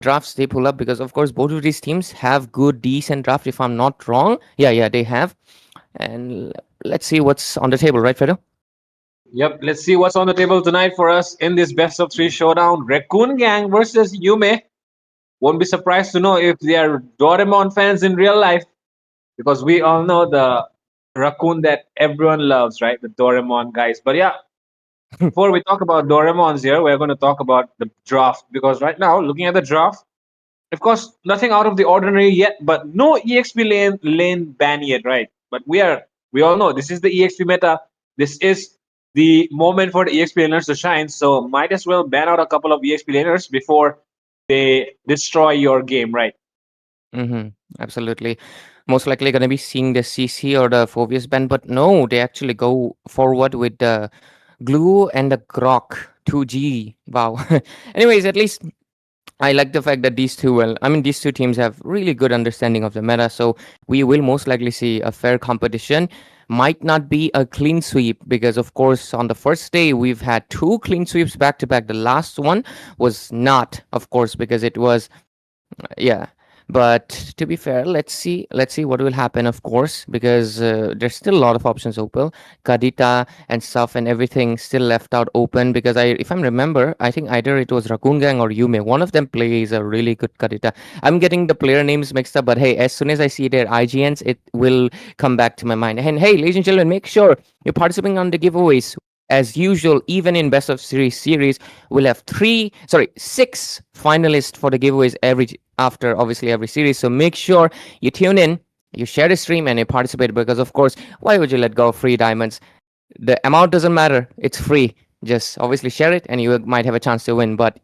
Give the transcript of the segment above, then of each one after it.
drafts they pull up, because of course both of these teams have good, decent draft. If I'm not wrong, yeah, they have. And let's see what's on the table, right, Fredo? Yep, let's see what's on the table tonight for us in this best of three showdown. Raccoon Gang versus Yume. Won't be surprised to know if they are Doraemon fans in real life, because we all know the raccoon that everyone loves, right? The Doraemon guys. But yeah, before we talk about Doraemons here, we're going to talk about the draft, because right now, looking at the draft, of course, nothing out of the ordinary yet, but no EXP lane ban yet, right? But we all know this is the EXP meta. This is the moment for the EXP laners to shine. So might as well ban out a couple of EXP laners before they destroy your game, right? Mm-hmm. Absolutely. Most likely going to be seeing the CC or the Phobius band, but no, they actually go forward with the Glue and the Grok 2G. Wow. Anyways, at least I like the fact that these two, well, I mean, these two teams have really good understanding of the meta, so we will most likely see a fair competition. Might not be a clean sweep because, of course, on the first day we've had two clean sweeps back to back. The last one was not, of course, because it was yeah, but to be fair, let's see what will happen, of course, because there's still a lot of options open. Kadita and stuff and everything still left out open, because if I remember, I think either it was Raccoon Gang or Yume, one of them plays a really good Kadita. I'm getting the player names mixed up, but hey, as soon as I see their IGNs, it will come back to my mind. And hey, ladies and gentlemen, make sure you're participating on the giveaways. As usual, even in best of series, we'll have six finalists for the giveaways after obviously every series. So make sure you tune in, you share the stream, and you participate, because of course, why would you let go of free diamonds? The amount doesn't matter, it's free. Just obviously share it and you might have a chance to win. But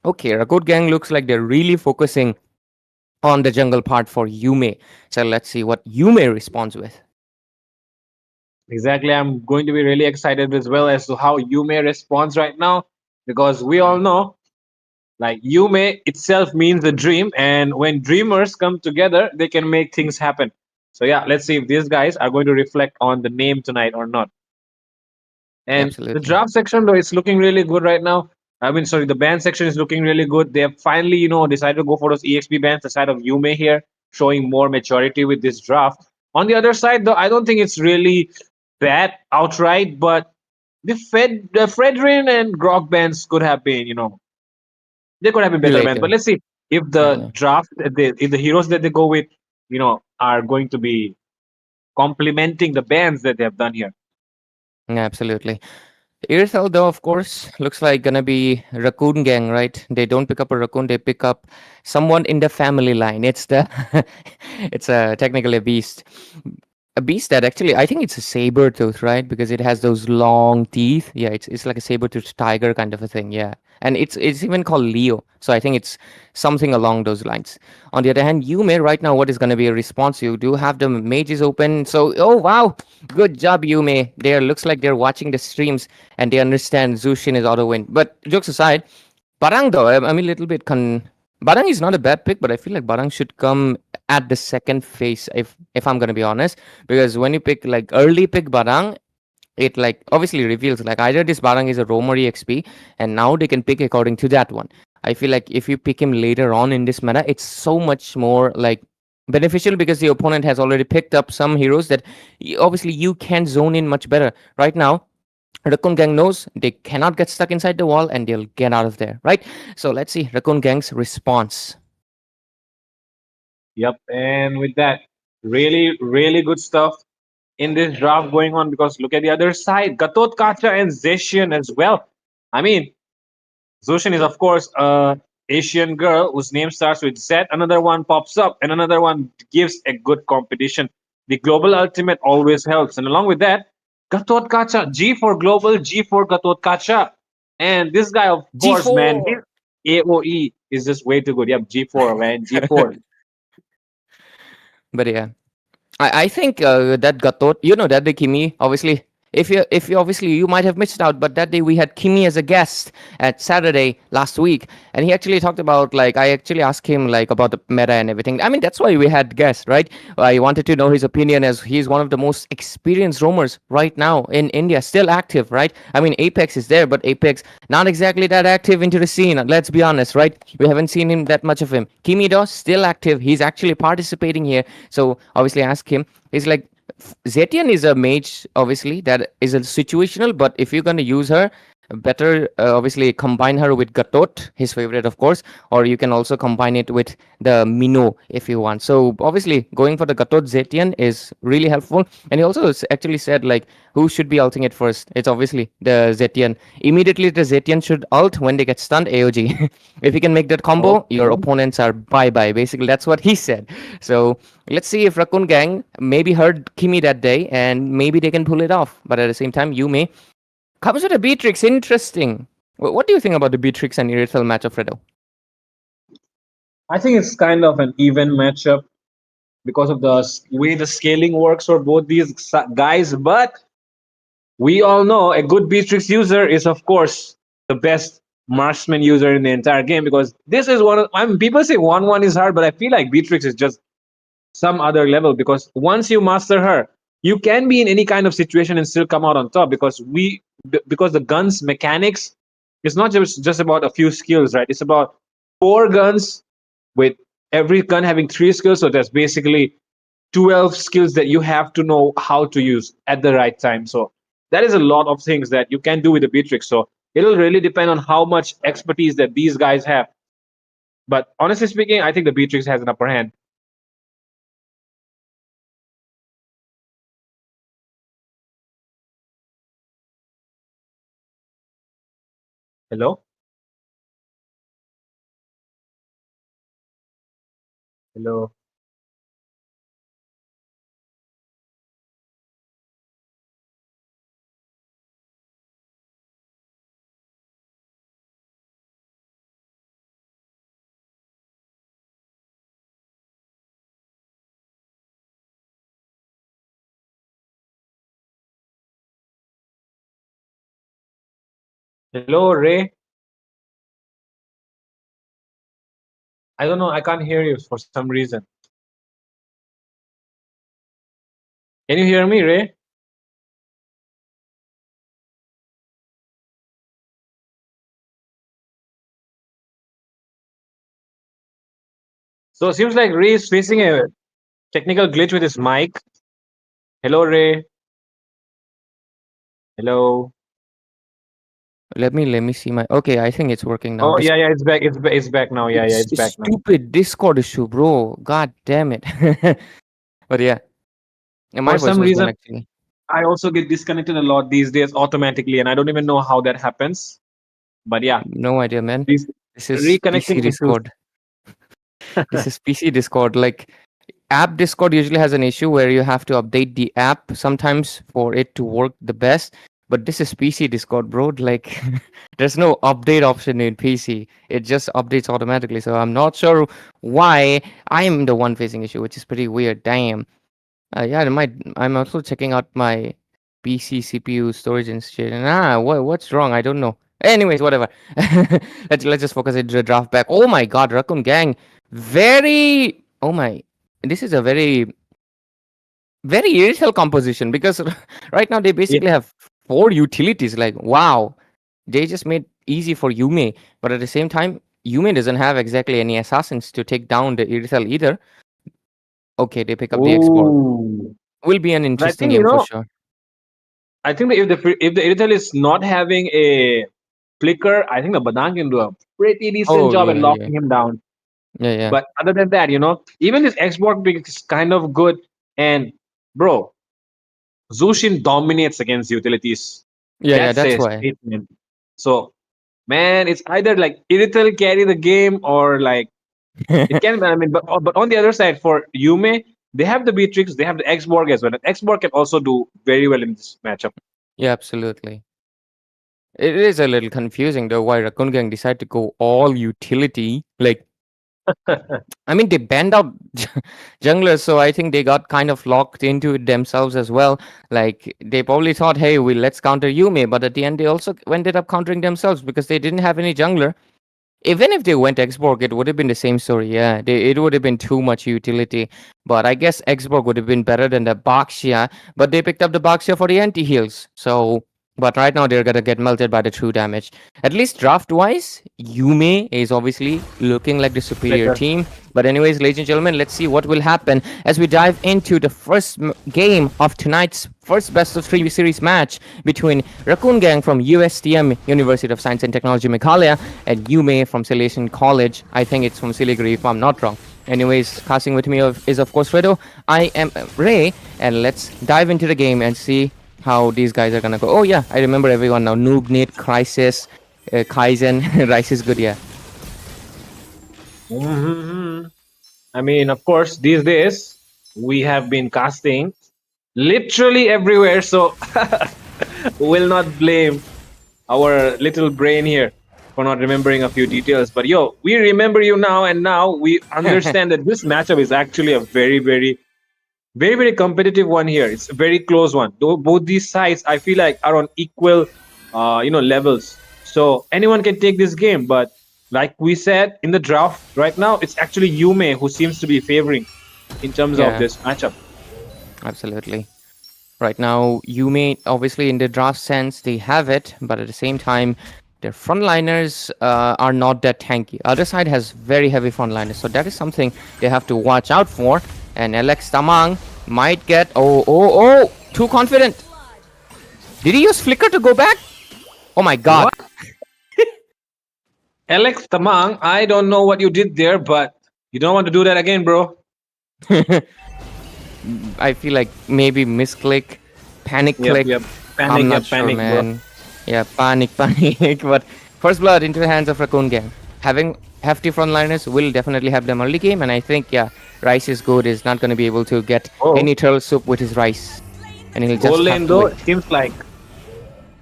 okay, a good gang looks like they're really focusing on the jungle part for Yume. So let's see what Yume responds with. Exactly. I'm going to be really excited as well as to how Yume responds right now, because we all know like Yume itself means a dream, and when dreamers come together, they can make things happen. So yeah, let's see if these guys are going to reflect on the name tonight or not. And the Absolutely. draft section though, it's looking really good right now. I mean, sorry, the band section is looking really good. They have finally, decided to go for those EXP bands aside of Yume here, showing more maturity with this draft. On the other side, though, I don't think it's really bad outright, but the Fredrin and Grog bands could have been, they could have been better bands. But Later. let's see if the Yeah. draft, if the heroes that they go with, are going to be complementing the bands that they have done here. Absolutely. Irisal, though, of course, looks like gonna be Raccoon Gang, right? They don't pick up a raccoon; they pick up someone in the family line. It's technically a beast that actually I think it's a saber tooth, right? Because it has those long teeth. Yeah, it's like a saber tooth tiger kind of a thing. Yeah, and it's even called Leo. So I think it's something along those lines. On the other hand, Yume right now, what is going to be a response? You do have the mages open. So oh wow, good job, Yume. There looks like they're watching the streams and they understand Zushin is auto win. But jokes aside, Barang though, I'm a little bit Barang is not a bad pick, but I feel like Barang should come at the second phase, if I'm gonna be honest, because when you pick like early pick Barang, it like obviously reveals like either this Barang is a roamer EXP, and now they can pick according to that one. I feel like if you pick him later on in this meta, it's so much more like beneficial, because the opponent has already picked up some heroes that obviously you can zone in much better. Right now, Raccoon Gang knows they cannot get stuck inside the wall and they'll get out of there, right? So let's see Raccoon Gang's response. Yep. And with that, really, really good stuff in this draft going on, because look at the other side. Gatot Kacha and Zeshian as well. I mean, Zushin is, of course, a Asian girl whose name starts with Z. Another one pops up, and another one gives a good competition. The global ultimate always helps. And along with that, Gatot Kacha, G for global, G for Gatot Kacha. And this guy, of course, man, his G4. AOE is just way too good. Yep, G4, man, G4. But yeah, I think that Gatot, that the Kimi, obviously, if you obviously you might have missed out, but that day we had Kimi as a guest at Saturday last week, and he actually talked about, like, I actually asked him like about the meta and everything. I mean, that's why we had guests, right? I wanted to know his opinion, as he's one of the most experienced roamers right now in India, still active, right? I mean, Apex is there, but Apex not exactly that active into the scene. Let's be honest, right? We haven't seen him that much of him. Kimi does still active. He's actually participating here. So obviously, ask him. He's like, Zetian is a mage, obviously, that is a situational, but if you're going to use her, better obviously combine her with Gatot, his favorite, of course, or you can also combine it with the Mino if you want. So obviously, going for the Gatot Zetian is really helpful. And he also actually said, like, who should be ulting it first? It's obviously the Zetian. Immediately, the Zetian should ult when they get stunned, AOG. If you can make that combo, your Okay. opponents are bye bye. Basically, that's what he said. So let's see if Raccoon Gang maybe heard Kimi that day, and maybe they can pull it off. But at the same time, Yume comes with a Beatrix. Interesting. What do you think about the Beatrix and Irithel matchup, Fredo? I think it's kind of an even matchup because of the way the scaling works for both these guys. But we all know a good Beatrix user is, of course, the best marksman user in the entire game, because this is one of, I mean, people say 1-1 is hard, but I feel like Beatrix is just some other level, because once you master her, you can be in any kind of situation and still come out on top, because because the guns mechanics, it's not just about a few skills, right? It's about 4 guns with every gun having 3 skills. So that's basically 12 skills that you have to know how to use at the right time. So that is a lot of things that you can do with the Beatrix. So it'll really depend on how much expertise that these guys have. But honestly speaking, I think the Beatrix has an upper hand. Hello? Hello? Hello, Ray? I don't know. I can't hear you for some reason. Can you hear me, Ray? So it seems like Ray is facing a technical glitch with his mic. Hello, Ray. Hello. Let me see my. Okay, I think it's working now. Oh This yeah, yeah, it's back. It's back now. Yeah, yeah, it's it's a back now. stupid Discord issue, bro. God damn it. But yeah, my For voice some was gone reason, actually. I also get disconnected a lot these days automatically, and I don't even know how that happens. But yeah, No idea, man. these This is PC reconnecting issues. Discord. This is PC Discord. Like, app Discord usually has an issue where you have to update the app sometimes for it to work the best. But this is PC Discord, bro. Like, there's no update option in PC. It just updates automatically. So I'm not sure why I'm the one facing issue, which is pretty weird. Damn. Yeah, I'm also checking out my PC CPU storage and shit. And what's wrong? I don't know. Anyways, whatever. Let's just focus it the draft back. Oh my God, Raccoon Gang, very. Oh my, this is a very irritable composition, because right now they Yeah. basically have 4 utilities. Like, wow, they just made easy for Yume, but at the same time, Yume doesn't have exactly any assassins to take down the Irithel either. Okay, they pick up the X-Borg. Ooh. Will be an But I interesting think game for sure. I think that if the Irithel is not having a flicker, I think the Badang can do a pretty decent Oh job at yeah, yeah, locking him down. yeah, yeah, But other than that, even this Xbox pick is kind of good. And bro, Zushin dominates against utilities. yeah, yeah. That's That's a why. statement. So man, it's either like Irithel carry the game, or like it can. I mean, but on the other side, for Yume, they have the Beatrix, they have the Xborg as well. And Xborg can also do very well in this matchup. Yeah, absolutely. It is a little confusing though why Raccoon Gang decided to go all utility. Like, I mean, they banned out junglers, so I think they got kind of locked into it themselves as well. Like they probably thought, "Hey, let's counter Yume," but at the end they also ended up countering themselves because they didn't have any jungler. Even if they went Xborg, it would have been the same story. Yeah, it would have been too much utility. But I guess Xborg would have been better than the Baxia. But they picked up the Baxia for the anti heals. So, but right now they're gonna get melted by the true damage. At least draft wise, Yume is obviously looking like the superior Better. team. But anyways, ladies and gentlemen, let's see what will happen as we dive into the first game of tonight's first best of 3 series match between Racoon Gang from USTM, University of Science and Technology Meghalaya, and Yume from Salesian College. I think it's from Siliguri if I'm not wrong. Anyways, casting with me is of course Fredo. I am Ray, and let's dive into the game and see how these guys are gonna go. Oh yeah, I remember everyone now. Noob, Nate, Crisis, Kaizen, Rice is good, yeah. Mhm. I mean, of course, these days we have been casting literally everywhere, so will not blame our little brain here for not remembering a few details. But yo, we remember you now, and now we understand that this matchup is actually a very competitive one here. It's a very close one. Though both these sides, I feel like, are on equal, levels. So anyone can take this game. But like we said in the draft, right now it's actually Yume who seems to be favoring in terms of Yeah, this matchup. absolutely. Right now, Yume, obviously in the draft sense, they have it, but at the same time, their frontliners are not that tanky. Other side has very heavy frontliners, so that is something they have to watch out for. And Alex Tamang might get too confident. Did he use Flicker to go back? Oh my god. What? Alex Tamang, I don't know what you did there, but you don't want to do that again, bro. I feel like maybe misclick, panic click. Yep. I'm not sure, Panic, bro. man. Yeah, panic. But first blood into the hands of Racoon Gang. Having hefty frontliners will definitely help them early game, and I think, yeah, Rice is good. Is not going to be able to get Oh, any turtle soup with his Rice, and he'll goal just have lane to though, wait. it seems like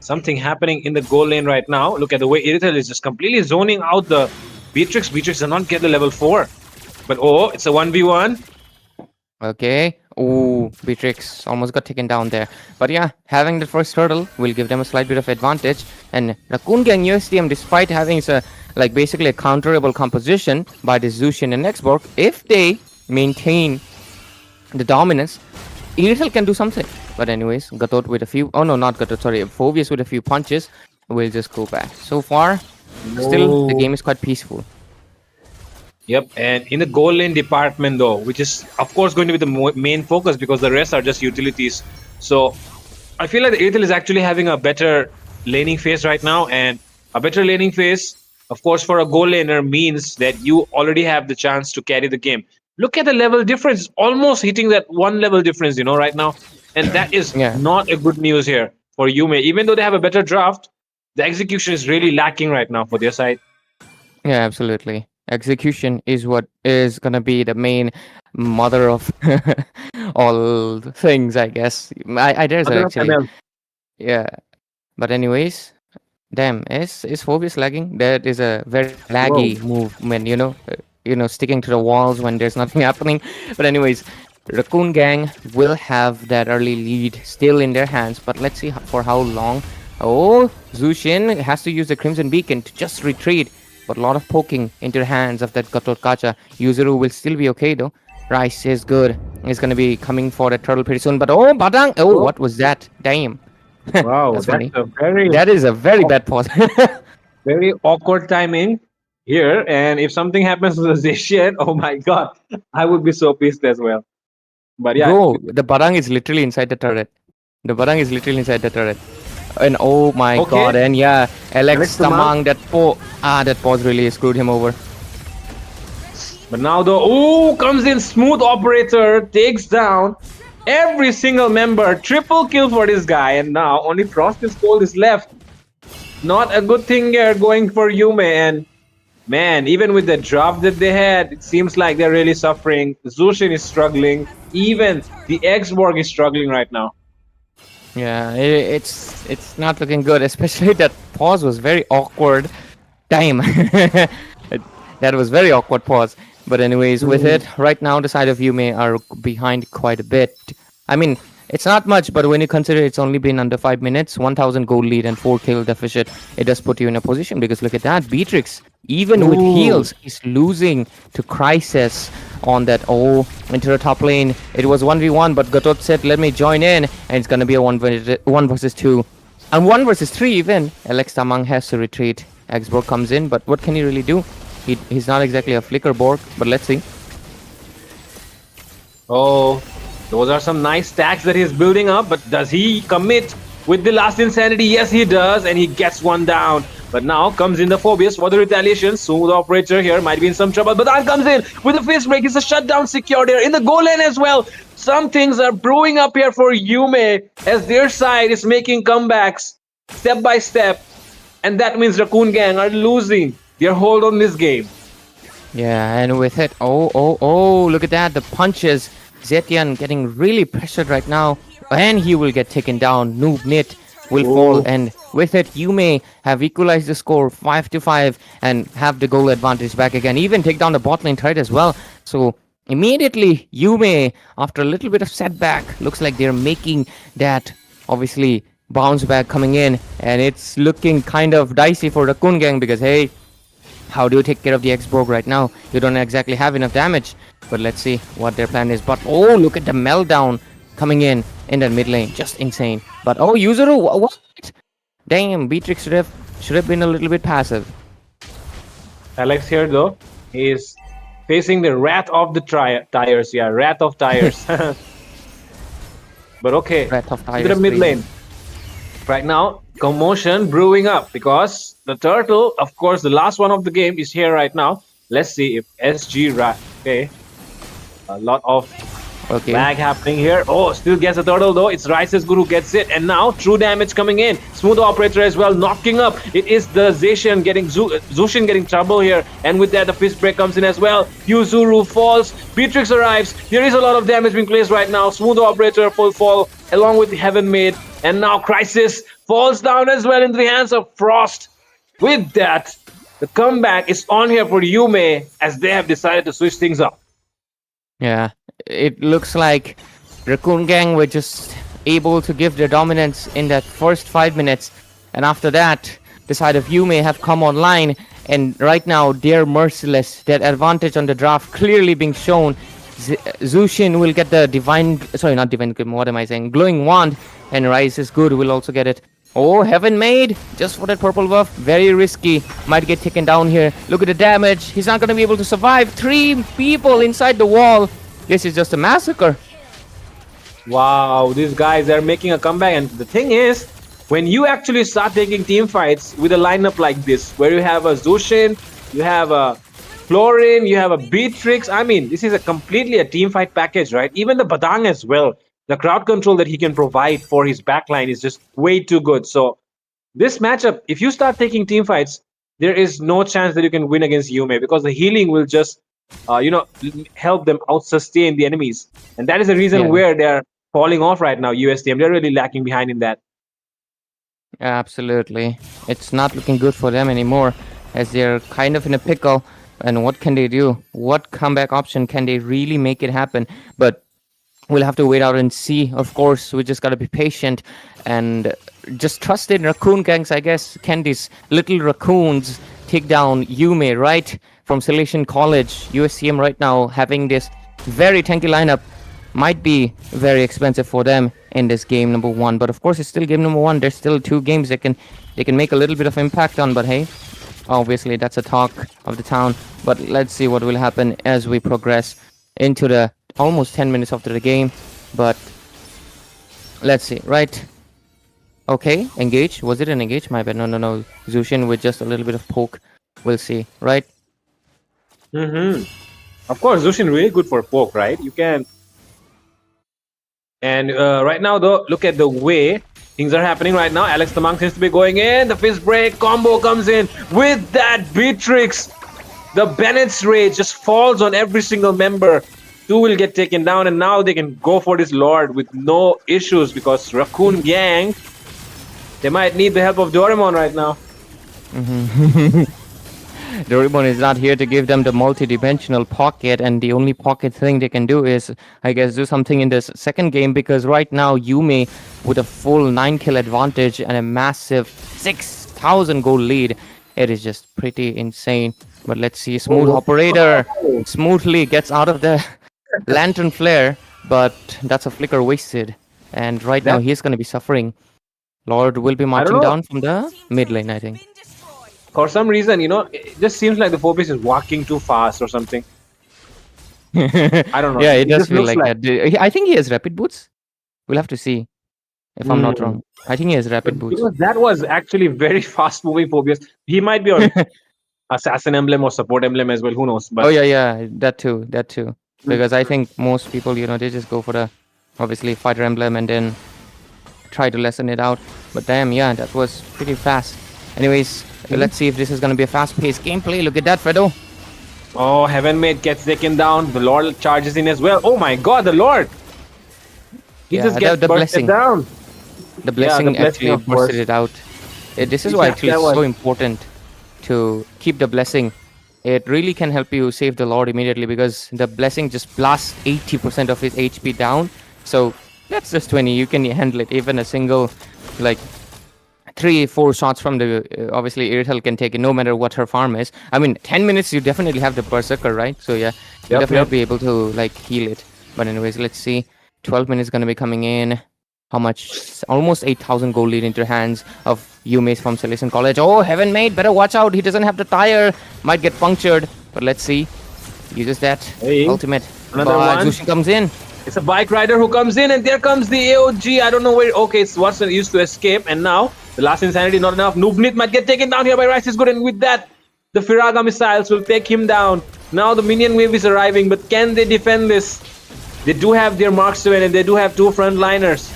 something happening in the goal lane right now. Look at the way Irithel is just completely zoning out the Beatrix. Beatrix does not get the level 4. But oh, it's a 1v1. Okay. Ooh, Beatrix almost got taken down there. But yeah, having the first turtle will give them a slight bit of advantage. And Racoon Gang USDM, despite having basically a counterable composition by the Zushin and Xborg, if they maintain the dominance, Irithel can do something. But anyways, Gatot with a few... Oh no, not Gatot, sorry. Phobius with a few punches will just go back. So far, still, the No. game is quite peaceful. Yep, and in the goal lane department though, which is of course going to be the main focus because the rest are just utilities. So I feel like the Irithel is actually having a better laning phase right now, and a better laning phase, of course, for a goal laner means that you already have the chance to carry the game. Look at the level difference, almost hitting that 1 level difference, right now, and that is Yeah. not a good news here for Yume. Even though they have a better draft, the execution is really lacking right now for their side. Yeah, absolutely. Execution is what is gonna be the main mother of all things, I guess. I dare say Other of actually. ML. Yeah. But anyways, damn, is Phobius lagging? That is a very Whoa. laggy movement, sticking to the walls when there's nothing happening. But anyways, Raccoon Gang will have that early lead still in their hands, but let's see for how long. Oh, Zushin has to use the Crimson Beacon to just retreat, but a lot of poking into the hands of that Gatot Kacha. Yuzuru will still be okay though. Rice is good. He's gonna be coming for the turtle pretty soon, but oh, Badang! Oh, Oh, what was that? Damn. wow, That's that's funny. a very That is a very bad pause. very awkward timing here. And if something happens to the Zishian, oh my god, I would be so pissed as well. But yeah, Bro, the Barang is literally inside the turret. The Barang is literally inside the turret. And oh my okay. god, and yeah, Alex Alex Tamang. Tamang, that pause really screwed him over. But now the comes in smooth operator, takes down every single member, triple kill for this guy, and now only Frost is Cold is left. Not a good thing here going for Yume, and man, even with the drop that they had, it seems like they're really suffering. Zushin is struggling. Even the Xborg is struggling right now. Yeah, it's not looking good, especially that pause was very awkward. Damn. That was very awkward pause. But anyways, with it, right now the side of Yume are behind quite a bit. I mean, it's not much, but when you consider it's only been under 5 minutes, 1,000 gold lead and 4 kill deficit, it does put you in a position because look at that, Beatrix, even with heals, is losing to Crisis on that. Oh, into the top lane. It was 1v1, but Gatot said, let me join in, and it's gonna be a 1 versus 2. And 1 versus 3 even. Alex Tamang has to retreat. Exborg comes in, but what can he really do? He's not exactly a flicker Borg, but let's see. Oh, those are some nice stacks that he's building up, but does he commit with the last insanity? Yes, he does, and he gets one down. But now comes in the Phobius for the retaliation. Smooth operator here might be in some trouble, but that comes in with the fist break. It's a shutdown secured here in the goal lane as well. Some things are brewing up here for Yume as their side is making comebacks step by step, and that means Racoon Gang are losing their hold on this game. Yeah, and with it, oh, look at that, the punches. Zetian getting really pressured right now, and he will get taken down. Noob Nit will fall, and with it, Yume have equalized the score 5-5 and have the goal advantage back again. Even take down the bot lane turret as well. So immediately, Yume, after a little bit of setback, looks like they're making that, obviously, bounce back coming in, and it's looking kind of dicey for the Kun Gang because, hey, how do you take care of the Exborg right now? You don't exactly have enough damage. But let's see what their plan is. But oh, look at the meltdown coming in that mid lane. Just insane. But oh, Yuzuru, what? Damn, Beatrix should have been a little bit passive. Alex here though, he is facing the wrath of the tires. Yeah, wrath of tires. But okay, Wrath of to the Tires, mid please. lane. Right now, commotion brewing up because the turtle, of course, the last one of the game is here right now. Let's see if SG okay. A lot of lag happening here. Oh, still gets the turtle though. It's Rice's Guru gets it, and now true damage coming in. Smooth operator as well, knocking up. It is the Zacian getting Zushin getting trouble here, and with that the fist break comes in as well. Yuzuru falls. Beatrix arrives. There is a lot of damage being placed right now. Smooth operator full fall along with the Heaven Maid, and now Crisis falls down as well into the hands of Frost. With that, the comeback is on here for Yume as they have decided to switch things up. Yeah, it looks like Raccoon Gang were just able to give their dominance in that first 5 minutes, and after that, the side of Yume have come online, and right now they're merciless. Their advantage on the draft clearly being shown. Zushin will get the glowing wand, and Rise is good will also get it. Oh, Heaven Maid, just for that purple buff, very risky, might get taken down here. Look at the damage, he's not going to be able to survive. 3 people inside the wall, this is just a massacre. Wow, these guys are making a comeback, and the thing is, when you actually start taking team fights with a lineup like this, where you have a Zushin, you have a Florin, you have a Beatrix, I mean, this is completely a team fight package, right? Even the Badang as well. The crowd control that he can provide for his backline is just way too good. So this matchup, if you start taking team fights, there is no chance that you can win against Yume because the healing will just, help them out-sustain the enemies. And that is the reason where they're falling off right now, USTM. They're really lacking behind in that. Absolutely. It's not looking good for them anymore as they're kind of in a pickle. And what can they do? What comeback option can they really make it happen? But we'll have to wait out and see. Of course, we just got to be patient and just trust in Raccoon Gangs, I guess. Can these little raccoons take down Yume, right? From Salesian College, USCM right now having this very tanky lineup might be very expensive for them in this game number 1. But of course, it's still game number 1. There's still 2 games they can make a little bit of impact on. But hey, obviously that's a talk of the town. But let's see what will happen as we progress into the almost 10 minutes after the game. But let's see, right? Okay, engage. Was it an engage? My bad. No. Zushin with just a little bit of poke. We'll see, right? Of course, Zushin really good for poke, right? You can. And right now, though, look at the way things are happening right now. Alex Tamang seems to be going in. The fist break combo comes in with that Beatrix. The Bennett's Rage just falls on every single member. 2 will get taken down, and now they can go for this Lord with no issues because Raccoon Gang, they might need the help of Doraemon right now. Doraemon is not here to give them the multi-dimensional pocket, and the only pocket thing they can do is, I guess, do something in this second game, because right now Yume with a full 9 kill advantage and a massive 6,000 goal lead. It is just pretty insane. But let's see, Smooth Oh, Operator wow. smoothly gets out of the lantern flare, but that's a flicker wasted. And right now That he's going to be suffering. Lord will be I don't marching know. down from the mid lane, I think. For some reason, it just seems like the Phobius is walking too fast or something. I don't know. Yeah, it It does just feel looks like like. that. I think he has rapid boots. We'll have to see if I'm not Hmm. wrong. I think he has But rapid boots. because that was actually very fast moving Phobius. He might be on Assassin Emblem or Support Emblem as well. Who knows? Oh But yeah, yeah, that too, that too. mm, Because I think most people, they just go for the obviously fighter emblem and then try to lessen it out. But damn, yeah, that was pretty fast. Anyways, mhm. let's see if this is gonna be a fast-paced gameplay. Look at that, Fredo. Oh, Heaven Mate gets taken down. The Lord charges in as well. Oh my god, the Lord! He just Yeah, gets the bursted blessing, down. the Yeah, the blessing blessing, actually of bursted course. it out. This is why Yeah, actually that it's was. so important to keep the blessing. It really can help you save the Lord immediately, because the blessing just blasts 80% of his HP down. So that's just 20. You can handle it. Even a single, like, 3 4 shots from the obviously Irithel can take it no matter what her farm is. I mean, 10 minutes you definitely have the berserker, right? So yeah, you'll Yep, definitely yep. be able to like heal it. But anyways, let's see. 12 minutes gonna be coming in. How much? Almost 8,000 gold lead into hands of Yume from Salesian College. Oh, Heaven Mate, better watch out. He doesn't have the tire. Might get punctured. But let's see. Uses that Hey, ultimate. another But one. Zushi comes in. It's a bike rider who comes in, and there comes the AOG. I don't know where. Okay, it's Watson used to escape, and now the last insanity not enough. Noobnit might get taken down here by Rice is good, and with that, the Firaga missiles will take him down. Now the minion wave is arriving, but can they defend this? They do have their marksmen, and they do have two frontliners.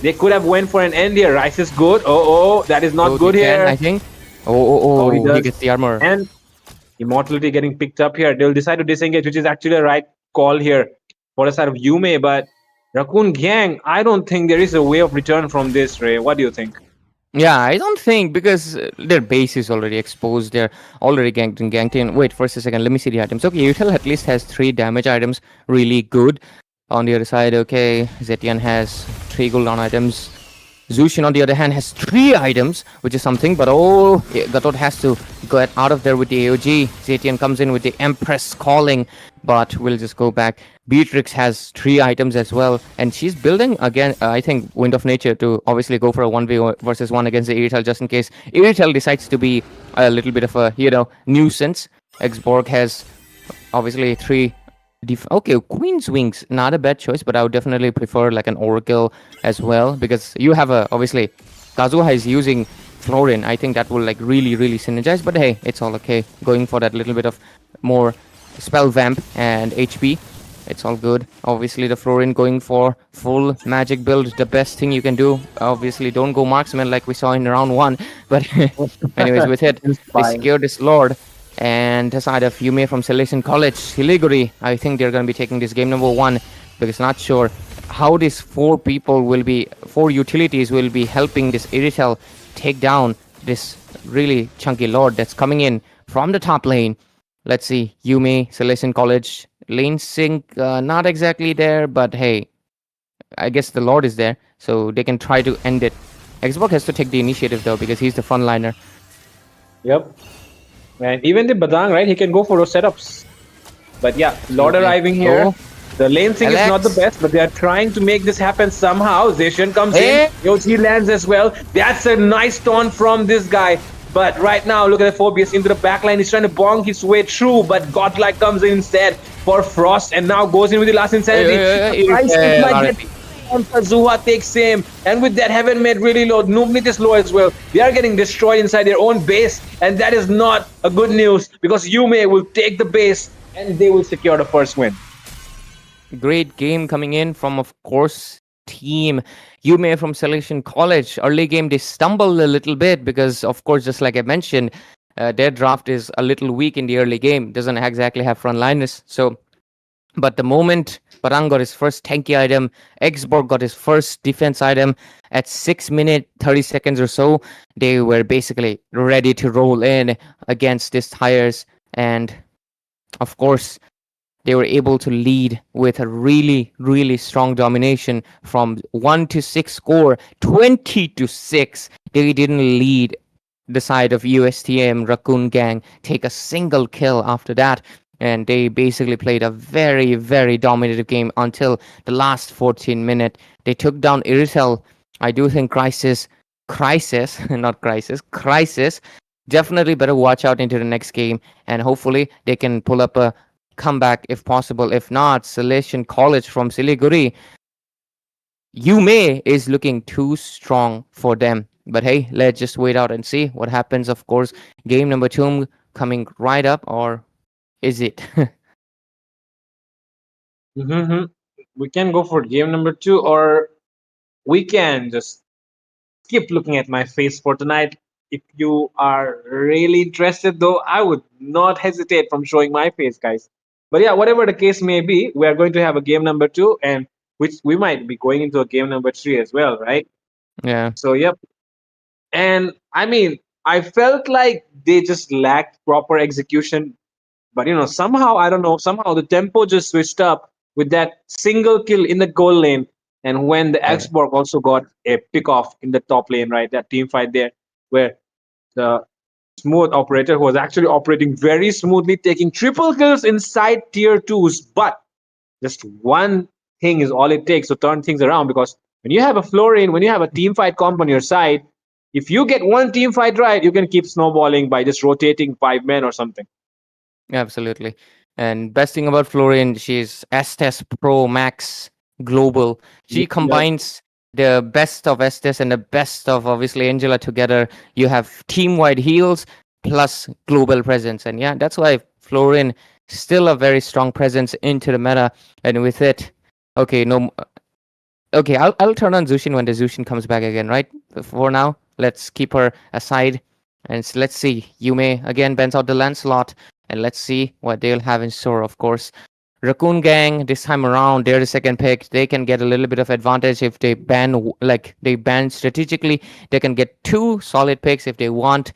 They could have went for an end here. Rice is good. Oh, that is not Oh, they good can, I here. think. Oh, Oh, he he does. gets the armor. And Immortality getting picked up here. They'll decide to disengage, which is actually a right call here for the side of Yume. But Raccoon Gang, I don't think there is a way of return from this, Ray. What do you think? Yeah, I don't think, because their base is already exposed. They're already ganked in. Wait, first a second. Let me see the items. Okay, Utel at least has 3 damage items. Really good. On the other side, okay, Zetian has 3 cooldown items. Zushin, on the other hand, has 3 items, which is something. But oh, Gatot has to get out of there with the AOG. Zetian comes in with the Empress calling, but we'll just go back. Beatrix has 3 items as well, and she's building again. I think Wind of Nature to obviously go for a 1v1 against the Iritel, just in case Iritel decides to be a little bit of a nuisance. Xborg has obviously 3. Okay, Queen's Wings, not a bad choice, but I would definitely prefer like an Oracle as well, because you have a obviously Kazuha is using Florin. I think that will like really synergize. But hey, it's all okay. Going for that little bit of more spell vamp and HP, it's all good. Obviously, the Florin going for full magic build, the best thing you can do. Obviously, don't go marksman like we saw in round 1. But anyways, with it, they Inspiring. secured this Lord. And the side of Yume from Salesian College, Siliguri, I think they're going to be taking this game number 1, because not sure how these 4 people will be, 4 utilities will be helping this Iritel take down this really chunky Lord that's coming in from the top lane. Let's see, Yume, Salesian College, lane sync, not exactly there, but hey, I guess the Lord is there, so they can try to end it. Xbox has to take the initiative though, because he's the frontliner. Yep. And even the Badang, right? He can go for those setups. But yeah, Lord Absolutely. arriving here. Oh, The lane sync is not the Alex. best, but they are trying to make this happen somehow. Zeshan comes Hey! in. Yoji lands as well. That's a nice taunt from this guy. But right now, look at the Phobius into the backline. He's trying to bonk his way through, but Godlike comes in instead for Frost and now goes in with the last insanity. Price it might get on Kazuha takes him, and with that, Heaven made really low. Noobnit is low as well. They are getting destroyed inside their own base, and that is not a good news because Yume will take the base and they will secure the first win. Great game coming in from, of course, team Yume from Salesian College. Early game, they stumbled a little bit because, of course, just like I mentioned, their draft is a little weak in the early game. Doesn't exactly have frontliners. So But the moment Parang got his first tanky item, Xborg got his first defense item at 6 minutes 30 seconds or so, they were basically ready to roll in against these tires. And of course, they were able to lead with a really, really strong domination from 1 to 6 score, 20 to 6. They didn't lead the side of USTM Racoon Gang take a single kill after that. And they basically played a very, very dominative game until the last 14 minutes. They took down Iritel. I do think Crisis, not Crisis, Crisis, definitely better watch out into the next game. And hopefully they can pull up a comeback if possible. If not, Salesian College from Siliguri, YUME is looking too strong for them. But hey, let's just wait out and see what happens. Of course, game number 2 coming right up, or is it? Mm-hmm. We can go for game number 2, or we can just keep looking at my face for tonight. If you are really interested, though, I would not hesitate from showing my face, guys. But yeah, whatever the case may be, we are going to have a game number 2, and which we might be going into a game number 3 as well, right? Yeah, So, yep. And I mean, I felt like they just lacked proper execution, but somehow, I don't know, somehow the tempo just switched up with that single kill in the goal lane. And when the yeah, Xborg also got a pick off in the top lane, right? That team fight there, where the smooth operator who was actually operating very smoothly, taking triple kills inside tier twos. But just one thing is all it takes to turn things around, because when you have a Florian, when you have a team fight comp on your side, if you get one team fight right, you can keep snowballing by just rotating 5 men or something. absolutely. And best thing about Florian, she's Estes Pro Max Global. She Yeah. combines the best of Estes and the best of obviously Angela together. You have team-wide heals plus global presence. And yeah, that's why Florian still a very strong presence into the meta. And with it, okay, no, okay, I'll turn on Zushin when the Zushin comes back again, right? For now, let's keep her aside, and let's see. Yume again bends out the Lancelot, and let's see what they'll have in store. Of course, Raccoon Gang this time around, they're the second pick. They can get a little bit of advantage if they ban, like they ban strategically. They can get 2 solid picks if they want.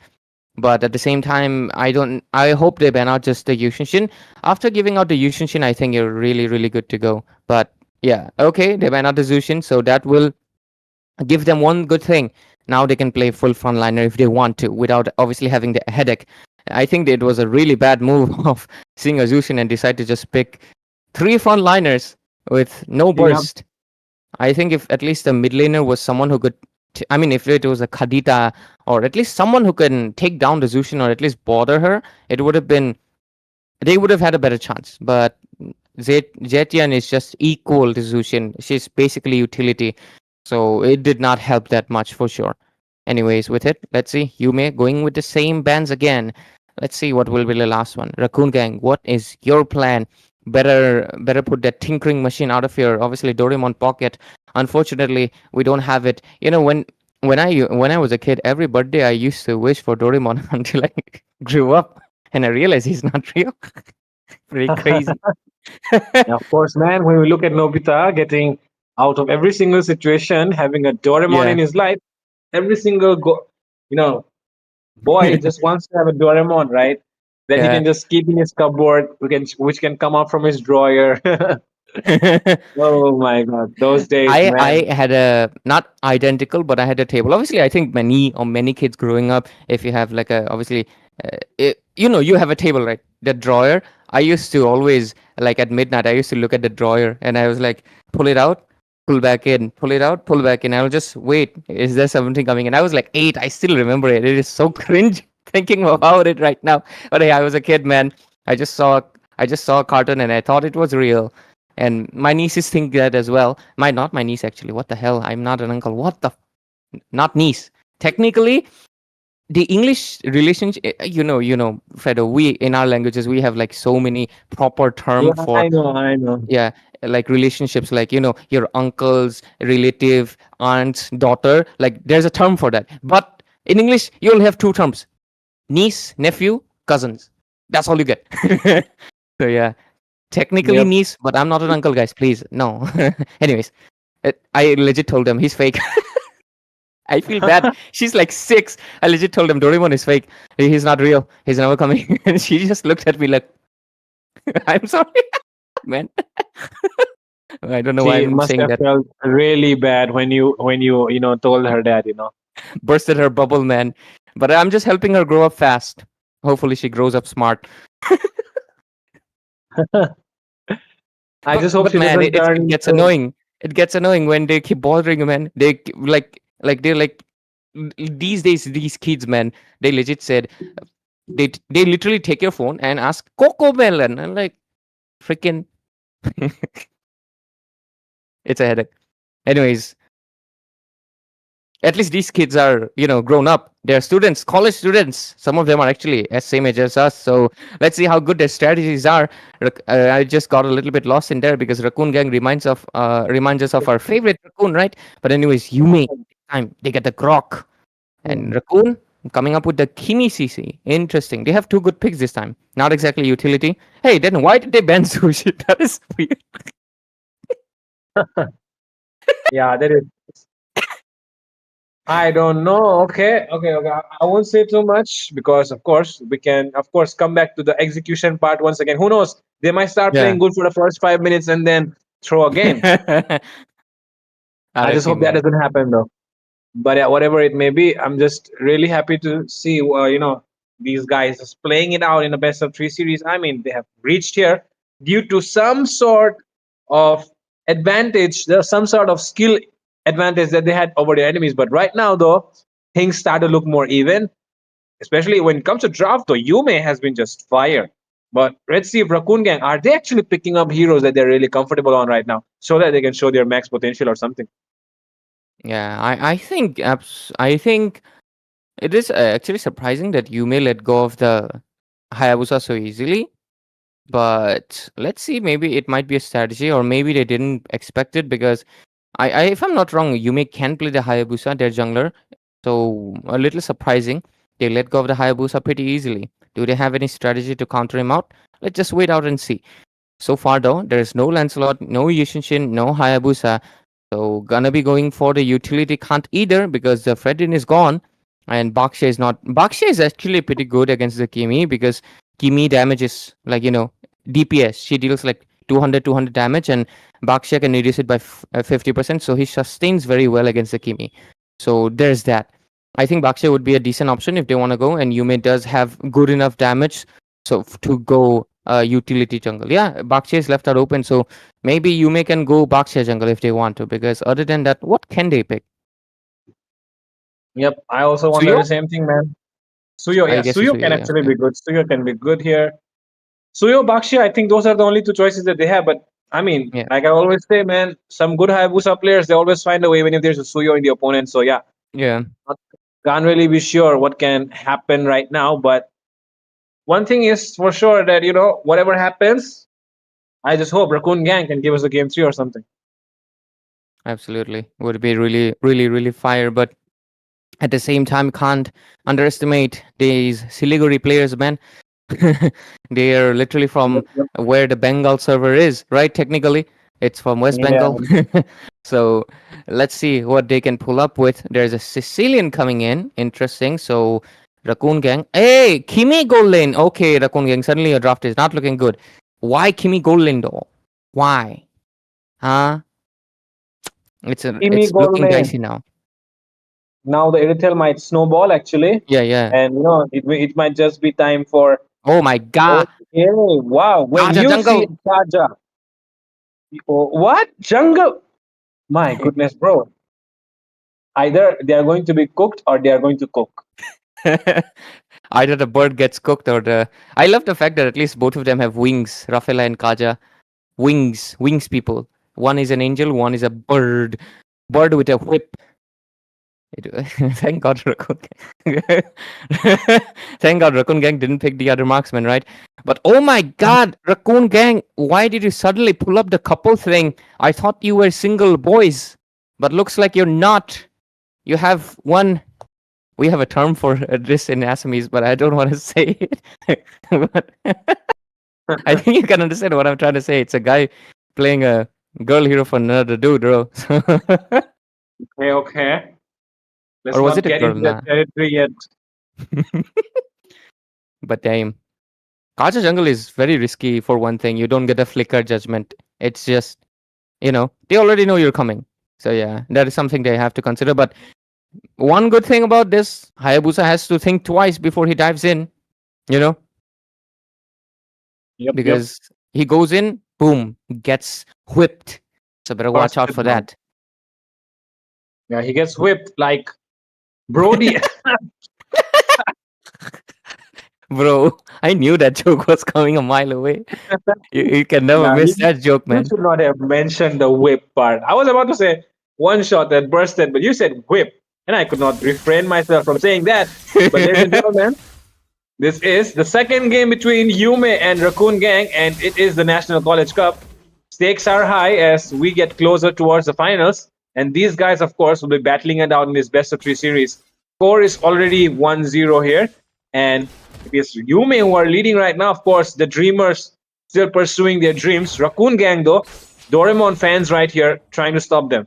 But at the same time, I hope they ban out just the Yushinshin. After giving out the Yushinshin, I think you're really, really good to go. But yeah, okay, they ban out the Zushin, so that will give them one good thing. Now they can play full frontliner if they want to, without obviously having the headache. I think it was a really bad move of seeing a Zushin and decide to just pick 3 frontliners with no Yeah. burst. I think if at least the mid laner was someone who could, I mean, if it was a Khadita or at least someone who can take down the Zushin or at least bother her, it would have been, they would have had a better chance. But Zetian is just equal to Zushin. She's basically utility. So it did not help that much for sure. Anyways, with it, let's see. Yume going with the same bands again. Let's see what will be the last one. Raccoon Gang, what is your plan? Better put that tinkering machine out of here. Obviously, Doraemon Pocket. Unfortunately, we don't have it. You know, when I was a kid, every birthday I used to wish for Doraemon until I grew up and I realized he's not real. Pretty crazy. Now, of course, man, when we look at Nobita getting out of every single situation, having a Doraemon Yeah. in his life, every single you know, boy just wants to have a Doraemon, right? That he Yeah. can just keep in his cupboard, which can come out from his drawer. Oh my god, those days, I man. had a not identical, but I had a table. Obviously, I think many kids growing up, if you have like a obviously, you have a table, right? The drawer. I used to always like at midnight. I used to look at the drawer and I was like, pull it out, pull back in, pull it out, pull back in. I will just wait. Is there something coming? And I was like 8. I still remember it. It is so cringe thinking about it right now. But hey, I was a kid, man. I just saw I just saw a cartoon and I thought it was real. And my nieces think that as well. Not my niece actually. What the hell? I'm not an uncle. What the? Not niece. Technically, the English relationship. Fredo. We in our languages we have like so many proper Yeah, term for I know, I know. yeah, like relationships, like your uncle's relative, aunt's daughter. Like there's a term for that. But in English, you'll have 2 terms: niece, nephew, cousins. That's all you get. So yeah, Technically Yep. niece, but I'm not an uncle, guys. Please, no. Anyways, I legit told them he's fake. I feel bad. She's like 6. I legit told him Doraemon is fake. He's not real. He's never coming. And she just looked at me like, I'm sorry, man. I don't know why She I'm must saying have that. felt really bad when you told her that, you know. Bursted her bubble, man. But I'm just helping her grow up fast. Hopefully, she grows up smart. I But just hope she man, doesn't turn it gets into. annoying. It gets annoying when they keep bothering you, man. They're like these days these kids, man. They legit said they literally take your phone and ask Coco Melon. And like freaking, it's a headache. Anyways, at least these kids are grown up. They're students, college students. Some of them are actually as same age as us. So let's see how good their strategies are. I just got a little bit lost in there because Raccoon Gang reminds us of our favorite Raccoon, right? But anyways, Yume time they get the Grok and Raccoon coming up with the Kimi CC. Interesting. They have 2 good picks this time. Not exactly utility. Hey, then why did they ban Sushi? That is weird. Yeah, that is. I don't know. Okay. I won't say too much because, of course, we can, of course, come back to the execution part once again. Who knows? They might start Yeah. playing good for the first 5 minutes and then throw again. I just RFK, hope that man. doesn't happen though. But yeah, whatever it may be, I'm just really happy to see, these guys just playing it out in the best of 3 series. I mean, they have reached here due to some sort of advantage. There's some sort of skill advantage that they had over their enemies. But right now, though, things start to look more even, especially when it comes to draft, though. Yume has been just fire. But let's see if Raccoon Gang, are they actually picking up heroes that they're really comfortable on right now so that they can show their max potential or something? Yeah, I think it is actually surprising that Yume let go of the Hayabusa so easily. But let's see, maybe it might be a strategy, or maybe they didn't expect it because if I'm not wrong, Yume can play the Hayabusa, their jungler. So a little surprising. They let go of the Hayabusa pretty easily. Do they have any strategy to counter him out? Let's just wait out and see. So far though, there is no Lancelot, no Yushinshin, no Hayabusa. So gonna be going for the utility can't either because the Fredrin is gone. And Baksha is not. Baksha is actually pretty good against the Kimi because Kimi damages like DPS. She deals like 200 damage and Baksha can reduce it by 50%. So he sustains very well against the Kimi. So there's that. I think Baksha would be a decent option if they want to go, and Yume does have good enough damage so to go utility jungle. Yeah, Baksha is left out open, so maybe Yume can go Baksha jungle if they want to. Because other than that, what can they pick? Yep, I also wonder Suyo? the same thing, man. Suyo, I yeah, guess it's Suyo can Suyo. Yeah, actually yeah, be good. Suyo can be good here. Suyo, Bakshi, I think those are the only 2 choices that they have. But I mean, yeah, like I always say, man, some good Hayabusa players, they always find a way even if there's a Suyo in the opponent. So yeah, yeah. can't really be sure what can happen right now. But one thing is for sure that, whatever happens, I just hope Raccoon Gang can give us a game 3 or something. Absolutely, would be really, really, really fire. But at the same time, can't underestimate these Siliguri players, man. They are literally from Yep, yep. where the Bengal server is, right? Technically, it's from West Yeah. Bengal. So let's see what they can pull up with. There's a Sicilian coming in. Interesting. So Raccoon Gang. Hey, Kimi gold lane. Okay, Raccoon Gang. Suddenly your draft is not looking good. Why Kimi gold lane though? Why? Huh? Kimi It's goal looking lane. dicey now. Now the Irithel might snowball actually. Yeah, yeah. And, it might just be time for. Oh my god. Okay, wow. When Kaja you see jungle. Kaja, what? Jungle? My goodness, bro. Either they are going to be cooked or they are going to cook. Either the bird gets cooked or the. I love the fact that at least both of them have wings. Rafaela and Kaja. Wings people. One is an angel, one is a bird. Bird with a whip. Thank God Raccoon Gang. Thank God Raccoon Gang didn't pick the other marksman, right? But oh my God, Raccoon Gang, why did you suddenly pull up the couple thing? I thought you were single boys, but looks like you're not. You have one. We have a term for this in Assamese, but I don't want to say it. But I think you can understand what I'm trying to say. It's a guy playing a girl hero for another dude, bro. Okay, okay. Let's Or was not it a get girl? into that Nah. territory yet. But damn. Kaja Jungle is very risky for one thing. You don't get a flicker judgment. It's just, they already know you're coming. So yeah, that is something they have to consider. But one good thing about this, Hayabusa has to think twice before he dives in, you know, Yep, yep. because he goes in, boom, gets whipped. So better watch out Busted for down. that. Yeah, he gets whipped like Brody. Bro, I knew that joke was coming a mile away. You can never Yeah, miss that joke, you man. should not have mentioned the whip part. I was about to say one shot that bursted, but you said whip, and I could not refrain myself from saying that. But ladies and gentlemen, this is the second game between Yume and Racoon Gang, and it is the National College Cup. Stakes are high as we get closer towards the finals, and these guys, of course, will be battling it out in this best of three series. Score is already 1-0 here, and it is Yume who are leading right now. Of course, the Dreamers still pursuing their dreams. Racoon Gang, though, Doraemon fans right here trying to stop them.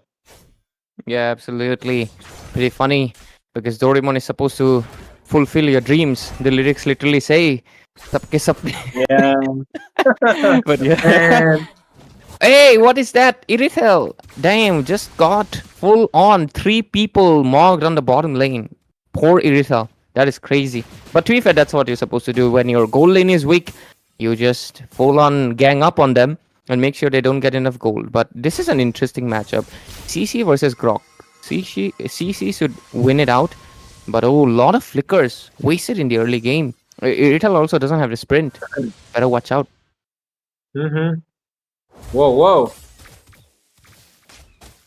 Yeah, absolutely. Pretty funny because Doraemon is supposed to fulfill your dreams. The lyrics literally say, "Sabke sapne." Yeah. But yeah. And Hey, what is that? Irithel. Damn, just got full on 3 people mogged on the bottom lane. Poor Irithel. That is crazy. But to be fair, that's what you're supposed to do when your gold lane is weak. You just full on gang up on them and make sure they don't get enough gold. But this is an interesting matchup. CC versus Grok. CC should win it out. But oh, a lot of flickers wasted in the early game. Irithel also doesn't have the sprint. Better watch out. mm-hmm. Whoa, whoa.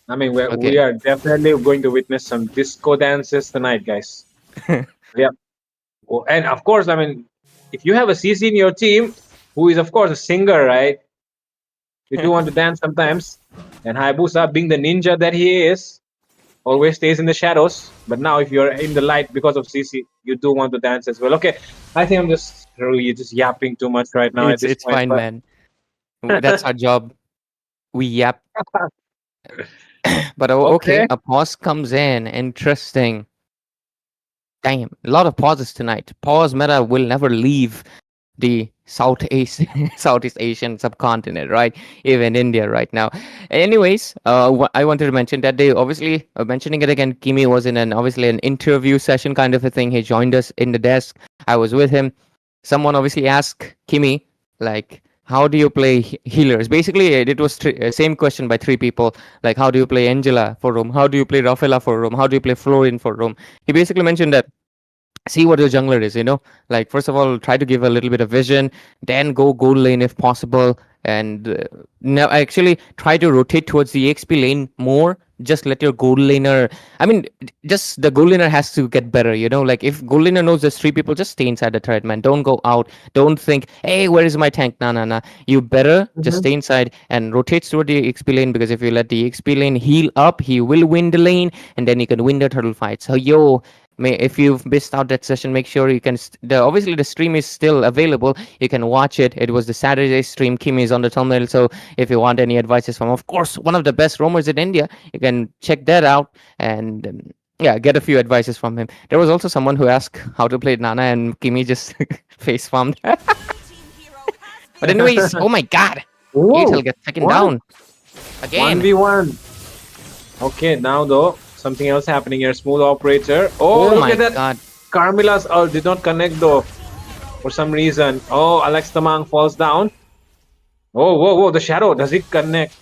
I mean, we Okay. are definitely going to witness some disco dances tonight, guys. Yeah. Oh, and of course, I mean, if you have a CC in your team who is, of course, a singer, right? You do want to dance sometimes. And Hayabusa, being the ninja that he is, always stays in the shadows. But now, if you're in the light because of CC, you do want to dance as well. Okay. I think I'm just really just yapping too much right now at this It's point. fine, But man. That's our job. We yap. But okay, okay. a pause comes in. Interesting. Damn, a lot of pauses tonight. Pause meta will never leave the Southeast Asian subcontinent, right? Even India right now. Anyways, I wanted to mention that they obviously mentioning it again. Kimi was in obviously an interview session kind of a thing. He joined us in the desk. I was with him. Someone obviously asked Kimi like, how do you play healers? Basically, it was same question by 3 people. Like, how do you play Angela for Rome? How do you play Rafaela for Rome? How do you play Florin for Rome? He basically mentioned that see what your jungler is, like first of all try to give a little bit of vision, then go gold lane if possible, and now actually try to rotate towards the exp lane more. Just let your gold laner, I mean, just the gold laner has to get better, like if gold laner knows there's 3 people, just stay inside the turret, man. Don't go out. Don't think, hey, where is my tank? Nah. You better just Mhm. stay inside and rotate toward the exp lane, because if you let the exp lane heal up, he will win the lane, and then you can win the turtle fight. So if you've missed out that session, make sure you can obviously the stream is still available. You can watch it. It was the Saturday stream. Kimi is on the thumbnail, so if you want any advices from, of course, one of the best roamers in India, you can check that out, and yeah, get a few advices from him. There was also someone who asked how to play Nana, and Kimi just face farmed. But anyways, oh my god, Whoa. Atel gets taken What? down again. 1v1. Okay, now though, something else happening here. Smooth operator. Oh, Oh look my at that. god. Carmilla's did not connect though for some reason. Oh, Alex Tamang falls down. Oh, whoa, whoa. The shadow. Does it connect?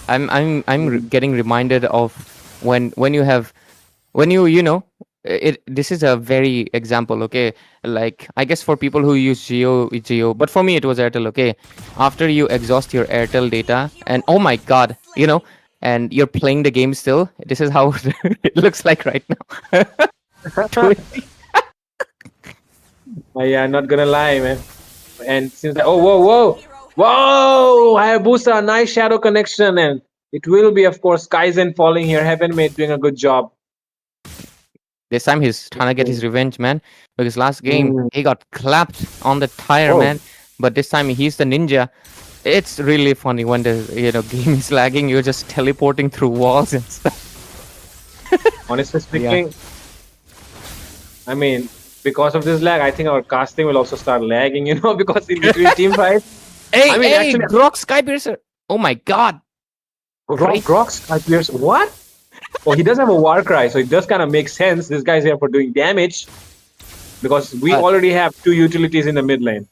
I'm getting reminded of when you have when you know it. This is a very example, okay? Like I guess for people who use Geo, but for me it was Airtel, okay? After you exhaust your Airtel data, and oh my god, and you're playing the game still. This is how it looks like right now. Yeah, I'm not gonna lie, man. And since oh, whoa, whoa, whoa, Hayabusa, nice shadow connection, and it will be, of course, Kaizen falling here. Heaven Made doing a good job. This time he's trying to get his revenge, man. Because last game Mm. he got clapped on the tire, Oh, man. But this time he's the ninja. It's really funny when the game is lagging. You're just teleporting through walls and stuff. honestly Yeah. speaking, I mean, because of this lag, I think our casting will also start lagging, because in between team fights, Hey, I mean, hey, actually, Grok Skypiercer. Oh my god. Crazy. Grok's appears. What? Oh, he does have a war cry, so it does kind of make sense. This guy's here for doing damage because we already have 2 utilities in the mid lane.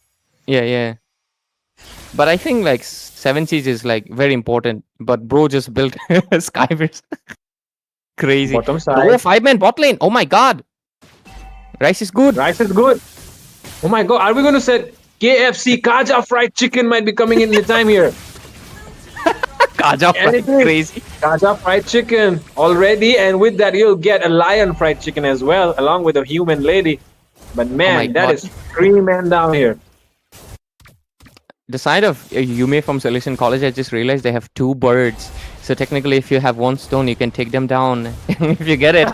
Yeah, yeah. But I think like 7 siege is like very important. But bro just built Skypiercer. Crazy. Bottom side. Oh, 5-man bot lane. Oh my god. Rice is good. Rice is good. Oh my god, are we going to set KFC Kaja fried chicken might be coming in the time here? Kaja Anything. crazy. Kaja fried chicken already, and with that you'll get a lion fried chicken as well, along with a human lady. But man, that God. is 3 men down here. The side of Yume from Selection College, I just realized they have 2 birds. So technically, if you have 1 stone, you can take them down if you get it.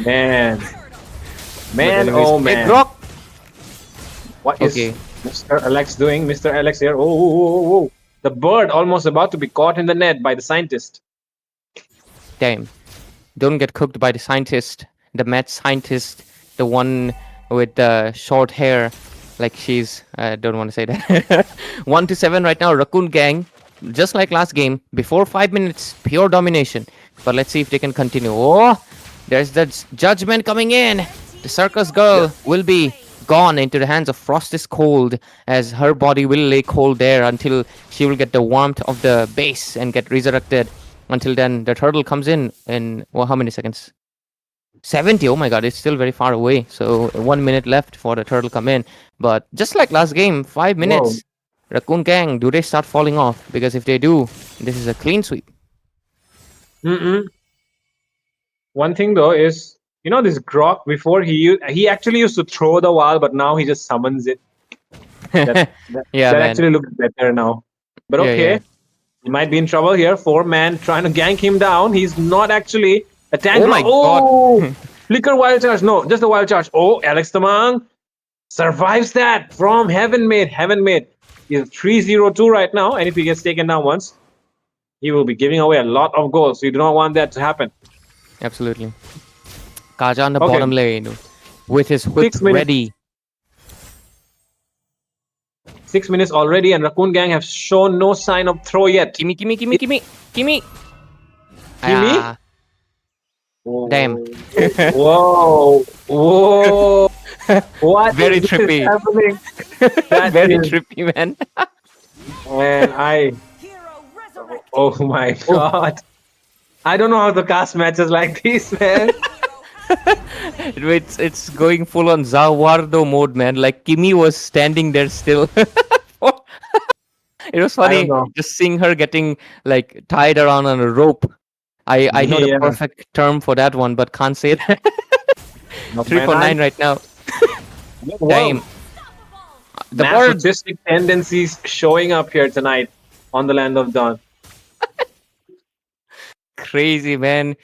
Man. Man, Anyways, oh hey, man. Grok. What is Okay. Mr. Alex doing? Mr. Alex here. Oh. The bird almost about to be caught in the net by the scientist. Damn. Don't get cooked by the scientist. The mad scientist. The one with the short hair. Like she's... I don't want to say that. 1-7 right now. Racoon gang. Just like last game. Before 5 minutes. Pure domination. But let's see if they can continue. Oh! There's that judgment coming in. The circus girl will be gone into the hands of Frost is Cold, as her body will lay cold there until she will get the warmth of the base and get resurrected. Until then, the turtle comes in well, how many seconds? 70. Oh my god, it's still very far away. So 1 minute left for the turtle come in. But just like last game, 5 minutes. Raccoon gang, do they start falling off? Because if they do, this is a clean sweep. One thing though is, this Grok, before he actually used to throw the wall, but now he just summons it. That Yeah, man. actually looks better now. But Yeah, okay, yeah. he might be in trouble here. 4-man trying to gank him down. He's not actually a tank. Oh my God! Flicker wild charge. No, just a wild charge. Oh, Alex Tamang survives that from Heaven Made. He's 3-0-2 right now, and if he gets taken down once, he will be giving away a lot of goals. So you do not want that to happen. Absolutely. Kaja on the Okay. bottom lane with his whip 6 minutes. ready. 6 minutes already, and Raccoon Gang have shown no sign of throw yet. Gimme. Gimme? Ah, damn. Whoa. What Very is trippy. happening? That Very is- trippy, man. And oh my god. I don't know how to cast matches like this, man. It's going full on Zawardo mode, man. Like Kimi was standing there still. It was funny know. just seeing her getting like tied around on a rope. I know the Yeah. perfect term for that one, but can't say that. 3 for 9 right now. Damn. The bird. Masochistic tendencies showing up here tonight on the Land of Dawn. Crazy, man.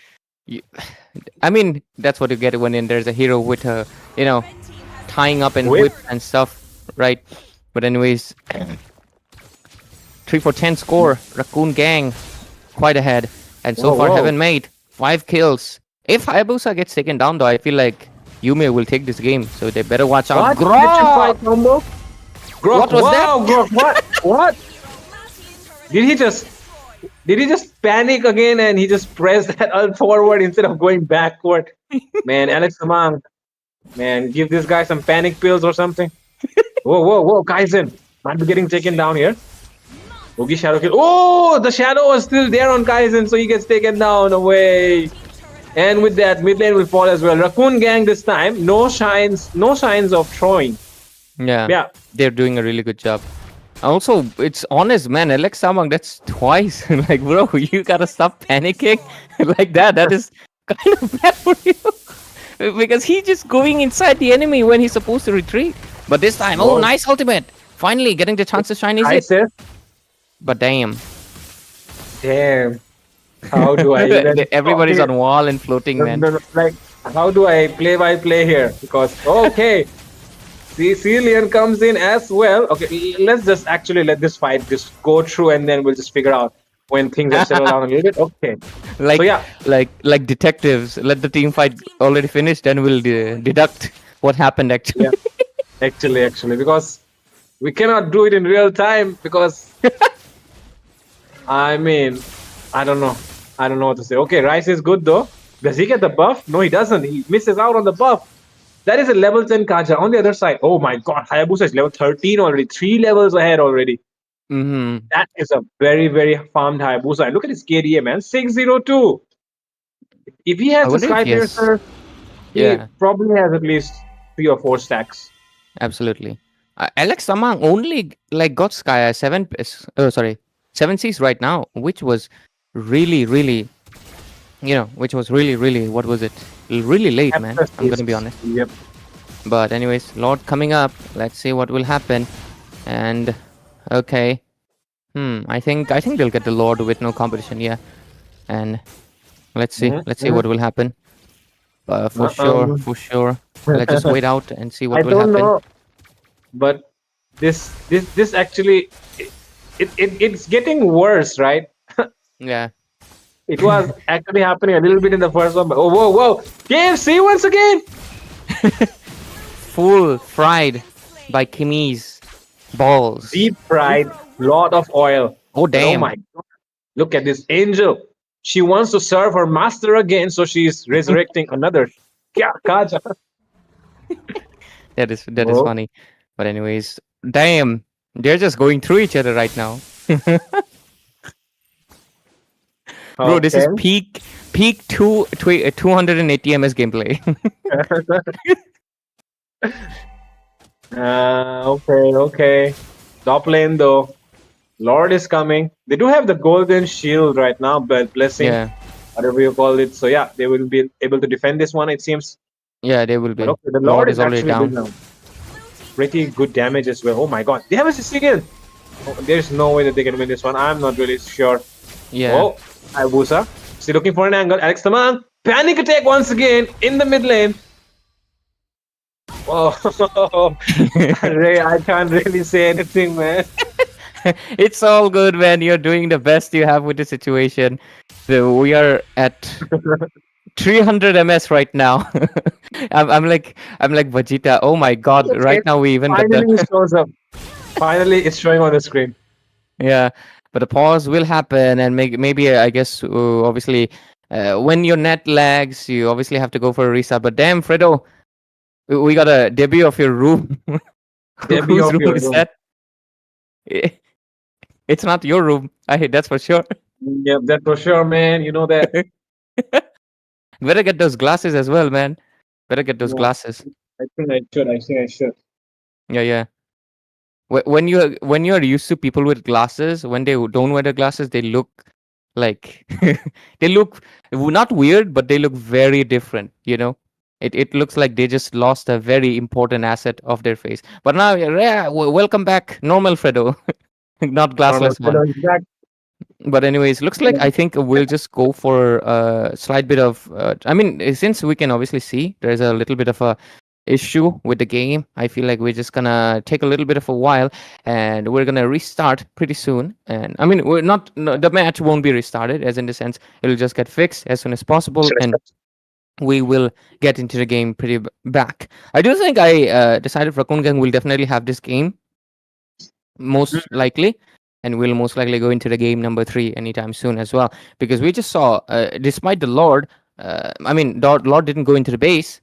I mean, that's what you get when there's a hero with a, tying up and Whip. whip and stuff, right? But anyways, 3 for 10 score. Raccoon gang quite ahead, and so Whoa, far whoa. haven't made 5 kills. If Hayabusa gets taken down, though, I feel like Yume will take this game, so they better watch out. What? Grok! Combo? Grok, What was wow, Grok, what? Did he just panic again and he just pressed that alt forward instead of going backward? Man, Alex Amang, man, give this guy some panic pills or something. Whoa, Kaizen might be getting taken down here. Oogie Shadow kill. Oh, the shadow was still there on Kaizen, so he gets taken down away. And with that, mid lane will fall as well. Raccoon Gang this time, no signs of throwing. Yeah, they're doing a really good job. Also, it's honest, man. Alex Samang, that's twice. Like, bro, you gotta stop panicking like that. That is kind of bad for you. Because he's just going inside the enemy when he's supposed to retreat. But this time, Whoa. nice ultimate. Finally getting the chance to shine, is it? Nice, eh? But damn. Damn. How do I even talk Everybody's here? on wall and floating, No, man. no, no, like, how do I play by play here? Because okay, Cillian comes in as well. Okay, let's just actually let this fight just go through, and then we'll just figure out when things have settled down a little bit. Okay, so like yeah, like detectives. Let the team fight already finished, and we'll deduct what happened actually. yeah, actually, because we cannot do it in real time because I mean, I don't know. I don't know what to say. Okay, Rice is good though. Does he get the buff? No, he doesn't. He misses out on the buff. That is a level 10 Kaja. On the other side, oh my god, Hayabusa is level 13 already, 3 levels ahead already. Mm-hmm. That is a very farmed Hayabusa. And look at his KDA, man, 602. If he I has the wonder if Sky yes. Piercer, he Yeah, probably has at least 3 or 4 stacks. absolutely. Alex Samang only like got Sky 7 Cs right now, which was really which was really what was it? Really late, man. I'm gonna be honest. Yep. But anyways, Lord coming up. Let's see what will happen. And okay, I think they'll get the Lord with no competition. Yeah, and let's see Mhm. what will happen. For sure, Uh-uh. for sure. Let's just wait out and see I what will don't happen. know, but this actually it's getting worse, right? Yeah, It was actually happening a little bit in the first one, but oh whoa, KFC once again. full fried by Kimi's balls. Deep fried, lot of oil. Oh But oh damn, my god, look at this angel. She wants to serve her master again, so she's resurrecting another Kaja. that is Oh, funny. But anyways, damn, they're just going through each other right now. Bro, this okay. is peak 280 ms gameplay. Okay. Top lane though. Lord is coming. They do have the golden shield right now, but blessing, Yeah, whatever you call it. So yeah, they will be able to defend this one, it seems. yeah, they will But be. okay, the Lord Lord is is already actually doing down. pretty good damage as well. Oh my god, they have a Sicilian. Oh, there's no way that they can win this one. I'm not really sure. Yeah. Oh, Hayabusa. Still looking for an angle. Alex Taman. Panic attack once again in the mid lane. Oh, Ray, I can't really say anything, man. It's all good, man. You're doing the best you have with the situation. So we are at 300 ms right now. I'm like Vegeta. Oh my god! Right It now we even got the finally shows up. Finally, it's showing on the screen. yeah. But the pause will happen, and maybe I guess obviously when your net lags, you obviously have to go for a restart. But damn, Fredo, we got a debut of your room. Debut Whose of room your is room. that? It's not your room. That's for sure. Yep, that for sure, man. You know that. Better get those glasses as well, man. Better get those Yeah, glasses. I think I should. I think I should. Yeah, yeah. When you're used to people with glasses, when they don't wear the glasses, they look like they look not weird, but they look very different. It looks like they just lost a very important asset of their face. But now, yeah, welcome back, normal Fredo, not Normal glassless one. fellow is back. But anyways, looks like I think we'll just go for a slight bit of. I mean, since we can obviously see there's a little bit of a issue with the game, I feel like we're just gonna take a little bit of a while, and we're gonna restart pretty soon. And I mean, we're not no, the match won't be restarted, as in the sense it'll just get fixed as soon as possible, and we will get into the game pretty back. I do think I decided Racoon Gang will definitely have this game most likely, and we'll most likely go into the game number 3 anytime soon as well, because we just saw despite the Lord, I mean, Lord didn't go into the base.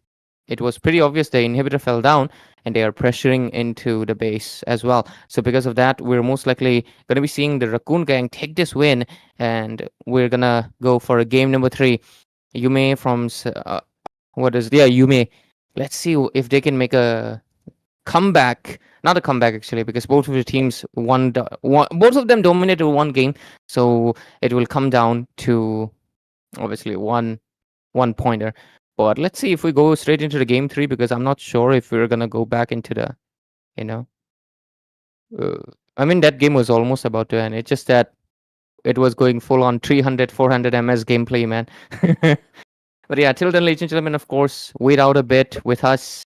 It was pretty obvious the inhibitor fell down, and they are pressuring into the base as well. So because of that, we're most likely going to be seeing the Raccoon Gang take this win, and we're gonna go for a game number 3. Yume from what is Yume. Let's see if they can make a comeback. Not a comeback actually, because both of the teams both of them dominated one game, so it will come down to obviously one pointer. But let's see if we go straight into the game 3, because I'm not sure if we're gonna go back into the you know uh, I mean, that game was almost about to end. It's just that it was going full on 300, 400 ms gameplay, man. But yeah, till then, ladies and gentlemen, of course, wait out a bit with us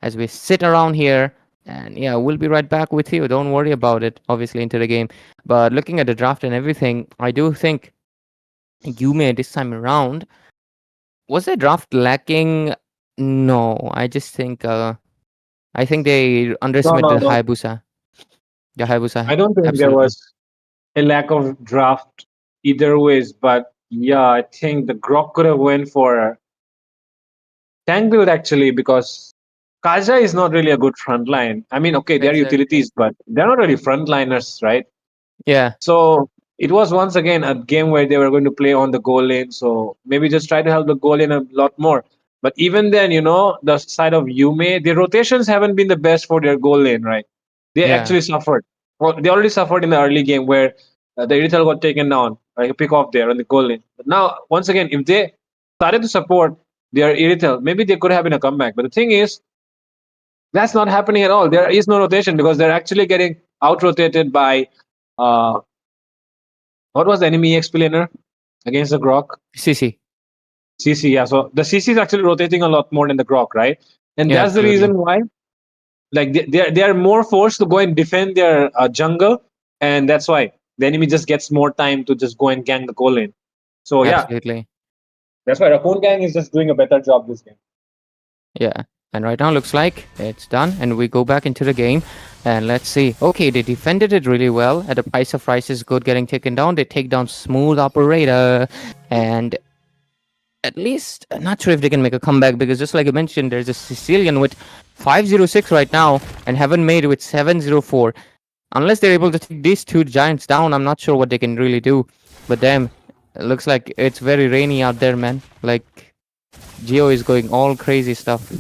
as we sit around here. And yeah, we'll be right back with you. Don't worry about it, obviously, into the game. But looking at the draft and everything, I do think Yume this time around, was the draft lacking? No, I think they No, no, underestimated no. Hayabusa. The Hayabusa, I don't think there absolutely. was a lack of draft either ways, but yeah, I think the Grok could have went for tank build actually because Kaja is not really a good front line. I mean, okay, they're Exactly. utilities, but they're not really frontliners, right? Yeah, So it was once again a game where they were going to play on the goal lane. So maybe just try to help the goal lane a lot more. But even then, the side of Yume, the rotations haven't been the best for their goal lane, right? They yeah. actually suffered. Well, they already suffered in the early game where the Irithel got taken down, like a pick off there on the goal lane. But now, once again, if they started to support their Irithel, maybe they could have been a comeback. But the thing is, that's not happening at all. There is no rotation because they're actually getting out rotated by uh, what was the enemy explainer against the Grok? CC. CC, yeah. So the CC is actually rotating a lot more than the Grok, right? And Yeah, that's the absolutely. reason why, like, they are more forced to go and defend their jungle, and that's why the enemy just gets more time to just go and gang the goal lane. So yeah, Absolutely. that's why Racoon Gang is just doing a better job this game. Yeah. And right now looks like it's done. And we go back into the game. And let's see. Okay, they defended it really well. At the price of rice is good getting taken down. They take down Smooth Operator. And at least, not sure if they can make a comeback because just like I mentioned, there's a Sicilian with 506 right now and haven't made with 704. Unless they're able to take these two giants down, I'm not sure what they can really do. But damn, it looks like it's very rainy out there, man. Like, Geo is going all crazy stuff.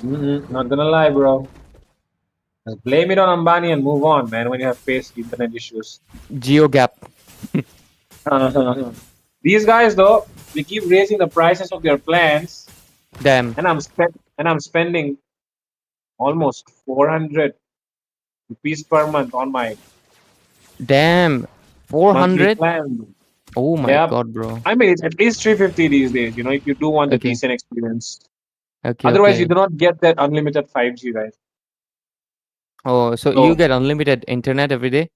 Not gonna lie, bro. Just blame it on Ambani and move on, man. When you have faced internet issues. Geo gap. These guys, though, they keep raising the prices of their plans, Damn. and I'm spending almost 400 rupees per month on my Damn. monthly 400? plan. Oh my Yeah, god, bro. I mean it's at least 350 these days. If you do want a Okay. decent experience. Okay, Otherwise, you okay. do not get that unlimited 5G, right? Oh, so you So get unlimited internet every day?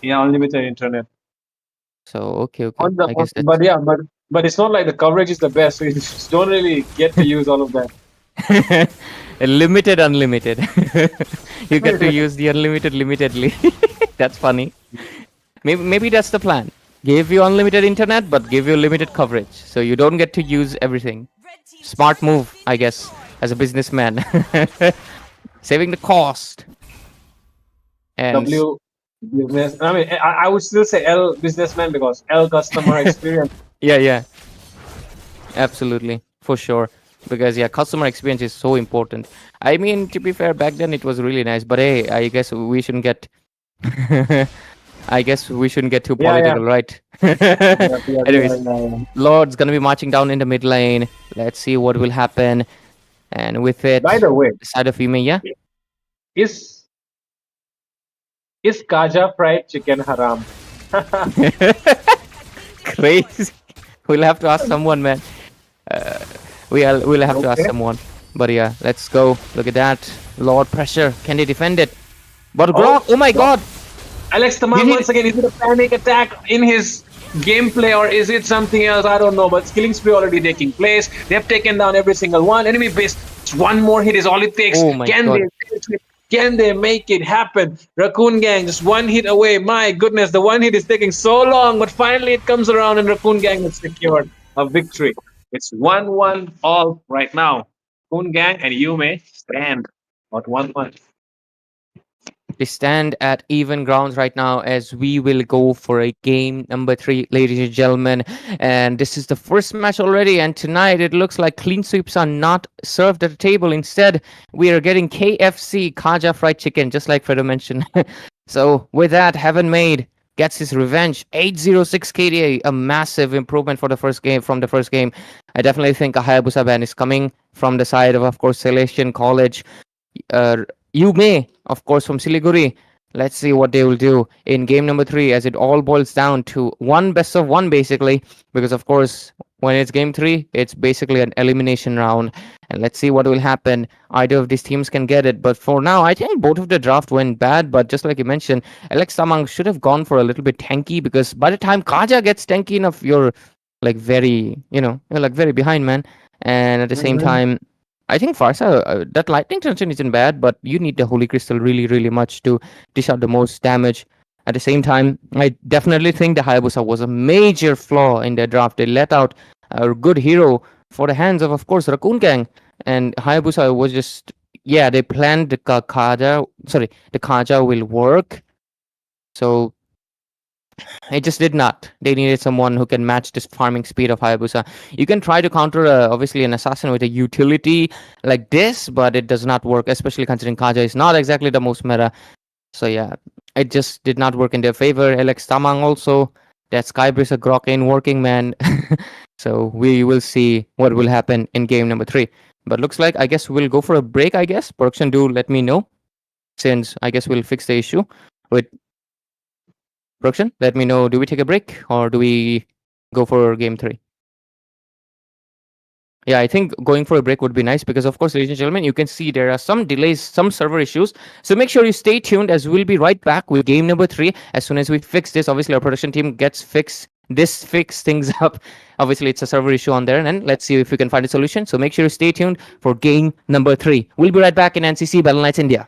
yeah, unlimited internet. So, okay, okay. I guess But that's yeah, but it's not like the coverage is the best, so you just don't really get to use all of that. limited, unlimited. You get to use the unlimited limitedly. That's funny. Maybe that's the plan. Give you unlimited internet, but give you limited coverage, so you don't get to use everything. Smart move, I guess, as a businessman. Saving the cost. And W business. I mean, I would still say L businessman because L customer experience. yeah, yeah, absolutely, for sure. Because yeah, customer experience is so important. I mean, to be fair, back then it was really nice, but hey, I guess we shouldn't get. I guess we shouldn't get too Yeah, yeah. political, right? Yeah, yeah, Anyways, yeah. Lord's gonna be marching down in the mid lane. Let's see what will happen. And with By it, the way, the side of Yume, yeah. is is Kaja fried chicken haram? Crazy. We'll have to ask someone, man. Uh, we'll have to ask Okay. someone. But yeah, let's go. Look at that. Lord pressure. Can they defend it? But Oh, Grok, oh my god. Alex Did Taman he? once again. Is it a panic attack in his gameplay or is it something else? I don't know. But killing spree already taking place. They have taken down every single one. Enemy base. Just one more hit is all it takes. Oh my Can they? god. Can they make it happen? Raccoon Gang just one hit away. My goodness, the one hit is taking so long, but finally it comes around and Raccoon Gang has secured a victory. It's 1-1 all right now. Raccoon Gang and Yume stand at 1-1. They stand at even grounds right now as we will go for a game number 3, ladies and gentlemen. And this is the first match already. And tonight it looks like clean sweeps are not served at the table. Instead, we are getting KFC, Kaja fried chicken, just like Fredo mentioned. So with that, Heaven Made gets his revenge. 806 KDA, a massive improvement for the first game from the first game. I definitely think a Hayabusa ban is coming from the side of course, Celestian College. Uh, Yume, of course, from Siliguri. Let's see what they will do in game number 3, as it all boils down to one best of one, basically. Because, of course, when it's game 3, it's basically an elimination round. And let's see what will happen. Either of these teams can get it. But for now, I think both of the draft went bad. But just like you mentioned, Alex Tamang should have gone for a little bit tanky, because by the time Kaja gets tanky enough, you're like very, you're like very behind, man. And at the same Mhm. time, I think Farsa, that lightning tension isn't bad, but you need the Holy Crystal really, really much to dish out the most damage. At the same time, I definitely think the Hayabusa was a major flaw in their draft. They let out a good hero for the hands of course, Raccoon Gang. And Hayabusa was just, yeah, they planned the Kaja will work. So it just did not. They needed someone who can match this farming speed of Hayabusa. You can try to counter, obviously, an assassin with a utility like this, but it does not work, especially considering Kaja is not exactly the most meta. So yeah, it just did not work in their favor. Alex Tamang also, that Skybreeze a Grok ain't working, man. So we will see what will happen in game number 3. But looks like, I guess we'll go for a break, I guess. Production, do let me know, since I guess we'll fix the issue with production. Let me know, do we take a break or do we go for game 3? Yeah, I think going for a break would be nice because, of course, ladies and gentlemen, you can see there are some delays, some server issues. So make sure you stay tuned, as we'll be right back with game number 3 as soon as we fix this. Obviously, our production team gets fix things up. Obviously, it's a server issue on there, and let's see if we can find a solution. So make sure you stay tuned for game number 3. We'll be right back in NCC Battleknights India.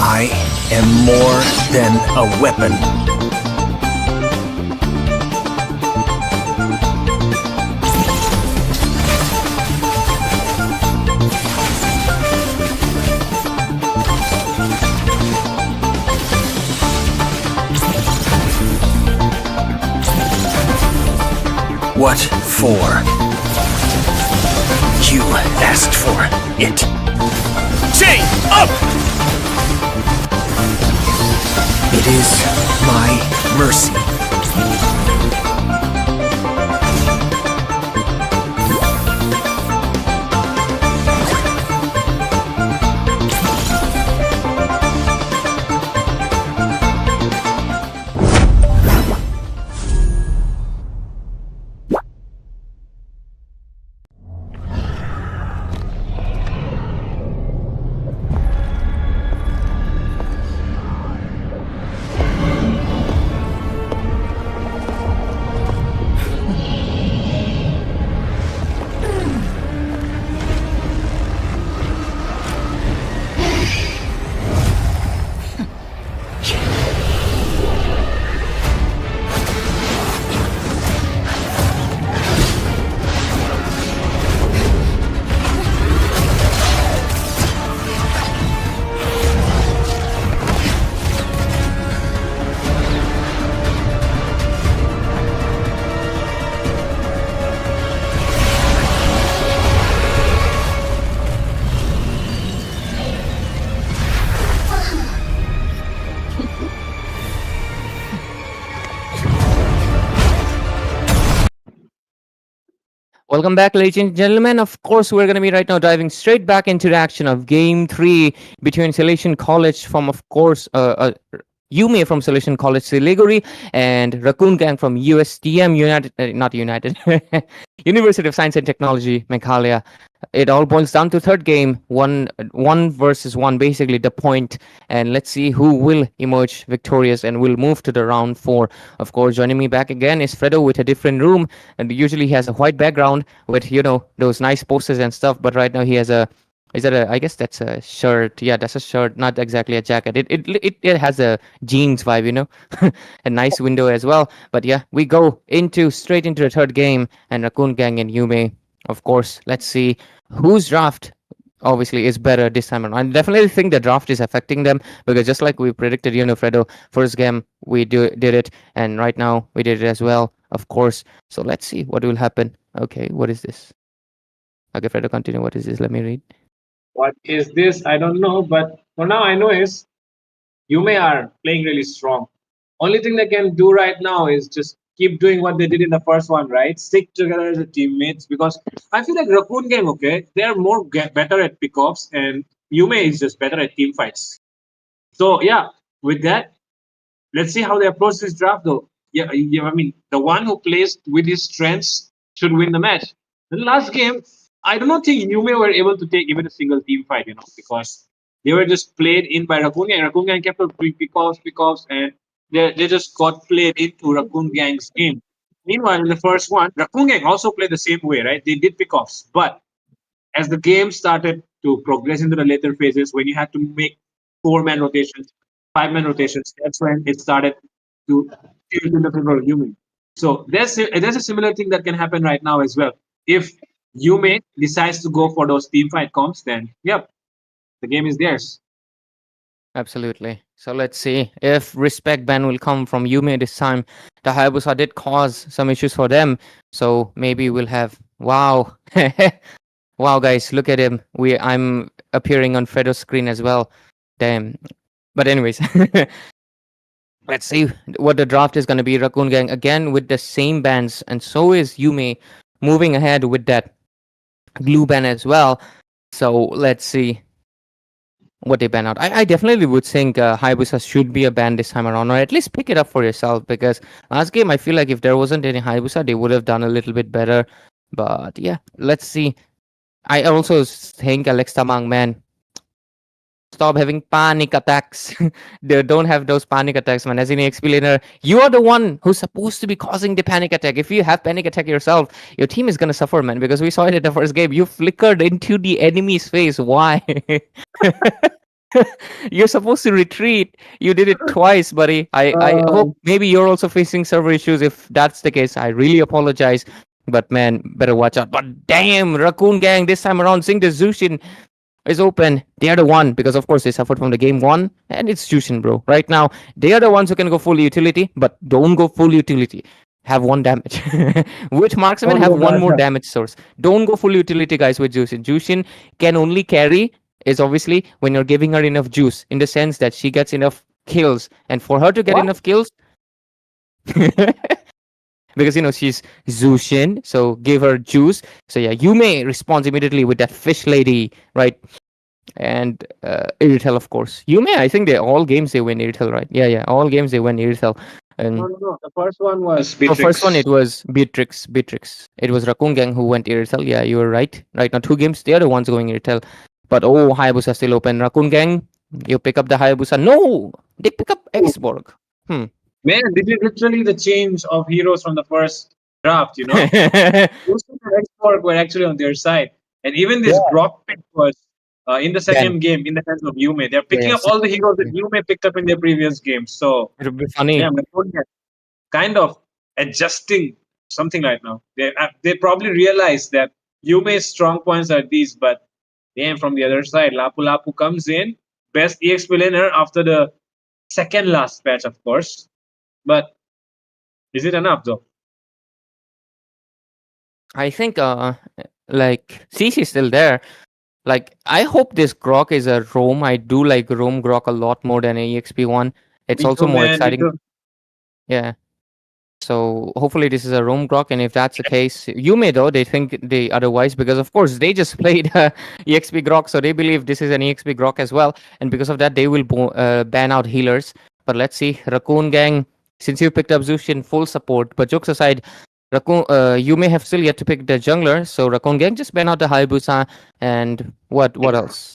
I am more than a weapon. What for? You asked for it. Chain up! It is my mercy. Welcome back, ladies and gentlemen. Of course, we're going to be right now diving straight back into the action of Game 3 between Salesian College from, of course, YUME from Salesian College Siliguri and Racoon Gang from USTM, not United, University of Science and Technology, Meghalaya. It all boils down to third game, one versus one, basically the point. And let's see who will emerge victorious and will move to the round 4. Of course, joining me back again is Fredo with a different room, and usually he has a white background with those nice posters and stuff. But right now he has a is that a? I guess that's a shirt. Yeah, that's a shirt, not exactly a jacket. It has a jeans vibe, a nice window as well. But yeah, we go straight into the third game, and Raccoon Gang and Yume. Of course, let's see whose draft obviously is better this time around. I definitely think the draft is affecting them, because just like we predicted, Fredo, first game we did it, and right now we did it as well, of course. So let's see what will happen. Okay, what is this? Okay, Fredo, continue. What is this? Let me read. What is this? I don't know, but for now I know is Yume are playing really strong. Only thing they can do right now is just keep doing what they did in the first one, right? Stick together as a teammates because I feel like Raccoon Gang, okay, they are more better at pickoffs and Yume is just better at team fights. So yeah, with that, let's see how they approach this draft though. Yeah, I mean, the one who plays with his strengths should win the match. The last game, I do not think Yume were able to take even a single team fight, because they were just played in by Raccoon Gang. Raccoon Gang kept on doing pickoffs, and they just got played into Raccoon Gang's game. Meanwhile, in the first one, Raccoon Gang also played the same way, right? They did pickoffs, but as the game started to progress into the later phases, when you had to make 4-man rotations, 5-man rotations, that's when it started to tilt in the favor of Yume. So there's a similar thing that can happen right now as well. If Yume decides to go for those team fight comps, then yep, the game is theirs. Absolutely. So let's see if respect ban will come from Yume this time. The Hayabusa did cause some issues for them, so maybe we'll have wow, wow, guys, look at him. I'm appearing on Fredo's screen as well. Damn. But anyways, let's see what the draft is going to be. Raccoon Gang again with the same bans, and so is Yume moving ahead with that glue ban as well. So let's see what they ban out. I definitely would think Hayabusa should be a ban this time around, or at least pick it up for yourself, because last game I feel like if there wasn't any Hayabusa, they would have done a little bit better. But yeah, let's see. I also think Alex Tamang, man, stop having panic attacks. They don't have those panic attacks, man. As an explainer, you are the one who's supposed to be causing the panic attack. If you have panic attack yourself, your team is gonna suffer, man. Because we saw it in the first game. You flickered into the enemy's face. Why? You're supposed to retreat. You did it twice, buddy. I hope maybe you're also facing server issues. If that's the case, I really apologize. But man, better watch out. But damn, Raccoon Gang this time around, seeing the Zushin is open. They are the one, because of course they suffered from the game one, and it's Jushin, bro. Right now, they are the ones who can go full utility, but don't go full utility. Have one damage. With marksman, have one more damage source. Don't go full utility, guys, with Jushin. Jushin can only carry is obviously when you're giving her enough juice, in the sense that she gets enough kills, and for her to get enough kills, because she's Zushin, so give her juice. So yeah, you may respond immediately with that fish lady, right? And Irithel, of course. You may, I think all games they win Irithel, right? Yeah, all games they win Irithel. And No. The first one was the first one it was Beatrix. It was Raccoon Gang who went Irithel. Yeah, you were right. Right now, 2 games, they are the ones going Irithel. But oh, Hayabusa still open. Raccoon Gang, you pick up the Hayabusa. No, they pick up Xborg. Man, this is literally the change of heroes from the first draft, Most of the Xborg were actually on their side. And even this Grok pick was in the second game, in the hands of Yume. They're picking up all the heroes that Yume picked up in their previous games. So it would be funny. Yeah, kind of adjusting something right now. They probably realize that Yume's strong points are these, but damn, from the other side, Lapu Lapu comes in, best EXP laner after the second last patch, of course. But is it enough though? I think like CC is still there. Like, I hope this Grok is a roam. I do like roam Grok a lot more than a EXP one. It's Me also too, more man, me exciting. too. Yeah. So hopefully this is a roam Grok, and if that's the case, Yume though they think they otherwise, because of course they just played EXP Grok, so they believe this is an EXP Grok as well, and because of that they will ban out healers. But let's see, Raccoon Gang, since you picked up Zushin, full support. But jokes aside, Raccoon, you may have still yet to pick the jungler, so Raccoon Gang just ban out the Hayabusa, and what else?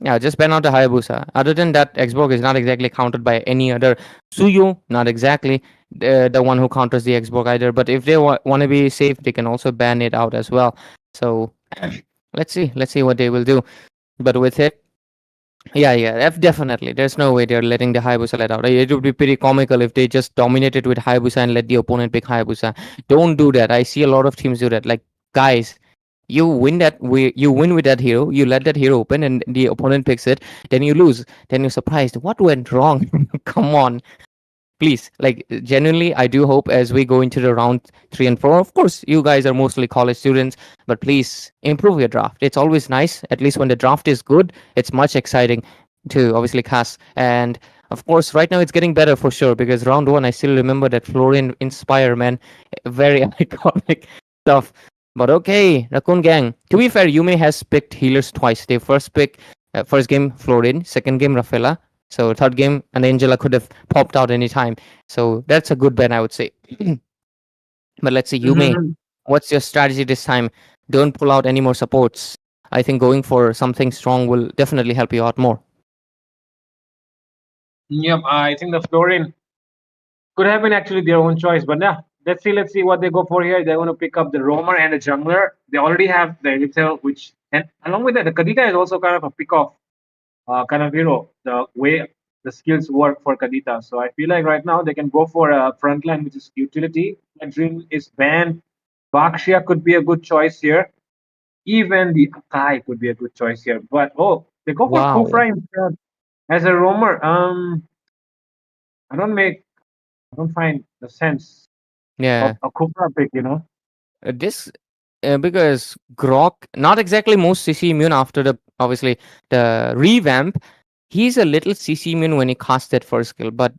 Yeah, just ban out the Hayabusa. Other than that, Xborg is not exactly countered by any other. Suyu, not exactly the one who counters the Xborg either. But if they want to be safe, they can also ban it out as well. So let's see what they will do. But with it, yeah, definitely. There's no way they're letting the Hayabusa let out. It would be pretty comical if they just dominated with Hayabusa and let the opponent pick Hayabusa. Don't do that. I see a lot of teams do that. Like, guys, you win with that hero, you let that hero open and the opponent picks it, then you lose, then you're surprised what went wrong. Come on, please. Like, genuinely, I do hope as we go into the round 3 and 4, of course you guys are mostly college students, but please improve your draft. It's always nice, at least when the draft is good, it's much exciting to obviously cast. And Of course, right now it's getting better for sure because round one, I still remember that Florian Inspire, man. Very iconic stuff. But okay, Raccoon Gang. To be fair, Yume has picked healers twice. They first game Florian, second game Rafaela. So third game, and Angela could have popped out anytime. So that's a good bet, I would say. But let's see, Yume, Mhm. what's your strategy this time? Don't pull out any more supports. I think going for something strong will definitely help you out more. Yep, I think the Florian could have been actually their own choice, but yeah, let's see what they go for here. They're going to pick up the roamer and the jungler. They already have the Elixir, which, and along with that, the Kadita is also kind of a pick off kind of hero. The way the skills work for Kadita, so I feel like right now they can go for a frontline, which is utility. That Dream is banned. Bakshia could be a good choice here. Even the Akai could be a good choice here. But oh, they go for Wow. Kufra instead as a roamer. I don't make I don't find the sense of Yeah. a Kufra pick. This because Grok, not exactly most CC immune after the obviously the revamp. He's a little CC immune when he casts that first skill, but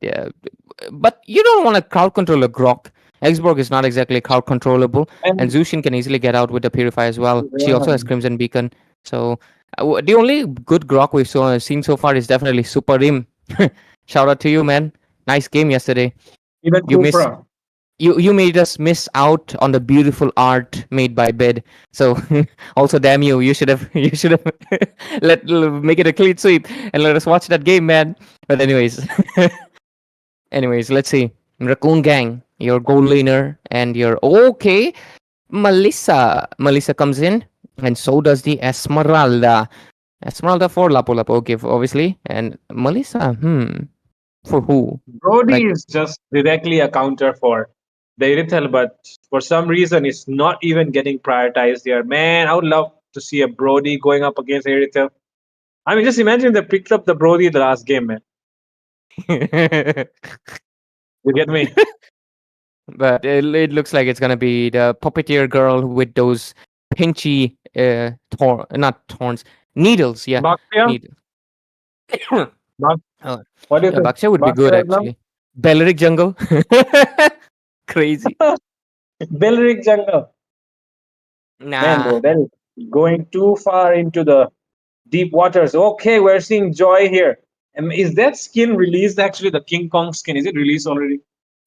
you don't want to crowd control a Grok. Xborg is not exactly crowd controllable, and And Zushin can easily get out with the Purify as well. She also has Crimson Beacon. So the only good Grok we've seen so far is definitely Super Rim. Shout out to you, man. Nice game yesterday. even You miss Kufra. you made us miss out on the beautiful art made by Bed. So also damn you, you should have make it a clean sweep and let us watch that game, man. But anyways, let's see. Raccoon Gang, your gold laner, and your okay. Melissa. Melissa comes in, and so does the Esmeralda. Esmeralda for Lapu Lapu, okay, obviously. And Melissa, for who? Brody Like, is just directly a counter for the Irithel, but for some reason it's not even getting prioritized here. Man, I would love to see a Brody going up against Irithel. I mean, just imagine they picked up the Brody the last game, man. You get me? but it looks like it's gonna be the puppeteer girl with those pinchy not thorns, needles. Yeah, Baxia? needles. Bax- Oh, What do you yeah, think? Baksha would be good Baxia right now? actually. Belleric jungle, crazy. Belric Jungle. Man, Nah, bro, that is going too far into the deep waters. Okay, we're seeing Joy here. Is that skin released actually? The King Kong skin, is it released already?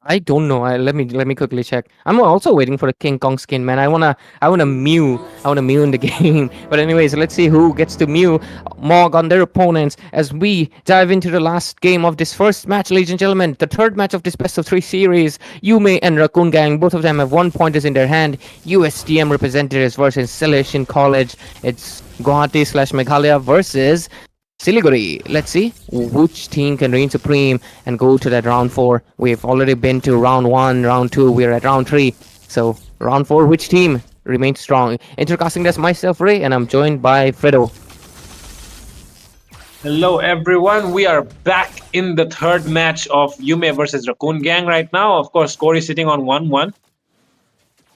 I don't know. Let me quickly check. I'm also waiting for the King Kong skin, man. I wanna Mew. I wanna Mew in the game. But anyways, let's see who gets to Mew Mog on their opponents as we dive into the last game of this first match, ladies and gentlemen. The third match of this best of 3 series. Yume and Raccoon Gang, both of them have 1 pointers in their hand. USDM representatives versus Celestian College. It's Guwahati/Meghalaya versus Siliguri. Let's see which team can reign supreme and go to that round 4. We've already been to round 1, round 2, we're at round 3. So, round 4, which team remains strong? Intercasting, that's myself, Ray, and I'm joined by Fredo. Hello, everyone. We are back in the third match of Yume versus Raccoon Gang right now. Of course, score is sitting on 1-1.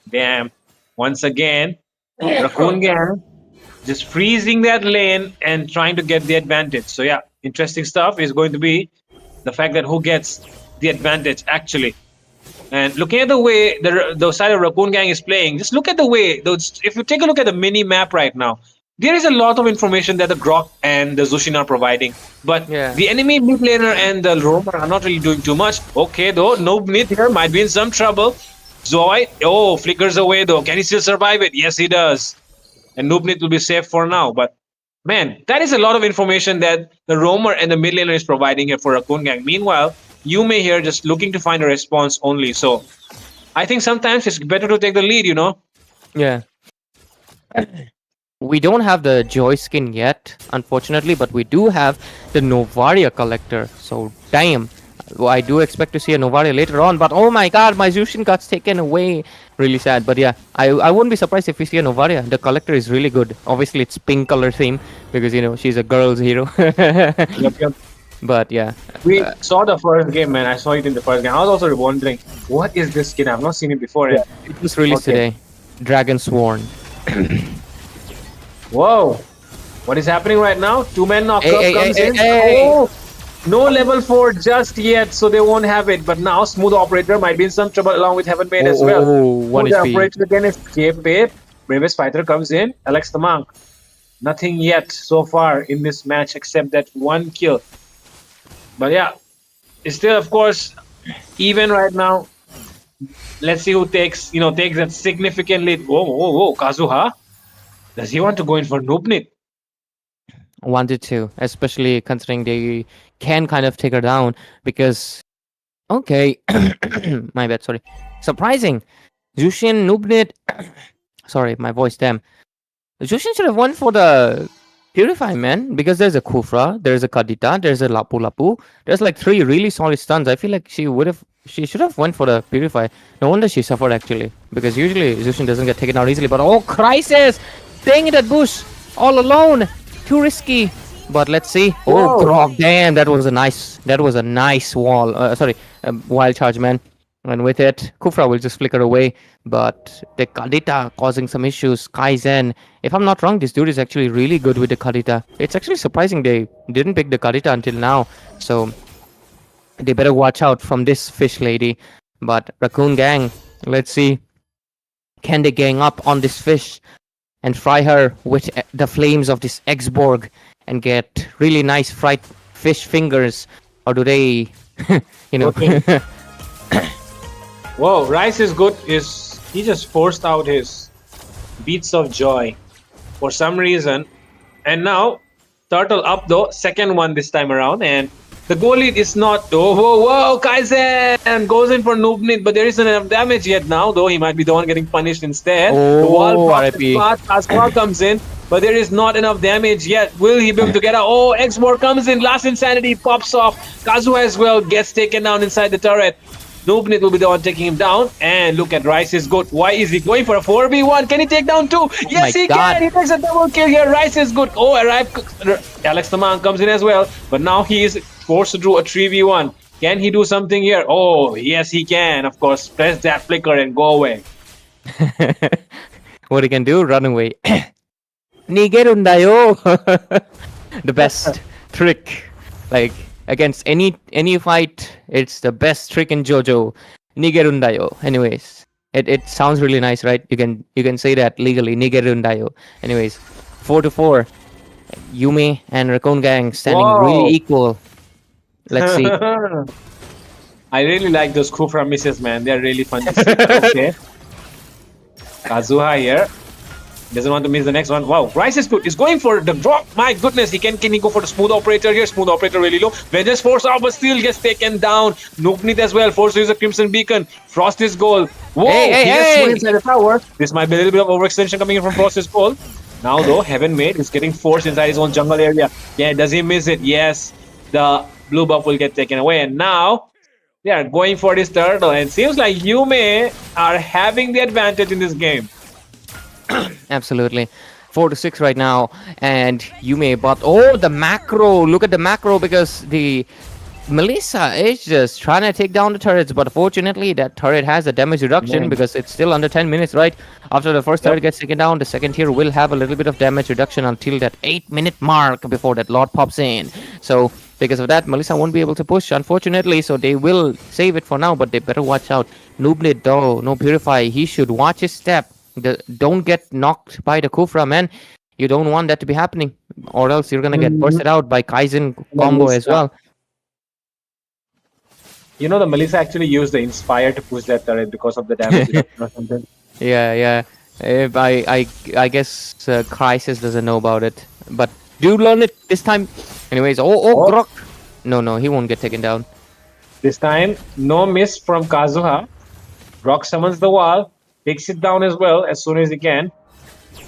Damn. Once again, Raccoon Gang just freezing that lane and trying to get the advantage. So, yeah, interesting stuff is going to be the fact that who gets the advantage actually. And looking at the way the side of Raccoon Gang is playing, just look at the way, if you take a look at the mini map right now, there is a lot of information that the Grok and the Zushin are providing. But Yeah. the enemy mid laner and the roamer are not really doing too much. Okay, though, no mid here might be in some trouble. Zoy, flickers away though. Can he still survive it? Yes, he does. And Noobnit will be safe for now. But man, that is a lot of information that the roamer and the mid laner is providing here for Raccoon Gang. Meanwhile, Yume here just looking to find a response only. So I think sometimes it's better to take the lead. Yeah. We don't have the Joy skin yet, unfortunately, but we do have the Novaria collector. So, damn. I do expect to see a Novaria later on, but oh my god, my Zushin got taken away. Really sad, but yeah, I wouldn't be surprised if we see a Novaria. The collector is really good. Obviously, it's pink color theme because, she's a girl's hero. Yep. But yeah. We saw the first game, man. I saw it in the first game. I was also wondering, what is this skin? I've not seen it before. Yeah, it was released today. Dragon Sworn. Whoa. What is happening right now? Two-man knockup comes in. Hey. Oh, No level 4 just yet, so they won't have it. But now Smooth Operator might be in some trouble along with Heaven Maid as well. One Smooth HP. Operator can escape it. Bravest Fighter comes in. Alex the Monk. Nothing yet so far in this match except that one kill. But yeah, it's still, of course, even right now. Let's see who takes that significantly. Whoa, Kazuha. Does he want to go in for Noobnit? Wanted to, especially considering they can kind of take her down because. Okay, my bad. Sorry. Surprising. Jushin Noobnit. Sorry, my voice. Damn. Jushin should have won for the Purify, man, because there's a Kufra, there's a Kadita, there's a Lapu Lapu. There's like 3 really solid stuns. I feel like she should have went for the Purify. No wonder she suffered actually, because usually Zushin doesn't get taken out easily. But oh, Crisis! Staying in that bush all alone, too risky. But let's see. Oh, Grog, damn, that was a nice wall. Sorry, wild charge, man. And with it, Kufra will just flicker away. But the Kadita causing some issues. Kaizen. If I'm not wrong, this dude is actually really good with the Kadita. It's actually surprising they didn't pick the Kadita until now. So they better watch out from this fish lady. But Racoon gang, let's see. Can they gang up on this fish and fry her with the flames of this Exborg and get really nice fried fish fingers? Or do they, Okay. Whoa, Rice is good. He just forced out his beats of joy for some reason. And now, Turtle up though, second one this time around. And the goal lead is not. Whoa, Kaizen goes in for Noobnit, but there isn't enough damage yet now, though he might be the one getting punished instead. The wall Kazuha comes in, but there is not enough damage yet. Will he be able to get out? Oh, X-War comes in, last insanity pops off. Kazuha as well gets taken down inside the turret. Noobnit will be the one taking him down. And look at Rice's good. Why is he going for a 4v1? Can he take down 2? Yes, he can. He takes a double kill here. Rice is good. Oh, Alex the Monk comes in as well. But now he is forced to do a 3v1. Can he do something here? Oh, yes, he can. Of course, press that flicker and go away. What he can do? Run away. Nigerundayo. The best trick. Like, against any fight, it's the best trick in JoJo. Nigerundayo. Anyways, it sounds really nice, right? You can say that legally. Nigerundayo. Anyways, 4-4. Yume and Racoon gang standing really equal. Let's see. I really like those Kufra misses, man. They're really fun to see. Okay. Kazuha here. Doesn't want to miss the next one. Wow, Rice is good. He's going for the drop. My goodness, can he go for the Smooth Operator here? Smooth Operator really low. Vengeance force out, but still gets taken down. Noobnit as well. Forced to use a Crimson Beacon. Frost is goal. Whoa, he inside the tower. This might be a little bit of overextension coming in from Frost's goal. Now though, Heaven Maid is getting forced inside his own jungle area. Yeah, does he miss it? Yes. The blue buff will get taken away. And now they are going for this turtle. And it seems like Yume are having the advantage in this game. Absolutely. 4-6 right now, and Yume, but oh, the macro! Look at the macro, because the Melissa is just trying to take down the turrets, but fortunately that turret has a damage reduction because it's still under 10 minutes, right? After the first turret gets taken down, the second tier will have a little bit of damage reduction until that 8-minute mark before that Lord pops in. So because of that, Melissa won't be able to push, unfortunately, so they will save it for now, but they better watch out. Noobnit though, no Purify, he should watch his step. Don't get knocked by the Kufra, man. You don't want that to be happening, or else you're gonna get bursted out by Kaizen combo as well. You know, the Melissa actually used the Inspire to push that turret because of the damage or something. Yeah. I guess Crisis doesn't know about it, but do learn it this time. Anyways, Grok. No, he won't get taken down. This time, no miss from Kazuha. Grok summons the wall. Takes it down as well as soon as he can.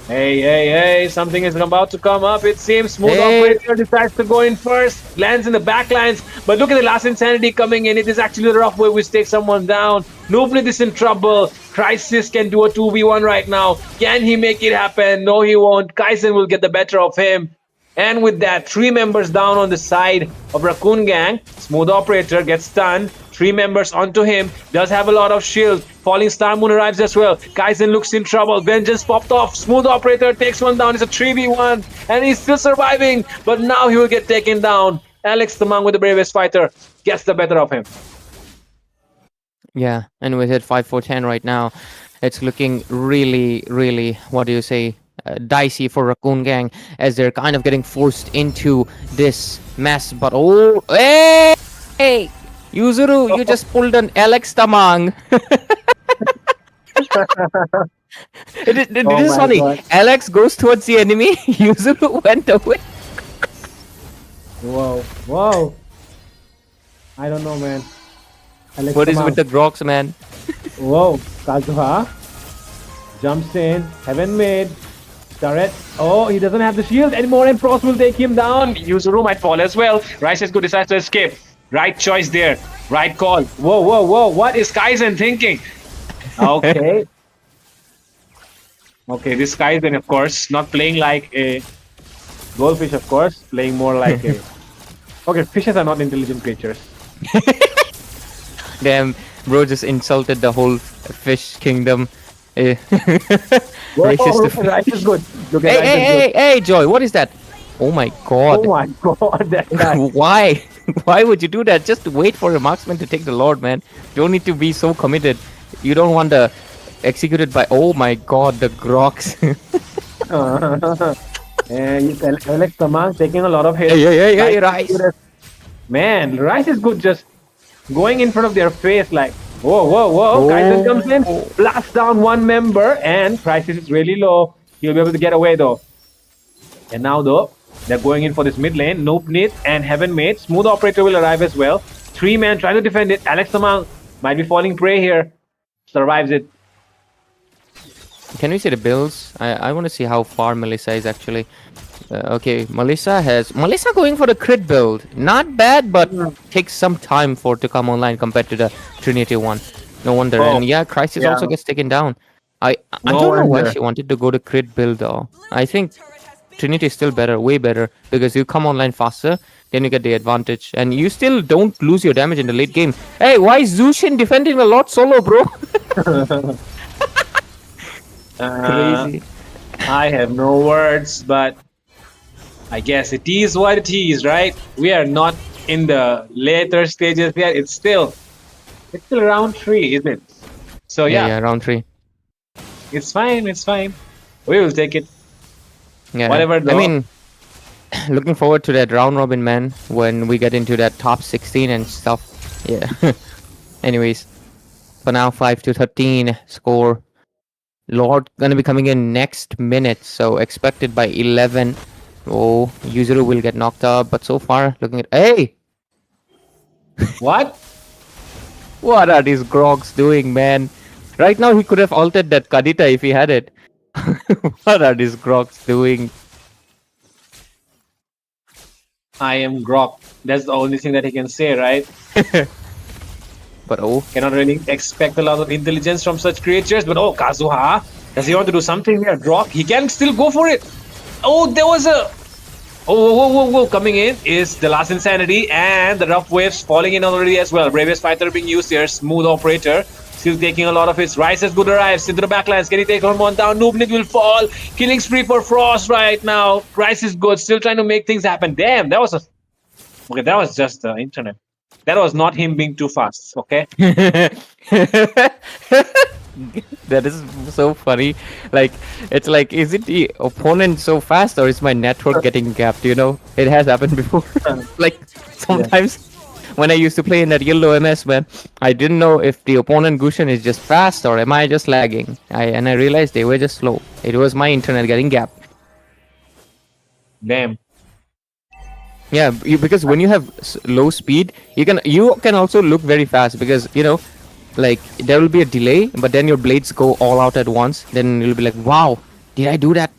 Hey, something is about to come up. It seems Smooth Operator decides to go in first. Lands in the backlines. But look at the last insanity coming in. It is actually the rough way which takes someone down. Noobnit is in trouble. Crisis can do a 2v1 right now. Can he make it happen? No, he won't. Kaizen will get the better of him. And with that, 3 members down on the side of Racoon gang. Smooth Operator gets stunned. 3 members onto him. Does have a lot of shield. Falling Star Moon arrives as well. Kaizen looks in trouble. Vengeance popped off. Smooth Operator takes one down. It's a 3v1. And he's still surviving. But now he will get taken down. Alex Tamang with the bravest fighter gets the better of him. Yeah, and we hit 5-4-10 right now. It's looking really, really, what do you say, dicey for Raccoon Gang as they're kind of getting forced into this mess. But oh, hey, Yuzuru, you just pulled an Alex Tamang. It Oh is my funny. God. Alex goes towards the enemy. Yuzuru went away. Whoa, whoa. I don't know, man. Alex, What is come with on. the Groks, man? Whoa, Kazuha jumps in. Heaven made. Turret. Oh, he doesn't have the shield anymore, and Frost will take him down. Yuzuru might fall as well. Rice's good decides to escape. Right choice there. Right call. Whoa, whoa, whoa. What is Kaizen thinking? Okay. Okay, this Kaizen, of course, not playing like a Goldfish, of course, playing more like a. Okay, fishes are not intelligent creatures. Damn, bro just insulted the whole fish kingdom. Eh. Whoa, Racist look to at Rice is good. Look at Hey, Rice hey, is good. hey, hey, Joy, what is that? Oh my god. Oh my god, that guy. Why? Why would you do that? Just wait for a marksman to take the Lord, man. You don't need to be so committed. You don't want the executed by. Oh my god, the Groks. And Alex Tamang taking a lot of hits. hey, Rice. Man, Rice is good just going in front of their face like, whoa, whoa, whoa. Kaizen comes in, blasts down one member, and Crisis is really low. He'll be able to get away though. And now though, they're going in for this mid lane. Noob Nith and Heaven Mate. Smooth Operator will arrive as well. 3-man trying to defend it. Alex Tamang might be falling prey here. Survives it. Can we see the builds? I want to see how far Melissa is actually. Okay, Melissa going for the crit build. Not bad, but takes some time for it to come online compared to the Trinity one. No wonder. Oh, And yeah, Crisis yeah. also gets taken down. I No don't know why wonder. she wanted to go to crit build though. I think Trinity is still better, way better, because you come online faster, then you get the advantage, and you still don't lose your damage in the late game. Hey, why is Zushin defending a lot solo, bro? Crazy. I have no words, but I guess it is what it is, right? We are not in the later stages yet. It's still round 3, isn't it? So yeah, Round 3. it's fine. It's fine. We will take it. Yeah. Whatever I though. mean, looking forward to that round robin, man, when we get into that top 16 and stuff. Yeah. Anyways, for now, 5-13 score. Lord gonna be coming in next minute, so expected by 11. Oh, Yuzuru will get knocked out, but so far, looking at. Hey! What? What are these Grogs doing, man? Right now, he could have altered that Kadita if he had it. What are these Grogs doing? I am Grok. That's the only thing that he can say, right? But oh, Cannot really expect a lot of intelligence from such creatures. But oh, Kazuha, does he want to do something here? Drop. He can still go for it. Oh, there was a. Oh, whoa, whoa, whoa! Coming in is the last insanity and the rough waves falling in already as well. Bravest fighter being used here. Smooth operator. Still taking a lot of hits. Rice has good arrives into the backlines. Can he take one down? Noob Nith will fall. Killing spree for Frost right now. Rice is good. Still trying to make things happen. Damn, that was a. Okay, that was just the internet. That was not him being too fast. Okay. that is so funny. Like, it's like, is it the opponent so fast or is my network getting gapped? You know, it has happened before. Like, sometimes when I used to play in that yellow MS, man, I didn't know if the opponent Gushan is just fast or am I just lagging. And I realized they were just slow. It was my internet getting gapped. Damn. Yeah, because when you have low speed, you can also look very fast because like there will be a delay, but then your blades go all out at once. Then you'll be like, "Wow, did I do that?"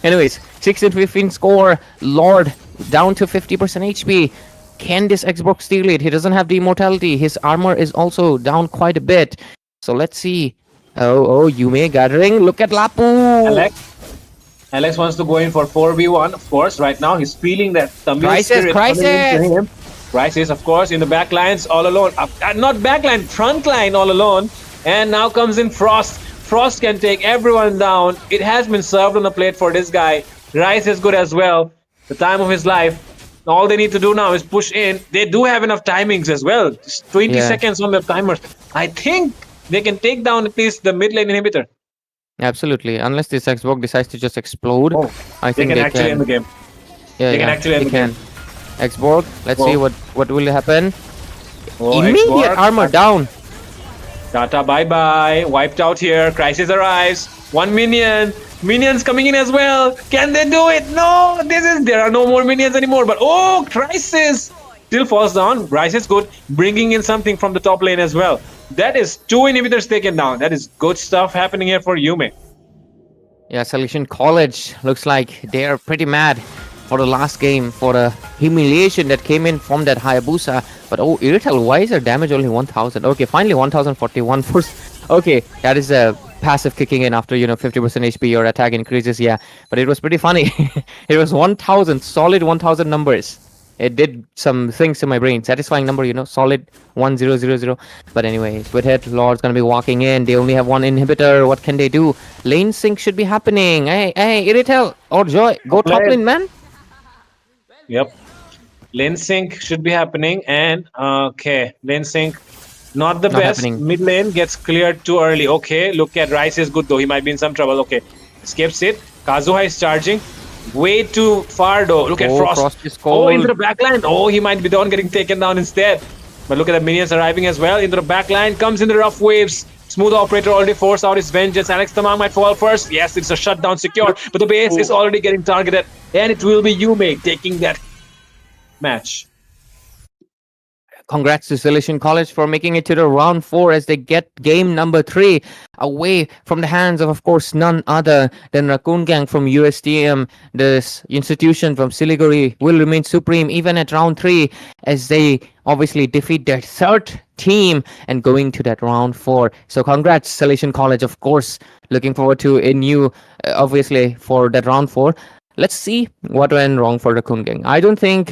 Anyways, 16-15 score. Lord down to 50% HP. Can this Xbox steal it? He doesn't have the immortality. His armor is also down quite a bit. So let's see. Oh, Yume gathering. Look at Lapu. Alex wants to go in for 4v1, of course. Right now, he's feeling that Tamil Crisis, spirit coming crisis! into him. Crisis, of course, in the back lines, all alone. Not back line, front line, all alone. And now comes in Frost. Frost can take everyone down. It has been served on a plate for this guy. Rice is good as well. The time of his life. All they need to do now is push in. They do have enough timings as well. Just 20 Yeah. seconds on the timers. I think they can take down at least the mid lane inhibitor. Absolutely. Unless this Xbox decides to just explode, Oh, I they think can they actually end can. the game. Yeah, they can yeah, actually end they the game. can. Xborg, let's see Whoa. what will happen. Oh, Immediate Xborg. armor down. Tata, bye bye. Wiped out here. Crisis arrives. One minion. Minions coming in as well. Can they do it? No. There are no more minions anymore. But oh, Crisis still falls down. Crisis good. Bringing in something from the top lane as well. That is 2 inhibitors taken down. That is good stuff happening here for YUME. Yeah, Selection College looks like they are pretty mad for the last game, for the humiliation that came in from that Hayabusa. But oh, Irrital, why is their damage only 1000? Okay, finally 1041 first. Okay, that is a passive kicking in after 50% HP, your attack increases. Yeah, but it was pretty funny. It was 1000, solid 1000 numbers. It did some things to my brain. Satisfying number, solid 1000. But anyways, with it, Lord's gonna be walking in. They only have one inhibitor. What can they do? Lane sync should be happening. Hey, Irrital or Joy, go top lane, man. Yep. Lane sync should be happening. And okay, lane sync not the Not best. happening. Mid lane gets cleared too early. Okay, look at Rice is good though. He might be in some trouble. Okay, escapes it. Kazuha is charging. Way too far though. Look at Oh, Frost. Frost is Oh, into the cold. backline. Oh, he might be the one getting taken down instead. But look at the minions arriving as well. Into the backline. Comes in the rough waves. Smooth operator already forced out his vengeance. Alex Tamang might fall first. Yes, it's a shutdown secured. But the base is already getting targeted. And it will be Yume taking that match. Congrats to Selection College for making it to the round 4 as they get game number 3 away from the hands of course, none other than Racoon Gang from USTM. This institution from Siliguri will remain supreme even at round 3 as they obviously defeat their third team and going to that round 4. So congrats, Selection College, of course. Looking forward to a new, obviously, for that round 4. Let's see what went wrong for the Racoon Gang. I do think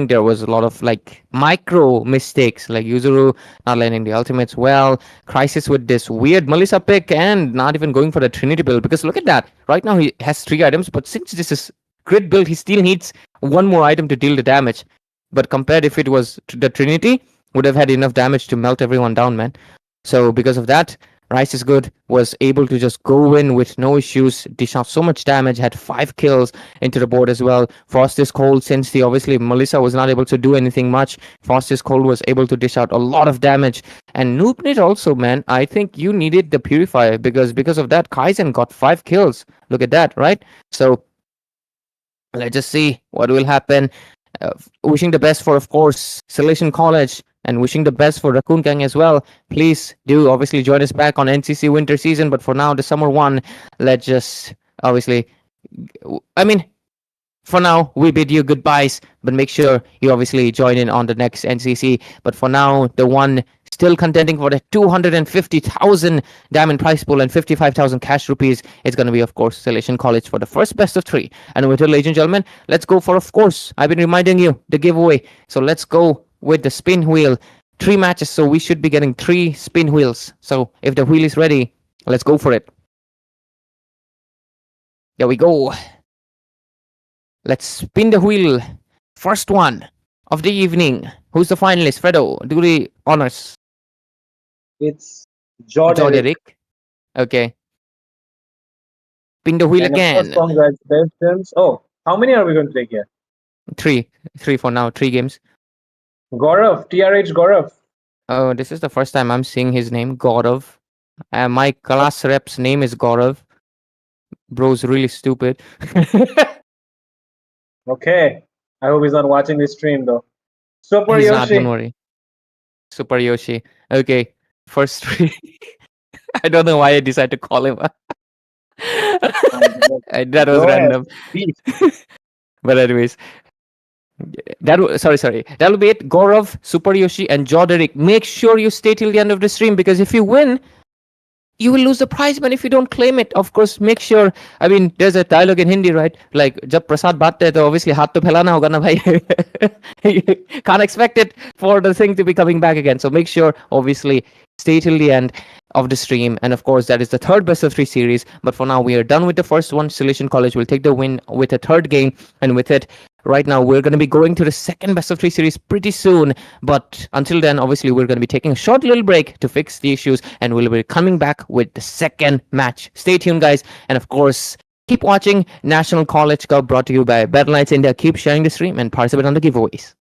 there was a lot of micro mistakes, like Yuzuru not landing the ultimates well, Crisis with this weird Melissa pick, and not even going for the Trinity build. Because look at that. Right now he has 3 items, but since this is grid build, he still needs 1 more item to deal the damage. But compared if it was the Trinity, would have had enough damage to melt everyone down, man. So because of that, Rice is good, was able to just go in with no issues, dish out so much damage, had 5 kills into the board as well. Frost is cold, since obviously Melissa was not able to do anything much. Frost is cold was able to dish out a lot of damage. And Noobnit also, man, I think you needed the Purifier because of that, Kaizen got 5 kills. Look at that, right? So let's just see what will happen. Wishing the best for, of course, Selection College, and wishing the best for Racoon Gang as well. Please do obviously join us back on NCC winter season, but for now, the summer one, let's just obviously, for now, we bid you goodbyes, but make sure you obviously join in on the next NCC. But for now, the one still contending for the 250,000 diamond prize pool and 55,000 cash rupees is going to be, of course, Selection College for the first best of 3. And with it, ladies and gentlemen, let's go for, of course, I've been reminding you, the giveaway. So let's go with the spin wheel. 3 matches, so we should be getting 3 spin wheels. So if the wheel is ready, let's go for it. There we go. Let's spin the wheel. First one of the evening. Who's the finalist? Fredo, do the honors. It's Jordan. Derek. Okay. Spin the wheel And of again. course, congratulations. Oh, how many are we going to take here? 3 for now. 3 games. Gaurav, TRH Gaurav. Oh, this is the first time I'm seeing his name, Gaurav. My class rep's name is Gaurav. Bro's really stupid. Okay. I hope he's not watching this stream though. Super He's not, Yoshi. don't worry. Super Yoshi. Okay. First 3. I don't know why I decided to call him. That was Go ahead. random. But anyways. Sorry. That'll be it. Gaurav, Super Yoshi, and Joderick. Make sure you stay till the end of the stream, because if you win, you will lose the prize, man, if you don't claim it. Of course, make sure. There's a dialogue in Hindi, right? Like, jab Prasad baatte hai, to obviously haath to phailana hoga na bhai. Can't expect it for the thing to be coming back again. So make sure, obviously, stay till the end of the stream. And of course, that is the third best of 3 series. But for now, we are done with the first one. Selection College will take the win with a third game. And with it, right now. We're going to be going to the second best of 3 series pretty soon. But until then, obviously, we're going to be taking a short little break to fix the issues, and we'll be coming back with the second match. Stay tuned, guys. And of course, keep watching National College Cup, brought to you by Battleknights India. Keep sharing the stream and participate on the giveaways.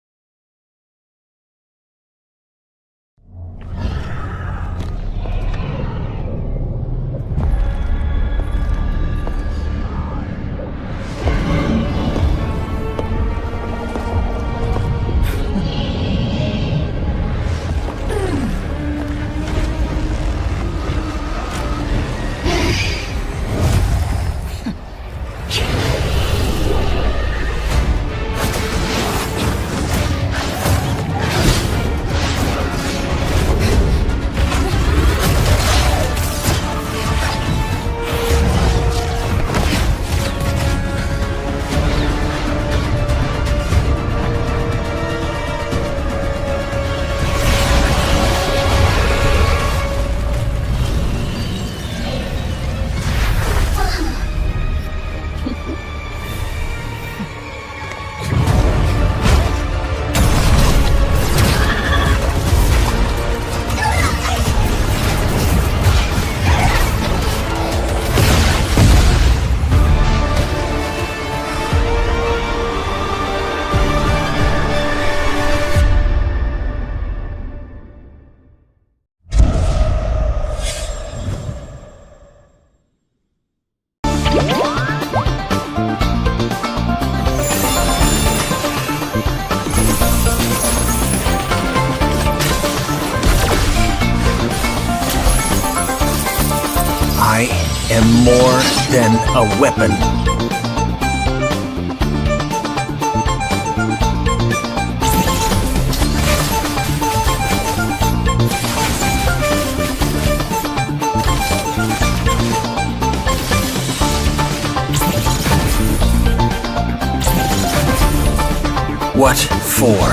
I am more than a weapon. What for?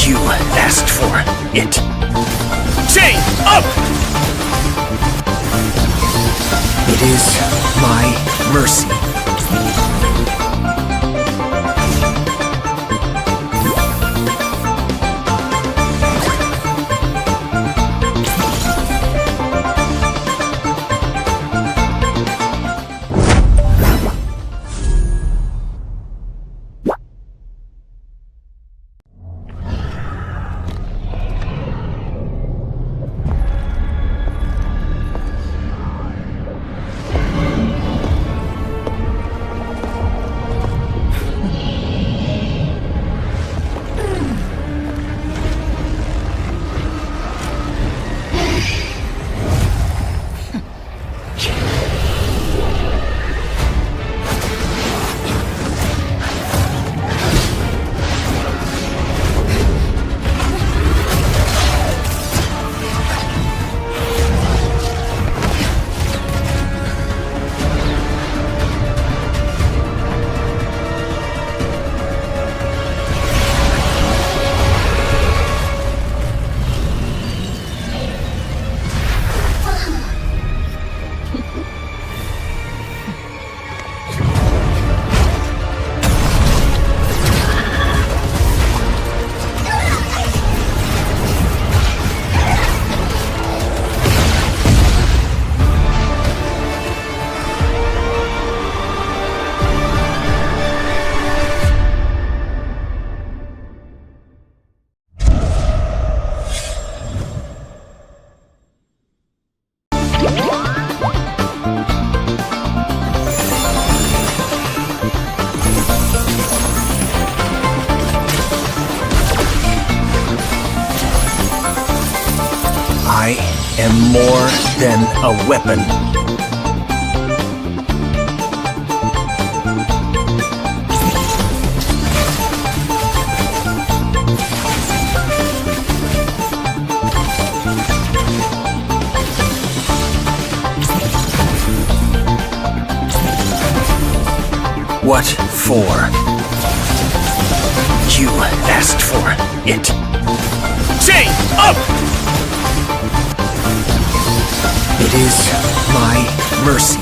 You asked for it. Chain up! It is my mercy. I am more than a weapon. What for? You asked for it. Chain up! It is my mercy.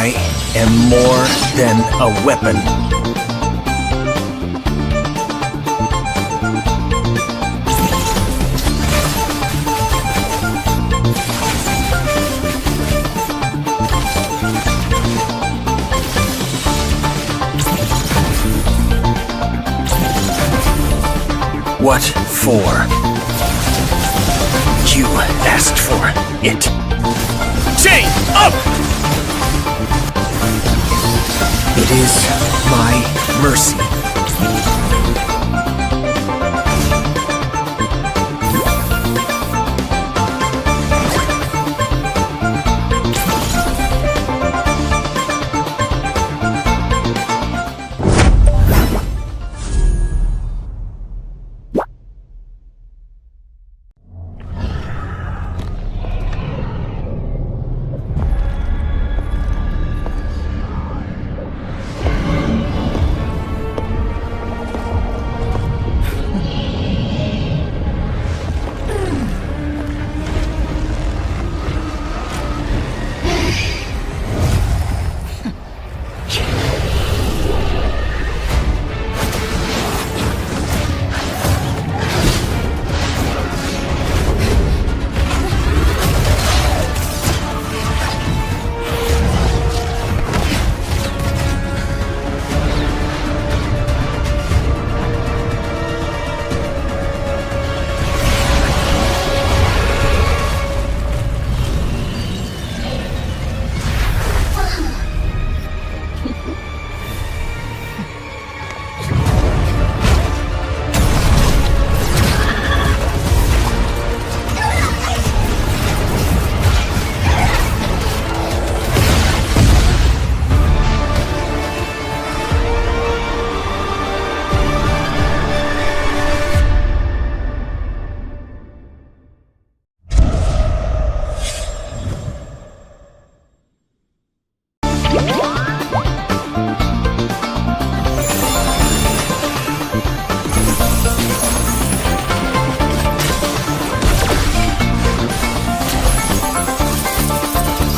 I am more than a weapon. What for? You asked for it. Chain up! It is my mercy.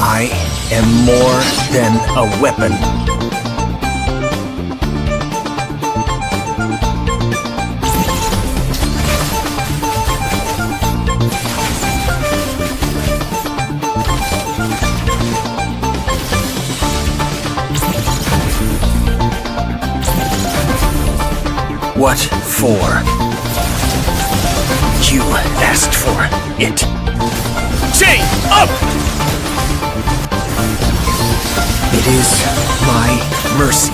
I am more than a weapon. What for? You asked for it. Chain up! It is my mercy.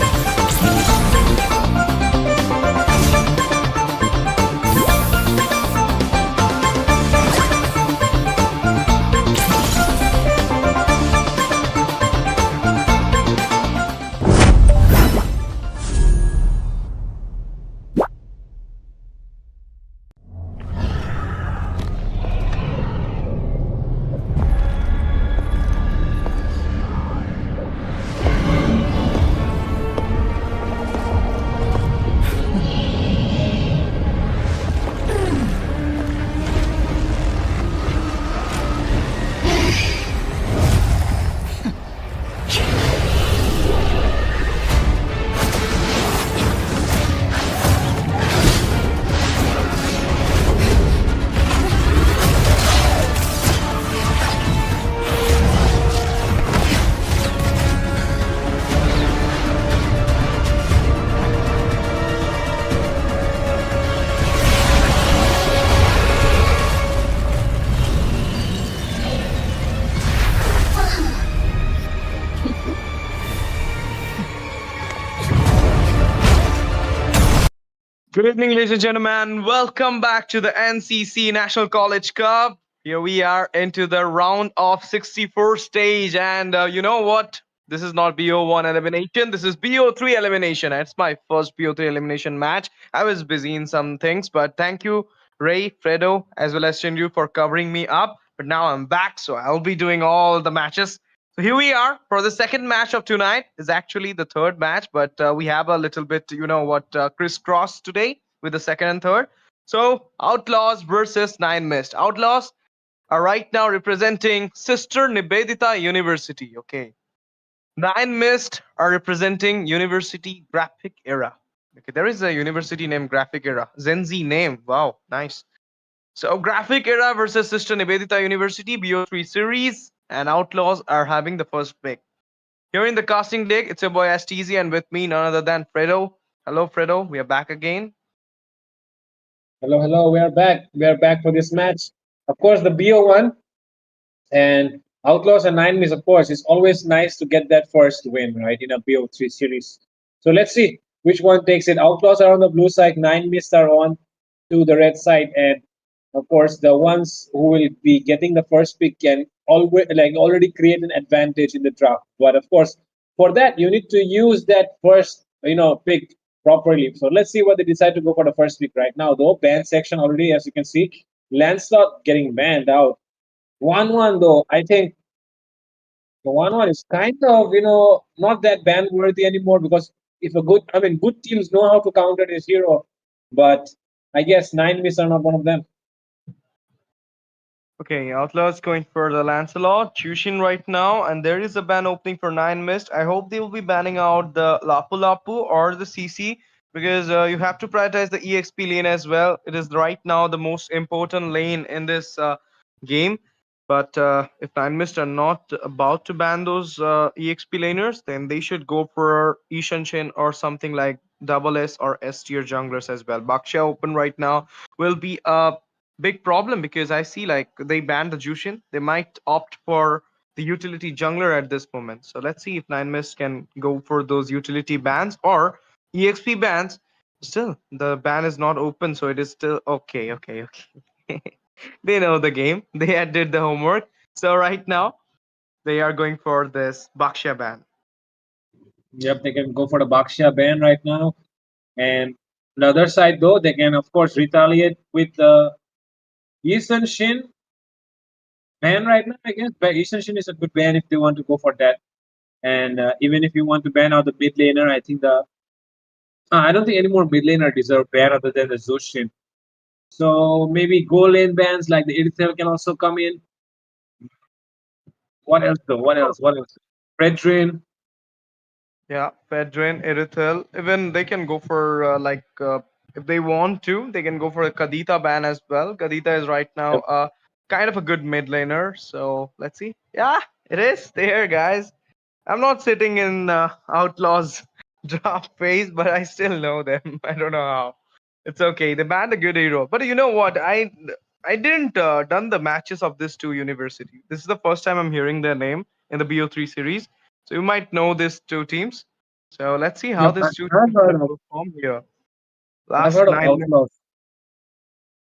Good evening, ladies and gentlemen. Welcome back to the NCC National College Cup. Here we are into the round of 64 stage. And you know what? This is not BO1 elimination. This is BO3 elimination. It's my first BO3 elimination match. I was busy in some things, but thank you, Ray, Fredo, as well as Shinju for covering me up. But now I'm back, so I'll be doing all the matches. So here we are for the second match of tonight. Is actually the third match, but we have a little bit, crisscross today with the second and third. So Outlaws versus Nine Mist. Outlaws are right now representing Sister Nivedita University. Okay, Nine Mist are representing University Graphic Era. Okay, there is a university named Graphic Era. Gen Z name. Wow, nice. So Graphic Era versus Sister Nivedita University, BO3 series, and Outlaws are having the first pick. Here in the casting deck, it's your boy STZ, and with me, none other than Fredo. Hello, Fredo. We are back again. Hello, hello. We are back. We are back for this match. Of course, the BO1 and Outlaws and 9 Miss, of course, it's always nice to get that first win, right, in a BO3 series. So let's see which one takes it. Outlaws are on the blue side, 9 Miss are on to the red side, and of course, the ones who will be getting the first pick can always already create an advantage in the draft. But of course, for that, you need to use that first, pick properly. So let's see what they decide to go for the first pick right now. Though ban section already, as you can see, Lancelot getting banned out. 1-1 though, I think the 1-1 is kind of, not that ban worthy anymore because if a good teams know how to counter this hero, but I guess 9 Miss are not one of them. Okay, Outlaws going for the Lancelot, Chushin right now, and there is a ban opening for 9 Mist. I hope they will be banning out the Lapu Lapu or the CC because you have to prioritize the EXP lane as well. It is right now the most important lane in this game. But if 9 Mist are not about to ban those EXP laners, then they should go for Ishanshin or something like double S or S tier junglers as well. Baksha open right now will be a big problem because I see like they banned the Jushin. They might opt for the utility jungler at this moment. So let's see if 9 Mist can go for those utility bans or EXP bans. Still, the ban is not open, so it is still okay. Okay. They know the game. They had did the homework. So right now they are going for this Baksha ban. Yep, they can go for the Baksha ban right now. And the other side, though, they can, of course, retaliate with the Eason Shin ban right now, I guess. But Eason Shin is a good ban if they want to go for that. And even if you want to ban out the mid laner, I think I don't think any more mid laner deserve ban other than the Zushin. So maybe goal lane bans like the Irithel can also come in. What else, though? What else? What else? Fredrin. Yeah, Fedrin, Irithel. Even they can go for if they want to, they can go for a Kadita ban as well. Kadita is right now Yep. kind of a good mid laner. So let's see. Yeah, it is there, guys. I'm not sitting in Outlaws draft phase, but I still know them. I don't know how. It's okay. They banned a good hero, but you know what? I didn't done the matches of this two university. This is the first time I'm hearing their name in the BO3 series. So you might know these two teams. So let's see how Yep. these two I've teams heard will of perform here. I've Last heard of 9 minutes. Outlaws.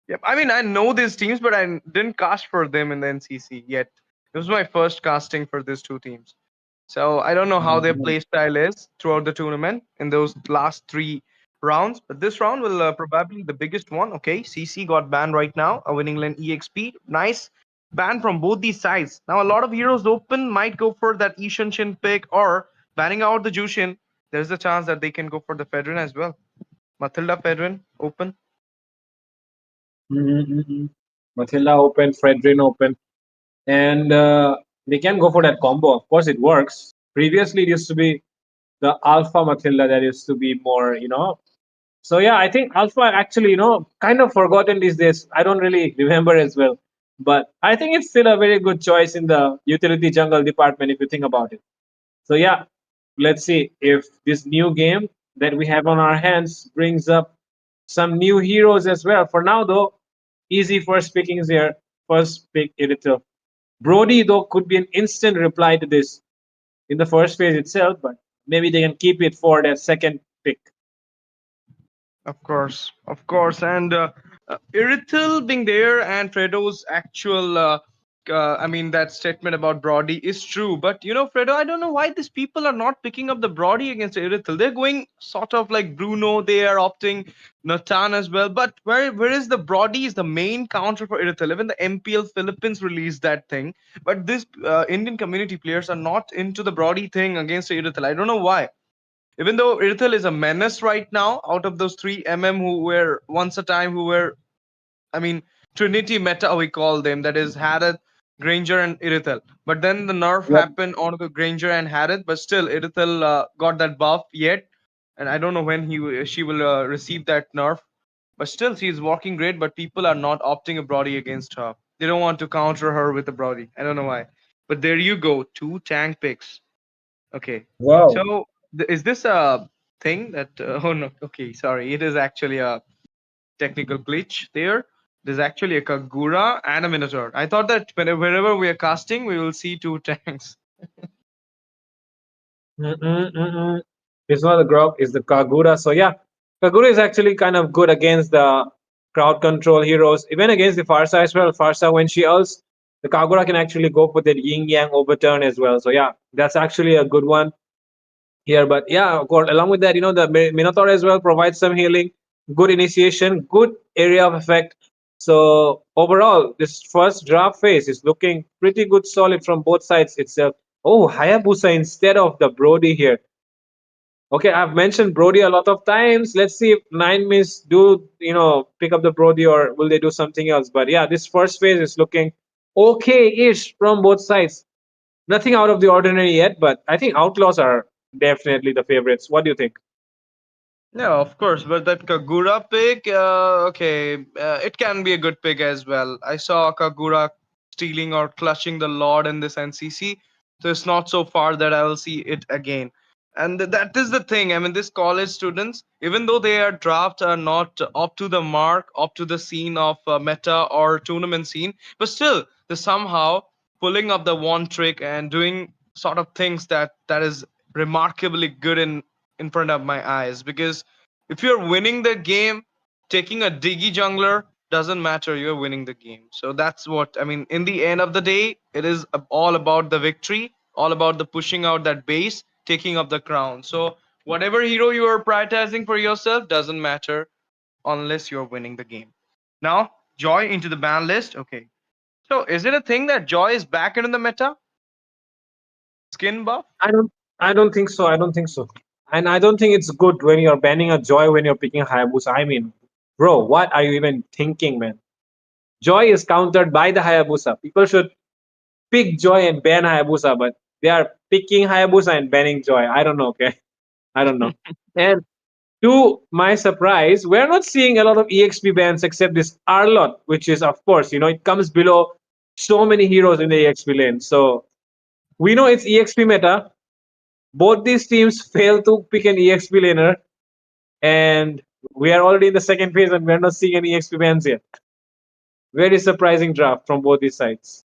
Yep. I mean, I know these teams, but I didn't cast for them in the NCC yet. This was my first casting for these two teams. So I don't know how their Mhm. play style is throughout the tournament in those last three rounds, but this round will probably the biggest one. Okay, CC got banned right now, a winning lane EXP. Nice ban from both these sides. Now a lot of heroes open might go for that Ishan Shin pick or banning out the Jushin. There's a chance that they can go for the Fedrin as well. Matilda Fedrin open. Mm-hmm. Matilda open, Fredrin open, and they can go for that combo. Of course, it works. Previously, it used to be the Alpha Matilda that used to be more. So yeah, I think Alpha actually, kind of forgotten these days. I don't really remember as well, but I think it's still a very good choice in the utility jungle department if you think about it. So yeah, let's see if this new game that we have on our hands brings up some new heroes as well. For now, though, easy first pickings here. First pick Irithel. Brody, though, could be an instant reply to this in the first phase itself, but maybe they can keep it for their second pick. Of course, and Irithel being there and Fredo's actual, I mean, that statement about Brody is true. But you know, Fredo, I don't know why these people are not picking up the Brody against Irithel. They're going sort of like Bruno. They are opting Nathan as well. But where is the Brody? Is the main counter for Irithel. Even the MPL Philippines released that thing. But this Indian community players are not into the Brody thing against Irithel. I don't know why. Even though Irithel is a menace right now, out of those three who were once a time who were, I mean, Trinity meta we call them, that is had a Granger and Irithel. But then the nerf Yep. happened on the Granger and Harith, but still Irithel got that buff yet, and I don't know when she will receive that nerf. But still, she's working great. But people are not opting a Brody against her. They don't want to counter her with a Brody. I don't know why. But there you go, two tank picks. Okay, Wow. so is this a thing that? Oh no, okay, sorry. It is actually a technical glitch there. There's actually a Kagura and a Minotaur. I thought that wherever we are casting, we will see two tanks. Mm-mm. It's not the Grok, it's the Kagura. So yeah, Kagura is actually kind of good against the crowd control heroes, even against the Farsa as well. Farsa, when she ults, the Kagura can actually go for that yin yang overturn as well. So yeah, that's actually a good one here. But yeah, of course, along with that, the Minotaur as well provides some healing, good initiation, good area of effect. So overall, this first draft phase is looking pretty good, solid from both sides itself. Oh, Hayabusa instead of the Brody here. Okay, I've mentioned Brody a lot of times. Let's see if Nine Miss do pick up the Brody, or will they do something else? But yeah, this first phase is looking okay-ish from both sides. Nothing out of the ordinary yet, but I think Outlaws are definitely the favorites. What do you think? Yeah, of course. But that Kagura pick, okay, it can be a good pick as well. I saw Kagura stealing or clutching the Lord in this NCC, so it's not so far that I will see it again. And that is the thing. I mean, these college students, even though their draft are not up to the mark, up to the scene of meta or tournament scene, but still, they're somehow pulling up the one trick and doing sort of things that is remarkably good in front of my eyes. Because if you're winning the game, taking a diggy jungler doesn't matter. You're winning the game. So that's what I mean. In the end of the day, it is all about the victory, all about the pushing out that base, taking up the crown. So whatever hero you are prioritizing for yourself doesn't matter unless you're winning the game. Now, Joy into the ban list. Okay. So is it a thing that Joy is back into the meta? Skin buff? I don't. I don't think so. I don't think so. And I don't think it's good when you're banning a Joy when you're picking Hayabusa. I mean, bro, what are you even thinking, man? Joy is countered by the Hayabusa. People should pick Joy and ban Hayabusa, but they are picking Hayabusa and banning Joy. I don't know, okay? I don't know. And to my surprise, we're not seeing a lot of EXP bans except this Arlot, which is, of course, it comes below so many heroes in the EXP lane. So we know it's EXP meta. Both these teams fail to pick an EXP laner, and we are already in the second phase and we're not seeing any EXP bans yet. Very surprising draft from both these sides.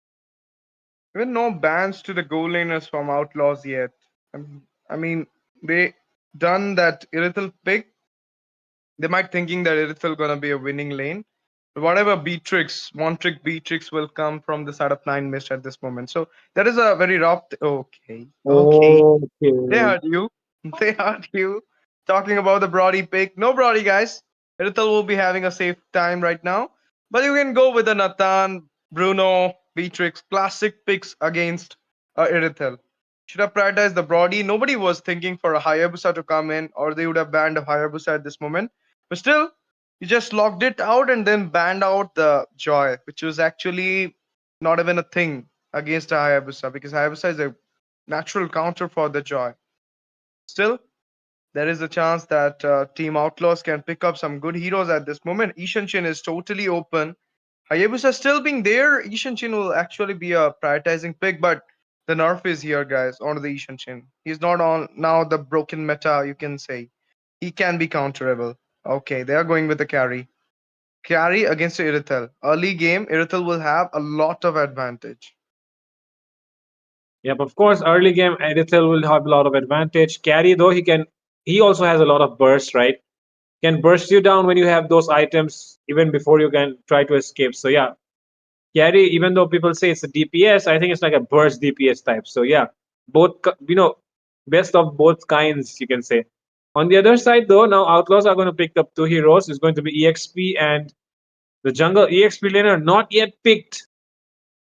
Even no bans to the goal laners from Outlaws yet. I mean, they done that Irithel pick. They might thinking that Irithel gonna be a winning lane. But whatever Beatrix, one trick Beatrix will come from the side of Nine Mist at this moment. So that is a very rough. Okay, okay. They Okay. heard you. They heard you. Talking about the Brody pick. No Brody, guys. Irithel will be having a safe time right now. But you can go with the Nathan, Bruno, Beatrix, classic picks against Irithel. Should have prioritized the Brody. Nobody was thinking for a Hayabusa to come in, or they would have banned a Hayabusa at this moment. But still, you just locked it out and then banned out the Joy, which was actually not even a thing against a Hayabusa, because Hayabusa is a natural counter for the Joy. Still, there is a chance that Team Outlaws can pick up some good heroes at this moment. Ishanshin is totally open. Hayabusa still being there, Ishanshin will actually be a prioritizing pick, but the nerf is here, guys, on the Ishanshin. He's not on now the broken meta, you can say. He can be counterable. Okay, they are going with the carry. Carry against Irithel. Early game, Irithel will have a lot of advantage. Yep, of course, early game Edithel will have a lot of advantage. Carry though, he also has a lot of burst, right? Can burst you down when you have those items even before you can try to escape. So yeah, carry, even though people say it's a DPS, I think it's like a burst DPS type. So yeah, both best of both kinds, you can say. On the other side though, now Outlaws are going to pick up two heroes. It's going to be EXP and the jungle EXP laner not yet picked.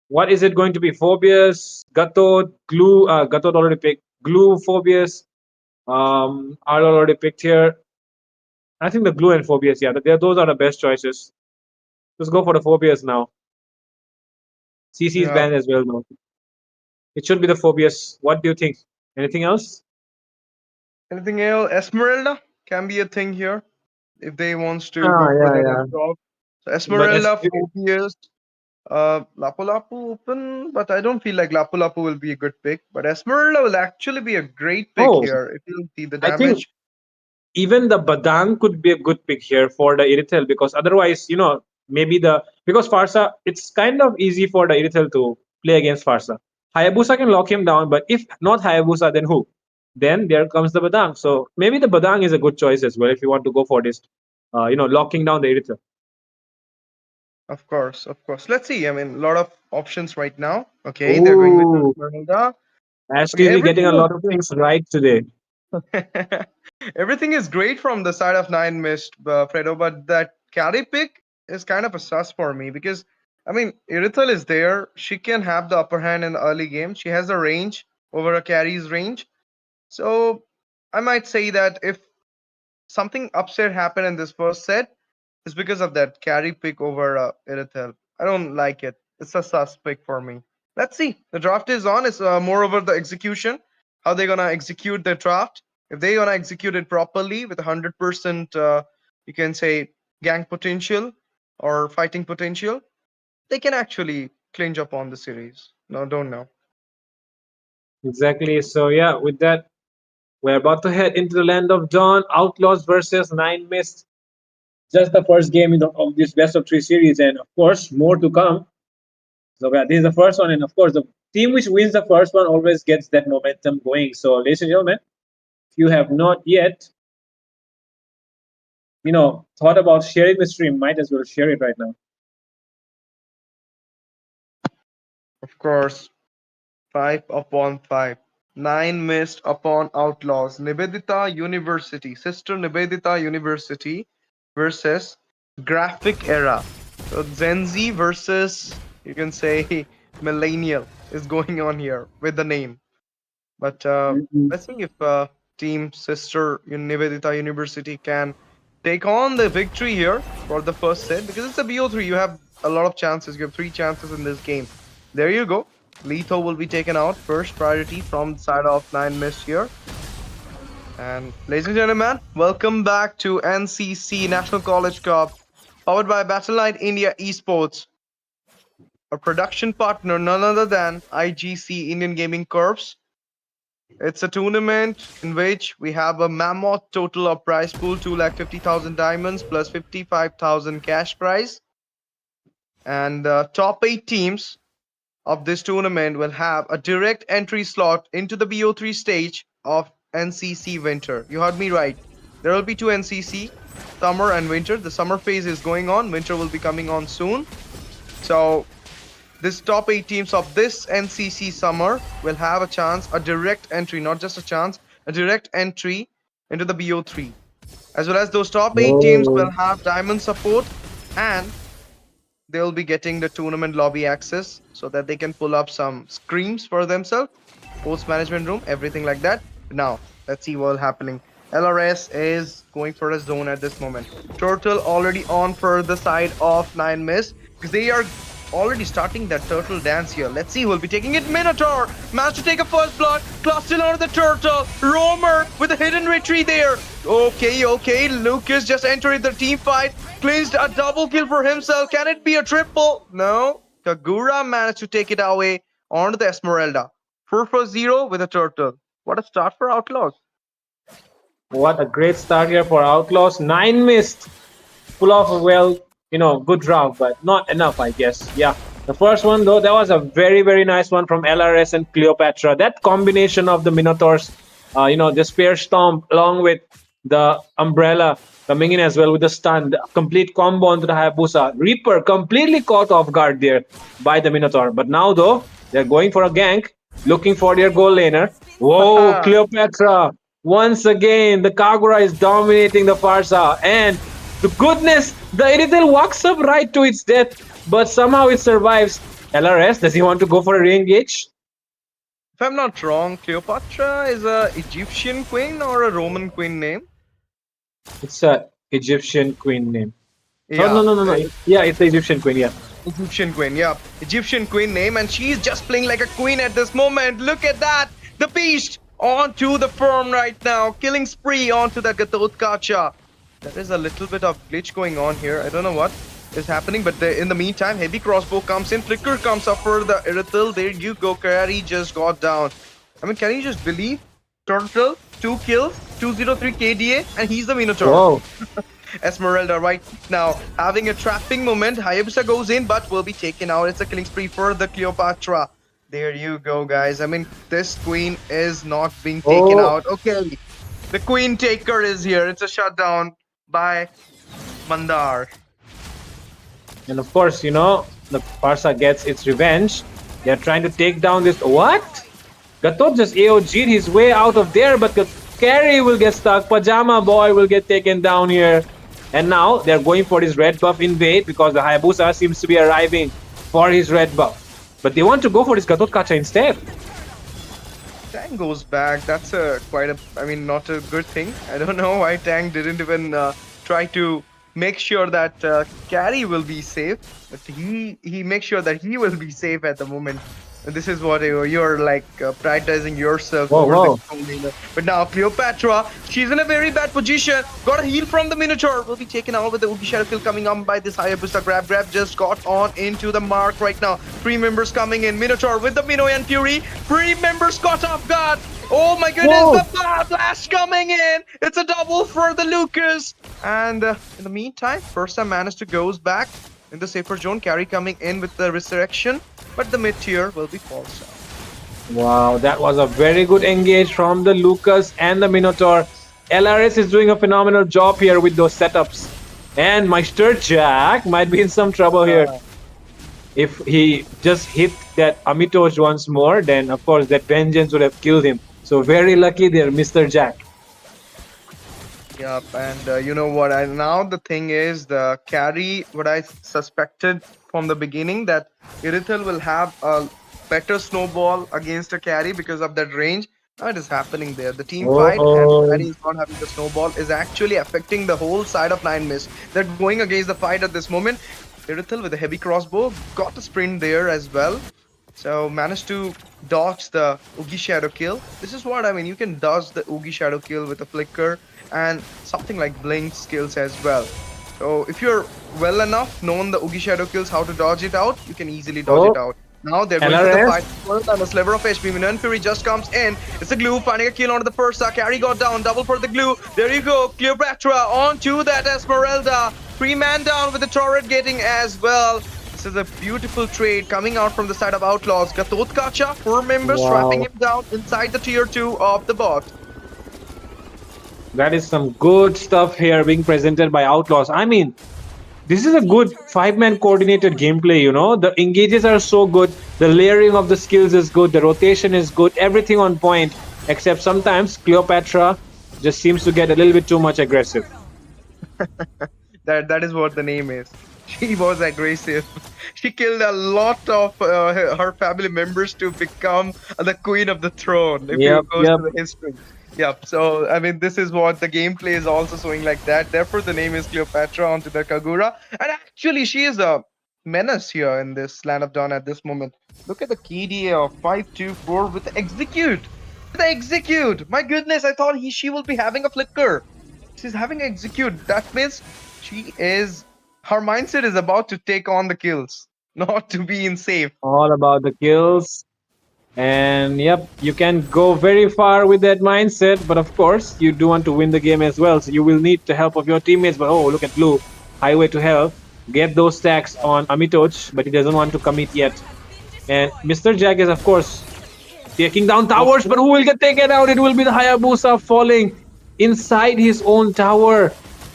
What is it going to be? Phobius, Gatot, Glue, Gatot already picked. Glue, Phobius, Arlo already picked here. I think the Glue and Phobius, yeah, those are the best choices. Let's go for the Phobius now. CC is Yeah. banned as well, though. It should be the Phobius. What do you think? Anything else? Anything else? Esmeralda can be a thing here if they wants to Ah, go for yeah, that yeah. drop. So But Esmeralda, Phobius, Lapu Lapu open, but I don't feel like Lapu Lapu will be a good pick. But Esmeralda will actually be a great pick oh, here if you see the I think damage. even the Badang could be a good pick here for the Irithel because otherwise, maybe because Farsa, it's kind of easy for the Irithel to play against Farsa. Hayabusa can lock him down, but if not Hayabusa, then who? Then there comes the Badang. So maybe the Badang is a good choice as well if you want to go for this, locking down the Irithel. Of course, of course. Let's see. I mean, a lot of options right now. Okay, they're going with Ooh, Esmeralda. Ash Okay, TV getting a everything lot of things right today. is everything is great from the side of Nine Mist, Fredo. But that carry pick is kind of a sus for me because I mean, Irithel is there. She can have the upper hand in the early game. She has a range over a carry's range. So I might say that if something upset happened in this first set, it's because of that carry pick over Irithel. I don't like it. It's a sus pick for me. Let's see. The draft is on. It's more over the execution. How they gonna execute the draft? If they gonna execute it properly with 100%, you can say gang potential or fighting potential, they can actually clinch up on the series. No, don't know. Exactly. So yeah, with that, we're about to head into the land of dawn. Outlaws versus Nine Mist. Just the first game of this best of three series, and of course, more to come. So yeah, this is the first one, and of course, the team which wins the first one always gets that momentum going. So, ladies and gentlemen, if you have not yet, thought about sharing the stream, might as well share it right now. Of course, 5 upon 5. 9 missed upon Outlaws. Nivedita University, sister Nivedita University versus Graphic Era. So Gen Z versus, you can say, Millennial is going on here with the name. But let's see if Team Sister Nivedita University can take on the victory here for the first set because it's a BO3. You have a lot of chances. You have 3 chances in this game. There you go. Letho will be taken out first priority from the side of 9 missed here. And ladies and gentlemen, welcome back to NCC National College Cup, powered by Battleknights India Esports. A production partner none other than IGC Indian Gaming Corps. It's a tournament in which we have a mammoth total of prize pool 250,000 diamonds plus 55,000 cash prize. And the top 8 teams of this tournament will have a direct entry slot into the BO3 stage of NCC Winter. You heard me right. There will be 2 NCC, summer and winter. The summer phase is going on. Winter will be coming on soon. So this top 8 teams of this NCC summer will have a chance, a direct entry, not just a chance, a direct entry into the BO3. As well as those top 8 teams will have diamond support and they will be getting the tournament lobby access so that they can pull up some screens for themselves, post management room, everything like that. Now, let's see what's happening. LRS is going for a zone at this moment. Turtle already on for the side of 9 Miss because they are already starting that turtle dance here. Let's see, we'll be taking it. Minotaur managed to take a first blood. Claw still on the turtle. Roamer with a hidden retreat there. Okay. Lucas just entered the team fight. Clinched a double kill for himself. Can it be a triple? No. Kagura managed to take it away onto the Esmeralda. 4-0 with a turtle. What a start for Outlaws. What a great start here for Outlaws. 9 missed. Pull off a good draft, but not enough, I guess. Yeah. The first one, though, that was a very, very nice one from LRS and Cleopatra. That combination of the Minotaurs, the Spear Stomp along with the Umbrella coming in as well with the stun, the complete combo onto the Hayabusa. Reaper completely caught off guard there by the Minotaur. But now, though, they're going for a gank, looking for their goal laner. Whoa, Cleopatra! Once again, the Kagura is dominating the Farsa. And to goodness, the Irithel walks up right to its death, but somehow it survives. LRS, does he want to go for a re-engage? If I'm not wrong, Cleopatra is a Egyptian queen or a Roman queen name? It's a Egyptian queen name. Yeah. Oh, no. Yeah, it's the Egyptian queen, yeah. Egyptian Queen, yeah. Egyptian Queen name, and she's just playing like a queen at this moment. Look at that! The beast onto the firm right now. Killing spree onto the Gatot Kacha. There is a little bit of glitch going on here. I don't know what is happening, but in the meantime, heavy crossbow comes in. Flicker comes up for the Irithil. There you go. Carry just got down. I mean, can you just believe? Turtle, 2 kills, 203 KDA, and he's the Minotaur. Whoa. Esmeralda right now having a trapping moment. Hayabusa goes in, but will be taken out. It's a killing spree for the Cleopatra. There you go, guys. I mean, this queen is not being taken out. Okay, the queen taker is here. It's a shutdown by Mandar. And of course, you know, the Parsa gets its revenge. They're trying to take down this. What? Gatot just AOG'd his way out of there, but the carry will get stuck. Pajama Boy will get taken down here. And now they're going for his red buff invade because the Hayabusa seems to be arriving for his red buff. But they want to go for his Gatot Kacha instead. Tang goes back. That's not a good thing. I don't know why Tang didn't even try to make sure that carry will be safe. But he makes sure that he will be safe at the moment. And this is what you're like prioritizing yourself over the laner. But now Cleopatra, she's in a very bad position. Got a heal from the Minotaur. Will be taken out with the Ugi Shadow kill coming on by this Hayabusa. Grab just got on into the mark right now. 3 members coming in. Minotaur with the Minoyan Fury. 3 members caught off guard. Oh my goodness, the blast coming in. It's a double for the Lucas. And in the meantime, Persa managed to goes back in the safer zone. Carry coming in with the resurrection. But the mid tier will be false down. Wow, that was a very good engage from the Lucas and the Minotaur. LRS is doing a phenomenal job here with those setups. And Meister Jack might be in some trouble here. If he just hit that Amitoj once more, then of course that vengeance would have killed him. So very lucky there, Mr. Jack. Yep, and you know what? Now the thing is, the carry, what I suspected from the beginning, that Irithel will have a better snowball against a carry because of that range. Now it is happening there. The team fight and carry is not having the snowball is actually affecting the whole side of 9 Mist. They're going against the fight at this moment. Irithel with a heavy crossbow got a sprint there as well. So managed to dodge the Ugi Shadow kill. This is what I mean. You can dodge the Ugi Shadow kill with a flicker and something like blink skills as well. So if you're well enough known the Ugi Shadow kills, how to dodge it out, you can easily dodge it out. Now they're going to the fight first, and a sliver of HP. Minoan Fury just comes in. It's a glue, finding a kill onto the Persa. Carry got down, double for the glue. There you go, Cleopatra onto that Esmeralda. 3-man down with the turret getting as well. This is a beautiful trade coming out from the side of Outlaws. Gatot Kacha, 4 members trapping him down inside the tier 2 of the bot. That is some good stuff here being presented by Outlaws. I mean, this is a good 5-man coordinated gameplay, you know. The engages are so good. The layering of the skills is good. The rotation is good. Everything on point. Except sometimes Cleopatra just seems to get a little bit too much aggressive. That is what the name is. She was aggressive. She killed a lot of her family members to become the queen of the throne. If you go to the history. Yep, so I mean, this is what the gameplay is also showing like that. Therefore, the name is Cleopatra onto the Kagura. And actually, she is a menace here in this Land of Dawn at this moment. Look at the KDA of 524 with the execute. With the execute. My goodness, I thought she will be having a flicker. She's having execute. That means her mindset is about to take on the kills, not to be in safe. All about the kills. And yep, you can go very far with that mindset, but of course you do want to win the game as well, so you will need the help of your teammates. But oh, look at Blue, highway to hell, get those stacks on Amitoj, but he doesn't want to commit yet. And Mr. Jack is of course taking down towers, but who will get taken out? It will be the Hayabusa falling inside his own tower.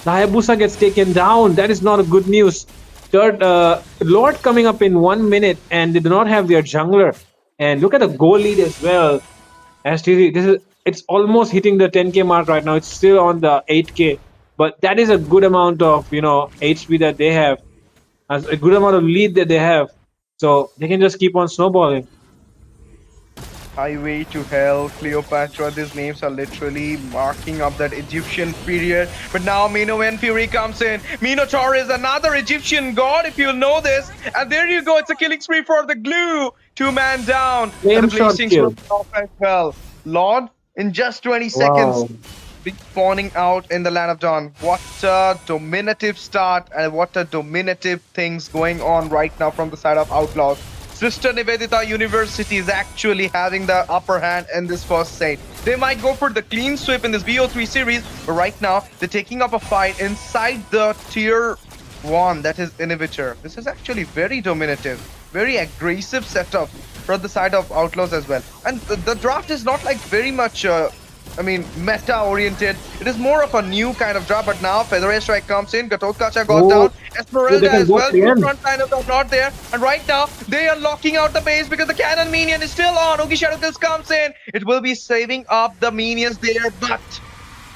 The Hayabusa gets taken down. That is not a good news. Third Lord coming up in 1 minute, and they do not have their jungler. And look at the goal lead as well. STZ, it's almost hitting the 10k mark right now. It's still on the 8k, but that is a good amount of, you know, HP that they have, a good amount of lead that they have. So they can just keep on snowballing. Highway to Hell, Cleopatra, these names are literally marking up that Egyptian period. But now Mino and Fury comes in. Minotaur is another Egyptian god, if you'll know this. And there you go, it's a killing spree for the glue. 2-man down. And Flame the shot blazing kill. sword off as well. Lord, in just 20 seconds, Wow. be spawning out in the land of dawn. What a dominative start and what a dominative things going on right now from the side of Outlaws. Sister Nivedita University is actually having the upper hand in this first set. They might go for the clean sweep in this BO3 series, but right now they're taking up a fight inside the tier 1, that is Inhibitor. This is actually very dominative, very aggressive setup from the side of Outlaws as well. And the draft is not like very much meta oriented. It is more of a new kind of draft, but now Feather Strike comes in, Gatotkacha got Oh, down, they Esmeralda can as go well, to the two end. front liners are not there, and right now they are locking out the base because the cannon minion is still on. Oogie Shadow Kills comes in, it will be saving up the minions there, but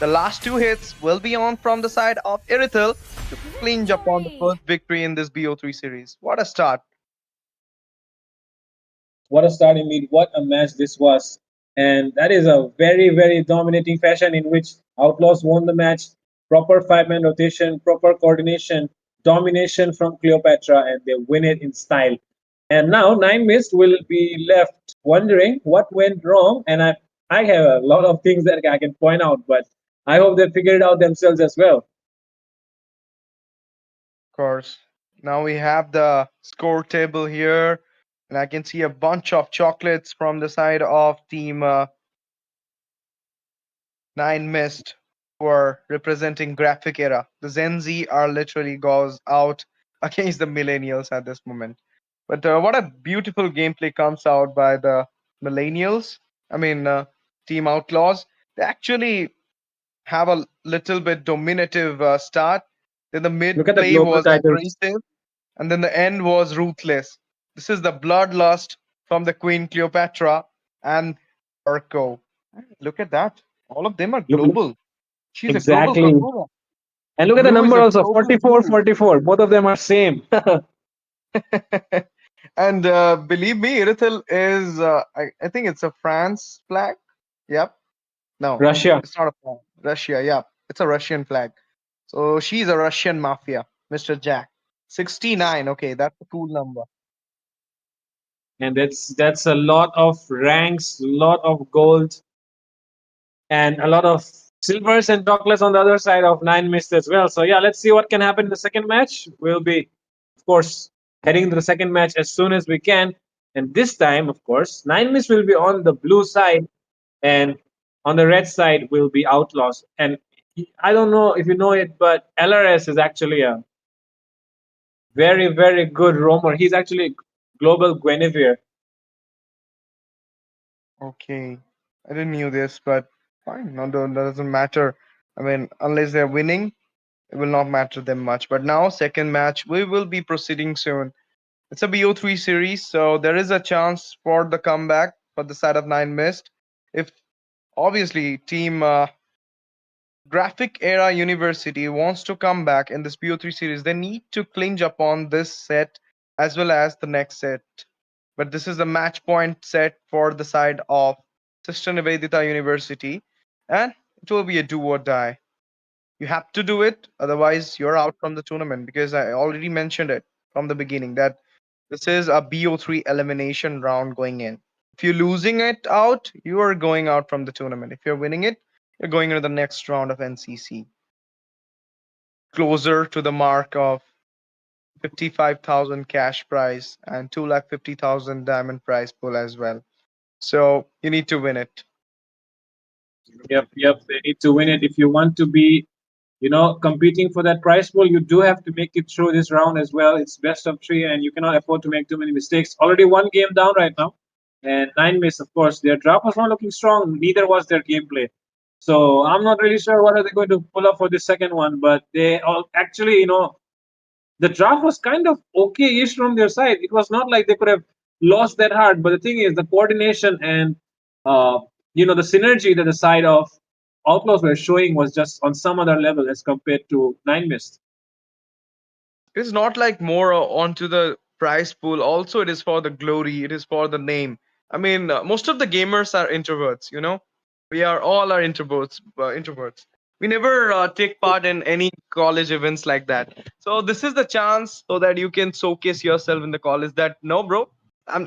the last 2 hits will be on from the side of Irithel to clinch upon the first victory in this BO3 series. What a start. What a start indeed. What a match this was. And that is a very, very dominating fashion in which Outlaws won the match. Proper 5-man rotation, proper coordination, domination from Cleopatra, and they win it in style. And now Nine Mist will be left wondering what went wrong. And I have a lot of things that I can point out, but I hope they figure it out themselves as well. Of course. Now we have the score table here, and I can see a bunch of chocolates from the side of team 9 Mist, who are representing graphic era. The Gen Z are literally goes out against the millennials at this moment. But what a beautiful gameplay comes out by the millennials. Team Outlaws. They actually have a little bit dominative start. Then the mid Look at the play global was titles. aggressive, and then the end was ruthless. This is the bloodlust from the Queen Cleopatra and Urko. Look at that. All of them are Look, global. She's a global exactly. controller. And look at the Glue is number a also global 44, glue. 44. Both of them are same. And believe me, Irithel is, I think it's a France flag. Yep. No, Russia. it's not a flag. Russia, yeah. It's a Russian flag. So she's a Russian mafia, Mr. Jack. 69. Okay, that's a cool number. And that's a lot of ranks, lot of gold, and a lot of silvers and chocolates on the other side of Nine Mist as well. So yeah, let's see what can happen in the second match. We'll be, of course, heading to the second match as soon as we can. And this time, of course, Nine Mist will be on the blue side, and on the red side will be Outlaws. And I don't know if you know it, but LRS is actually a very, very good roamer. He's actually global Guinevere. Okay. I didn't knew this, but fine. No, that doesn't matter. Unless they're winning, it will not matter them much. But now, second match, we will be proceeding soon. It's a BO3 series, so there is a chance for the comeback for the side of 9 Mist. If obviously team Graphic Era University wants to come back in this BO3 series, they need to clinch upon this set as well as the next set. But this is a match point set for the side of Sister Nivedita University, and it will be a do or die. You have to do it, otherwise you're out from the tournament, because I already mentioned it from the beginning that this is a BO3 elimination round going in. If you're losing it out, you are going out from the tournament. If you're winning it, you're going into the next round of NCC. Closer to the mark of 55,000 cash prize and 250,000 diamond prize pool as well. So you need to win it. Yep. They need to win it if you want to be, competing for that prize pool. You do have to make it through this round as well. It's best of 3, and you cannot afford to make too many mistakes. Already one game down right now, and 9 Mist, of course, their draft was not looking strong. Neither was their gameplay. So I'm not really sure what are they going to pull up for the second one. But they all actually, the draft was kind of okay-ish from their side. It was not like they could have lost that hard. But the thing is, the coordination and the synergy that the side of Outlaws were showing was just on some other level as compared to Nine Mist. It's not like more onto the prize pool. Also, it is for the glory. It is for the name. I mean, most of the gamers are introverts. We are all are introverts. Introverts. We never take part in any college events like that. So this is the chance so that you can showcase yourself in the college. That no, bro, I'm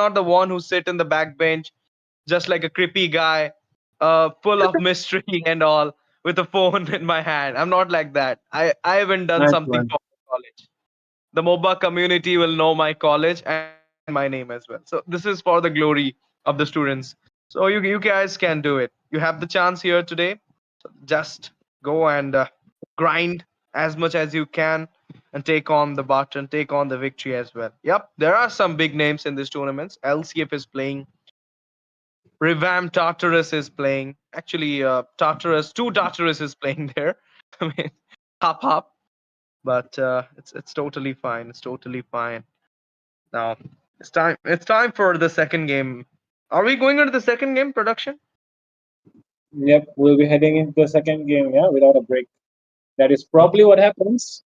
not the one who sit in the back bench just like a creepy guy, full of mystery and all, with a phone in my hand. I'm not like that. I haven't done Nice something one. for college. The MOBA community will know my college and my name as well. So this is for the glory of the students. So you guys can do it. You have the chance here today. So just go and grind as much as you can and take on the button, take on the victory as well. Yep, there are some big names in these tournaments. LCF is playing. Revamp Tartarus is playing. Actually, two Tartarus is playing there. I mean, hop hop, but it's totally fine. It's totally fine. Now it's time. It's time for the second game. Are we going into the second game production? Yep, we'll be heading into the second game, yeah, without a break. That is probably what happens.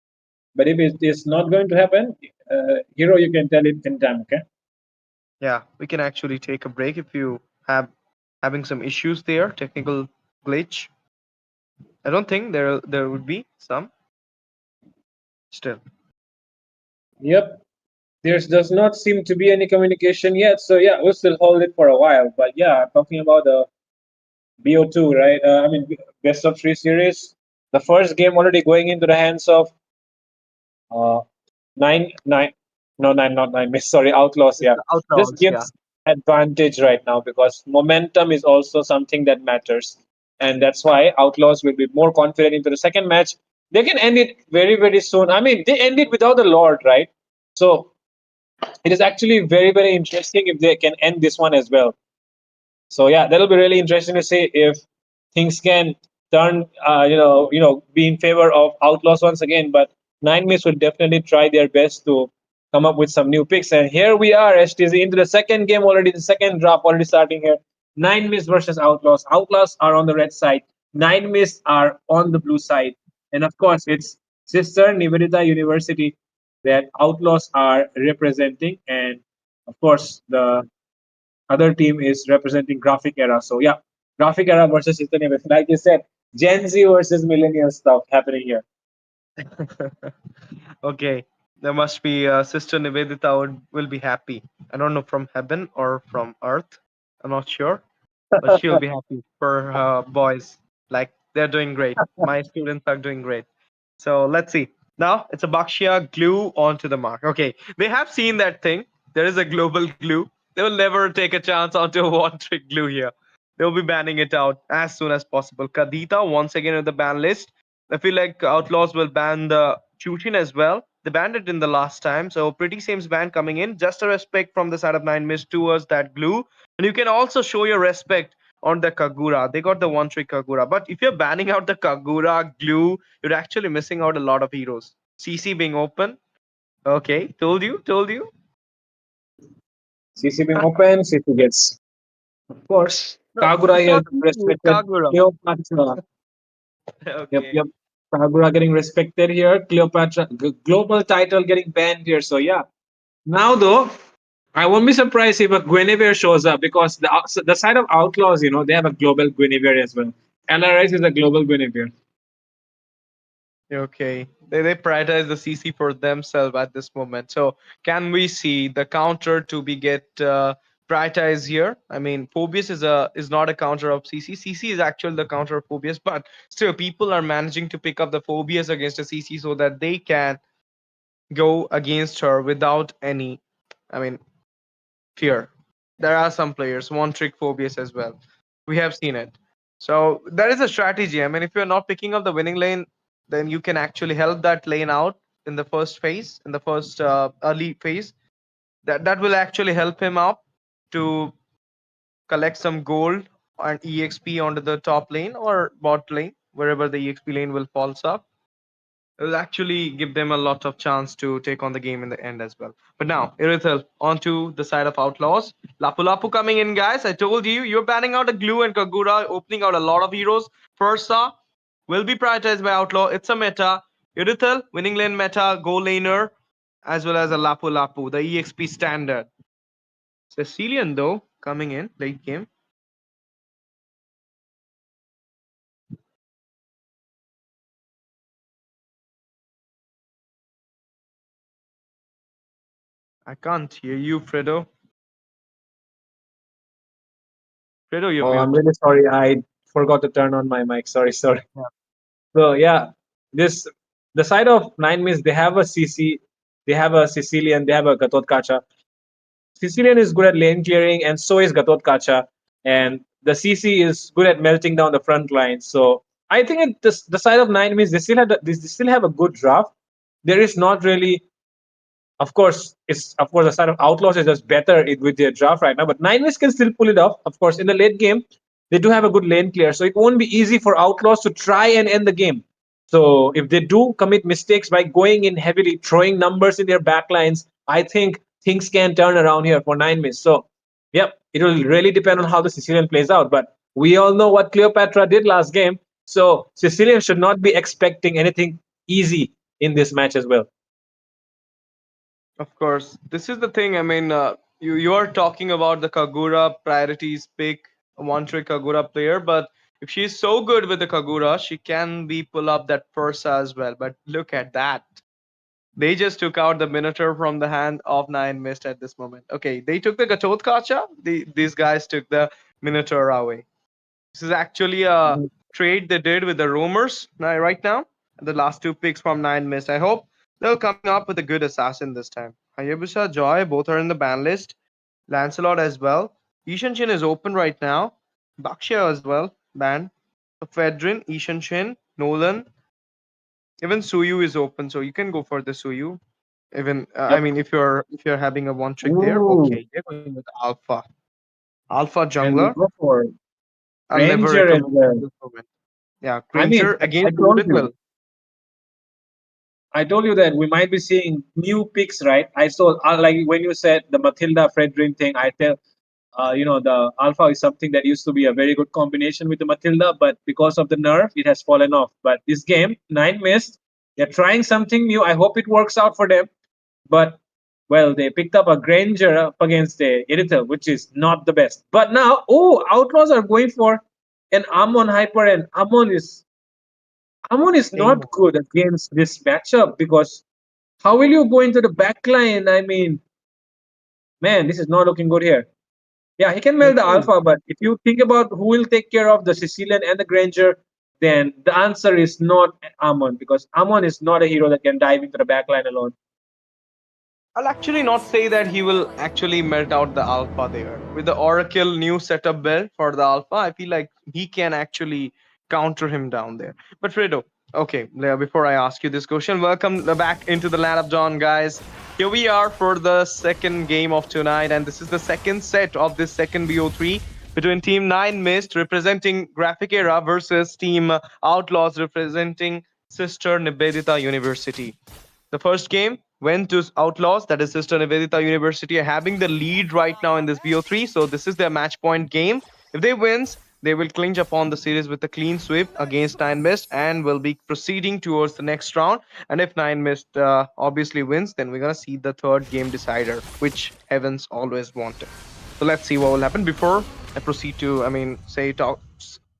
But if it is not going to happen, Hero, you can tell it in time, okay? Yeah, we can actually take a break if you have having some issues there, technical glitch. I don't think there would be some still. Yep. There does not seem to be any communication yet, so yeah, we'll still hold it for a while. But yeah, talking about the BO2, right? I mean, best of three series. The first game already going into the hands of uh, nine, nine, no, nine, not nine. Sorry, Outlaws. It's Yeah, the this Outlaws, yeah. gives advantage right now because momentum is also something that matters, and that's why Outlaws will be more confident into the second match. They can end it very, very soon. I mean, they end it without the Lord, right? So it is actually very, very interesting if they can end this one as well. So yeah, that'll be really interesting to see if things can turn, be in favor of Outlaws once again. But Nine Miss will definitely try their best to come up with some new picks. And here we are, STZ, into the second game already, the second drop already starting here. Nine Miss versus Outlaws. Outlaws are on the red side. Nine Miss are on the blue side. And of course, it's Sister Nivedita University that Outlaws are representing. And of course, the other team is representing Graphic Era. So yeah, Graphic Era versus Internet. Like you said, Gen Z versus millennial stuff happening here. Okay, there must be Sister Nivedita will be happy. I don't know from heaven or from earth. I'm not sure, but she'll be happy for her boys. Like they're doing great. My students are doing great. So let's see. Now it's a Bakshia glue onto the mark. Okay, they have seen that thing. There is a global glue. They will never take a chance onto a one-trick glue here. They'll be banning it out as soon as possible. Kadita once again on the ban list. I feel like Outlaws will ban the Chushin as well. They banned it in the last time, so pretty same's ban coming in. Just a respect from the side of Nine Mist towards that glue, and you can also show your respect on the Kagura. They got the one trick Kagura, but if you're banning out the Kagura glue, you're actually missing out a lot of heroes. CC being open. Okay, told you. CC being open, CC gets. Of course, No, Kagura it's here not CC, respected. Kagura. Cleopatra. Yep, Okay. yep. Kagura getting respected here. Cleopatra, global title getting banned here. So yeah. Now though, I won't be surprised if a Guinevere shows up because the side of Outlaws, they have a global Guinevere as well. LRS is a global Guinevere. Okay. They prioritize the CC for themselves at this moment. So can we see the counter to be get prioritized here? I mean, Phobius is not a counter of CC. CC is actually the counter of Phobius, but still people are managing to pick up the Phobius against the CC so that they can go against her without any, I mean, fear. There are some players, one trick Phobius as well. We have seen it. So that is a strategy. I mean, if you're not picking up the winning lane, then you can actually help that lane out in the first phase, in the first early phase. That will actually help him out to collect some gold and EXP onto the top lane or bot lane, wherever the EXP lane will falls up. It will actually give them a lot of chance to take on the game in the end as well. But now, Irithel, onto the side of Outlaws. Lapu Lapu coming in, guys. I told you, you're banning out a Glue and Kagura, opening out a lot of heroes. Fursa will be prioritized by Outlaw. It's a meta. Irithel, winning lane meta, go laner, as well as a Lapu Lapu, the EXP standard. Sicilian though coming in late game. I can't hear you, Fredo. Fredo, you're Oh, I'm mute. really sorry. I forgot to turn on my mic. Sorry, sorry. So yeah, this the side of Nine Miss, they have a CC, they have a Sicilian, they have a Gatotkacha. Sicilian is good at lane clearing, and so is Gatotkacha. And the CC is good at melting down the front line. So I think the side of Nine Miss, they still have a good draft. There is not really, of course the side of Outlaws is just better with their draft right now, but Nine Miss can still pull it off. Of course, in the late game, they do have a good lane clear, so it won't be easy for Outlaws to try and end the game. So if they do commit mistakes by going in heavily, throwing numbers in their backlines, I think things can turn around here for Nine Miss. So, yep, it will really depend on how the Sicilian plays out. But we all know what Cleopatra did last game, so Sicilian should not be expecting anything easy in this match as well. Of course, this is the thing. I mean, you are talking about the Kagura priorities pick, a one-trick Kagura player, but if she's so good with the Kagura, she can be pull up that Persa as well. But look at that. They just took out the Minotaur from the hand of Nine Mist at this moment. Okay, they took the Gatotkacha. These guys took the Minotaur away. This is actually a trade they did with the Roamers right now. The last two picks from Nine Mist. I hope they'll come up with a good assassin this time. Hayabusa, Joy, both are in the ban list. Lancelot as well. Ishan Shin is open right now. Bakshia as well, banned. Fedrin, Ishan Shin, Nolan. Even Suyu is open, so you can go for the Suyu. Even I Yep. mean, if you're having a one trick there, Ooh. okay, you're going with Alpha. Alpha And we jungler. go for I'll never Ranger as recommend at well. this moment. Yeah, I mean, Cringer I against told Doolittle. you, I told you that we might be seeing new picks, right? I saw like when you said the Matilda Fredrin thing. I tell the Alpha is something that used to be a very good combination with the Matilda, but because of the nerf, it has fallen off. But this game, Nine missed. They're trying something new. I hope it works out for them. But well, they picked up a Granger up against a Editor, which is not the best. But now, Outlaws are going for an Amon Hyper, and Amon is not Amo. good against this matchup because how will you go into the back line? I mean, man, this is not looking good here. Yeah, he can melt the Okay. Alpha, but if you think about who will take care of the Sicilian and the Granger, then the answer is not Amon because Amon is not a hero that can dive into the back line alone. I'll actually not say that he will actually melt out the alpha there. With the Oracle new setup build for the alpha, I feel like he can actually counter him down there. But Fredo, okay, before I ask you this question, welcome back into the land of John, guys. Here we are for the second game of tonight, and this is the second set of this second BO3 between Team 9 Mist representing Graphic Era versus Team Outlaws representing Sister Nivedita University. The first game went to Outlaws, that is Sister Nivedita University, are having the lead right now in this BO3. So this is their match point game. If they wins, they will clinch upon the series with a clean sweep against Nine Mist and will be proceeding towards the next round. And if Nine Mist obviously wins, then we're gonna see the third game decider, which Heavens always wanted. So let's see what will happen before I proceed to, talk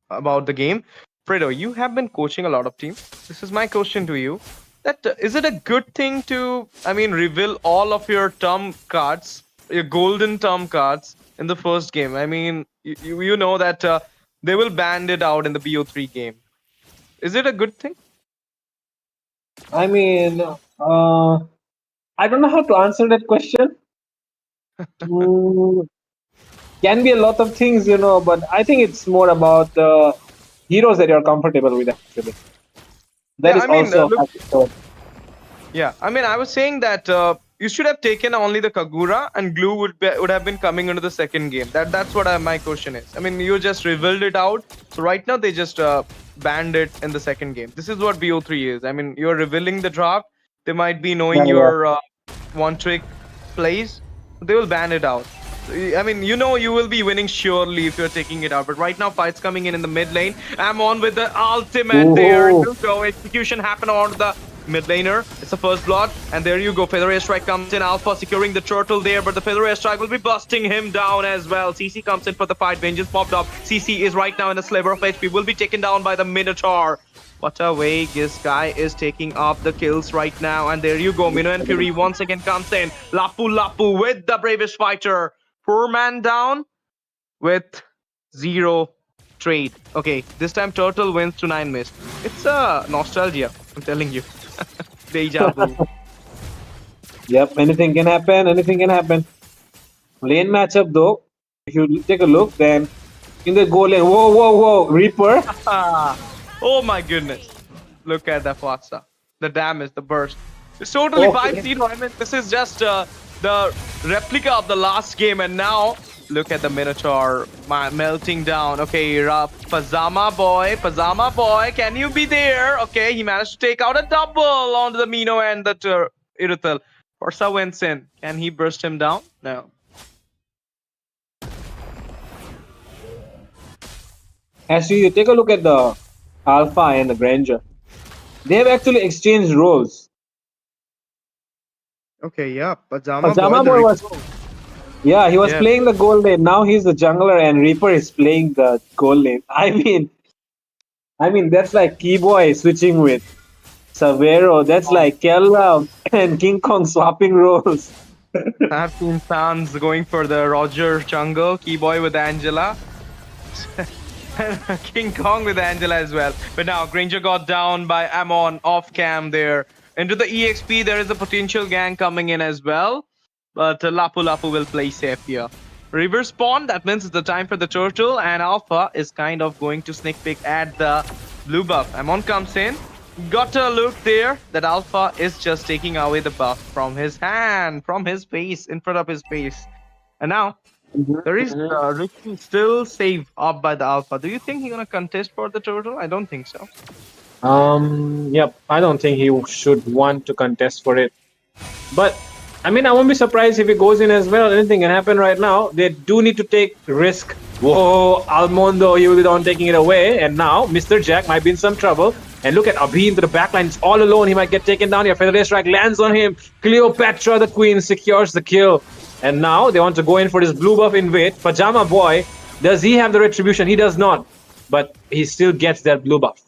about the game. Fredo, you have been coaching a lot of teams. This is my question to you: that is it a good thing to reveal all of your term cards, your golden term cards in the first game? I mean, you know that they will ban it out in the BO3 game. Is it a good thing? I mean, I don't know how to answer that question. Mm, can be a lot of things, but I think it's more about the heroes that you're comfortable with, actually. That Yeah, is also a look. factor. Yeah, I was saying that you should have taken only the Kagura, and Glue would have been coming into the second game. That's what my question is. I mean, you just revealed it out. So right now they just banned it in the second game. This is what BO3 is. I mean, you're revealing the draft. They might be knowing Yeah, yeah. your one trick plays. They will ban it out. I mean, you will be winning surely if you're taking it out. But right now, fights coming in the mid lane. I'm on with the ultimate there. Ooh. So execution happened on the mid laner. It's the first blood, and there you go. Feather Airstrike comes in. Alpha securing the turtle there, but the Feather Airstrike will be busting him down as well. CC comes in for the fight. Vengeance popped up. CC is right now in a sliver of HP. Will be taken down by the Minotaur. What a way this guy is taking up the kills right now. And there you go. Mino and Fury once again comes in. Lapu with the bravest fighter. 4-man down with 0 trade. Okay, this time Turtle wins to 9 missed. It's a nostalgia, I'm telling you. Deja vu. Yep, anything can happen. Anything can happen. Lane matchup though, if you take a look, then in the goal lane, whoa, Reaper. Oh my goodness. Look at the Fatsa. The damage, the burst. It's totally 5-0. I mean, this is just the replica of the last game, and now look at the Minotaur melting down. Okay, Pajama boy, can you be there? Okay, he managed to take out a double onto the Mino and the Iruthal. Forza wins in. Can he burst him down? No. As you take a look at the Alpha and the Granger, they have actually exchanged roles. Okay, yeah. Pajama boy was... Yeah, he was playing the gold lane. Now he's the jungler, and Reaper is playing the gold lane. I mean, that's like Keyboy switching with Savero. That's like Kella and King Kong swapping roles. I've seen fans going for the Roger jungle, Keyboy with Angela. King Kong with Angela as well. But now Granger got down by Amon off cam there. Into the EXP, there is a potential gang coming in as well. But Lapu will play safe here. River spawn, that means it's the time for the turtle, and Alpha is kind of going to sneak peek at the blue buff. Amon comes in. Got a look there that Alpha is just taking away the buff from his hand, from his face, in front of his face. And now, there is Ricky still saved up by the Alpha. Do you think he's gonna contest for the turtle? I don't think so. Yep, I don't think he should want to contest for it. But I mean, I won't be surprised if he goes in as well. Anything can happen right now. They do need to take risk. Whoa, Almondo, he will be the one taking it away. And now, Mr. Jack might be in some trouble. And look at Abhi into the backline. It's all alone. He might get taken down here. Feather Strike lands on him. Cleopatra, the queen, secures the kill. And now, they want to go in for his blue buff invade. Pajama Boy, does he have the retribution? He does not. But he still gets that blue buff.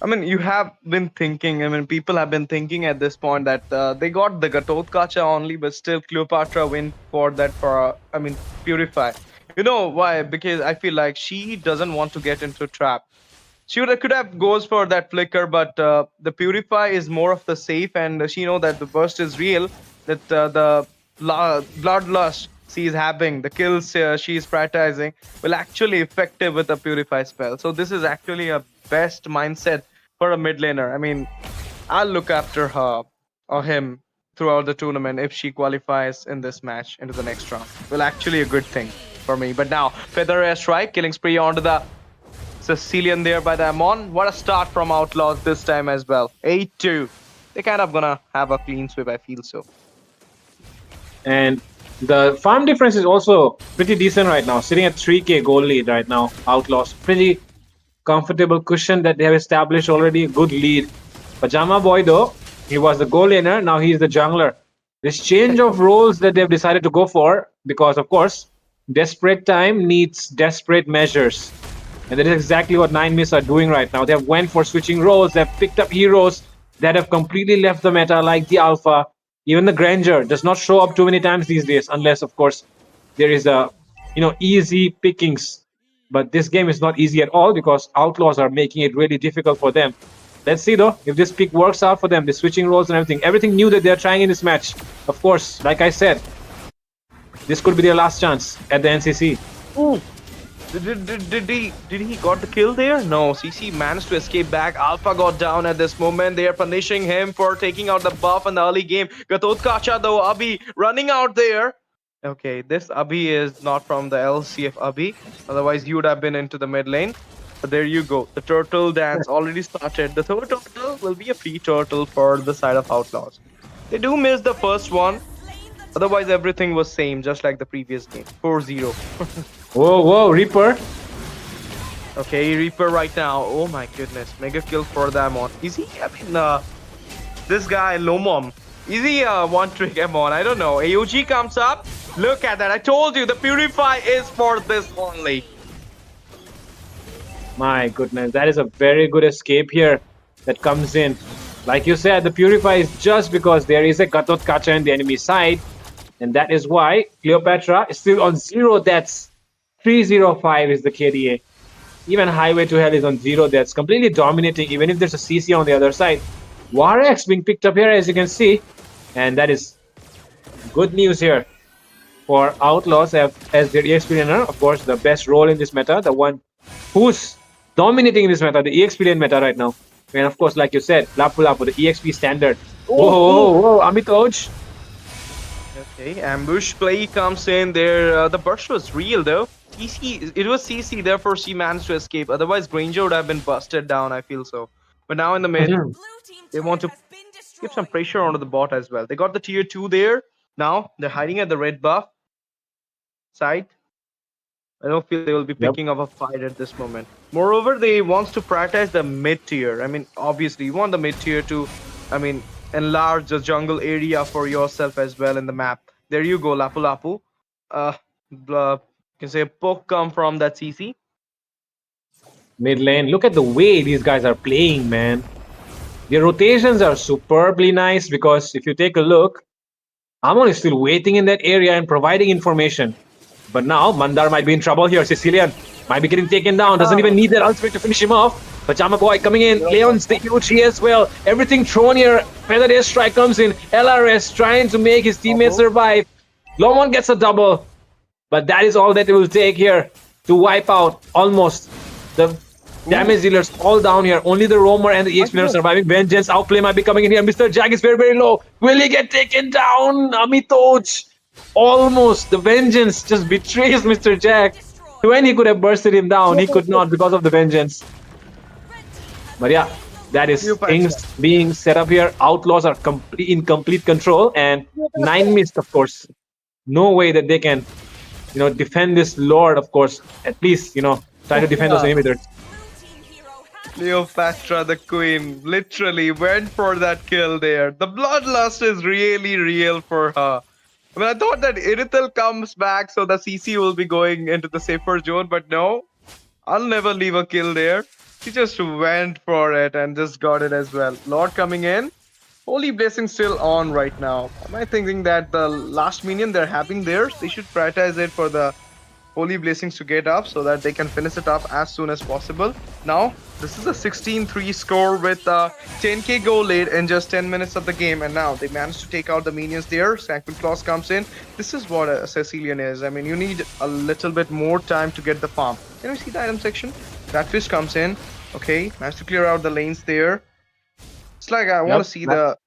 I mean, you have been thinking, people have been thinking at this point that they got the Gatotkacha only, but still Cleopatra went for that Purify. You know why? Because I feel like she doesn't want to get into a trap. She could have goes for that flicker, but the Purify is more of the safe, and she know that the burst is real, that the bloodlust she is having, the kills she is prioritizing will actually effective with the Purify spell. So this is actually a best mindset for a mid laner. I mean, I'll look after her or him throughout the tournament if she qualifies in this match into the next round. Well, actually a good thing for me. But now, Feather Airstrike, killing spree onto the Sicilian there by the Amon. What a start from Outlaws this time as well. 8-2. They're kind of gonna have a clean sweep, I feel so. And the farm difference is also pretty decent right now. Sitting at 3k goal lead right now. Outlaws. Pretty comfortable cushion that they have established already. Good lead. Pajama Boy though, he was the goal laner. Now he's the jungler. This change of roles that they've decided to go for, because of course, desperate time needs desperate measures. And that is exactly what 9miss are doing right now. They have went for switching roles. They've picked up heroes that have completely left the meta, like the Alpha. Even the Granger does not show up too many times these days, unless of course there is a easy pickings. But this game is not easy at all because Outlaws are making it really difficult for them. Let's see though if this pick works out for them. The switching roles and everything new that they're trying in this match. Of course, like I said, this could be their last chance at the NCC. Ooh. Did he got the kill there? No, CC managed to escape back. Alpha got down at this moment. They are punishing him for taking out the buff in the early game. Gatotkacha though, Abhi running out there. Okay, this Abhi is not from the LCF Abhi. Otherwise, you would have been into the mid lane. But there you go. The turtle dance already started. The third turtle will be a free turtle for the side of Outlaws. They do miss the first one. Otherwise, everything was same, just like the previous game. 4-0. Whoa, Reaper. Okay, Reaper right now. Oh my goodness, mega kill for the Amon. Is he? I mean, this guy Lomom. Is he a one-trick Amon? I don't know. AOG comes up. Look at that. I told you the Purify is for this only. My goodness, that is a very good escape here that comes in. Like you said, the Purify is just because there is a Gatot Kacha in the enemy side. And that is why Cleopatra is still on 0 deaths. 305 is the KDA. Even Highway to Hell is on 0 deaths. Completely dominating, even if there's a CC on the other side. Warex being picked up here, as you can see. And that is good news here for Outlaws as their EXP laner. Of course, the best role in this meta. The one who's dominating in this meta, the EXP lane meta right now. And of course, like you said, Lapu Lapu, the EXP standard. Whoa, Amitoj. Okay, ambush play comes in there. The burst was real though. CC, it was CC, therefore she managed to escape. Otherwise, Granger would have been busted down, I feel so. But now in the mid, they want to give some pressure onto the bot as well. They got the tier 2 there. Now they're hiding at the red buff side. I don't feel they will be picking up a fight at this moment. Moreover, they want to prioritize the mid tier. I mean, obviously, you want the mid tier to, I mean, enlarge the jungle area for yourself as well in the map. There you go, Lapu Lapu. You can say a poke come from that CC. Mid lane, look at the way these guys are playing, man. Their rotations are superbly nice because if you take a look, Amon is still waiting in that area and providing information. But now, Mandar might be in trouble here. Sicilian might be getting taken down. Doesn't even need that ultimate to finish him off. Pajama Boy coming in. Leon's the UG as well. Everything thrown here. Feather Airstrike comes in. LRS trying to make his teammates survive. Lomon gets a double. But that is all that it will take here to wipe out almost the damage dealers all down here. Only the Roamer and the EXP are surviving. Vengeance outplay might be coming in here. Mr. Jack is very, very low. Will he get taken down? Amitoj. Almost. The Vengeance just betrays Mr. Jack. When he could have bursted him down, he could not because of the Vengeance. But yeah, that is things being set up here. Outlaws are in complete control. And 9 missed, of course. No way that they can, defend this Lord, of course. At least, try to defend those inhibitors. Cleopatra, the queen, literally went for that kill there. The bloodlust is really real for her. I mean, I thought that Irithel comes back so the CC will be going into the safer zone, but no. I'll never leave a kill there. She just went for it and just got it as well. Lord coming in. Holy Blessing still on right now. Am I thinking that the last minion they're having there, they should prioritize it for the Holy Blessings to get up so that they can finish it up as soon as possible. Now, this is a 16-3 score with 10k goal lead in just 10 minutes of the game, and now they managed to take out the minions there. Sanguine Claws comes in. This is what a Sicilian is. I mean, you need a little bit more time to get the farm. Can we see the item section? That fish comes in. Okay, managed to clear out the lanes there. It's like I want to see the,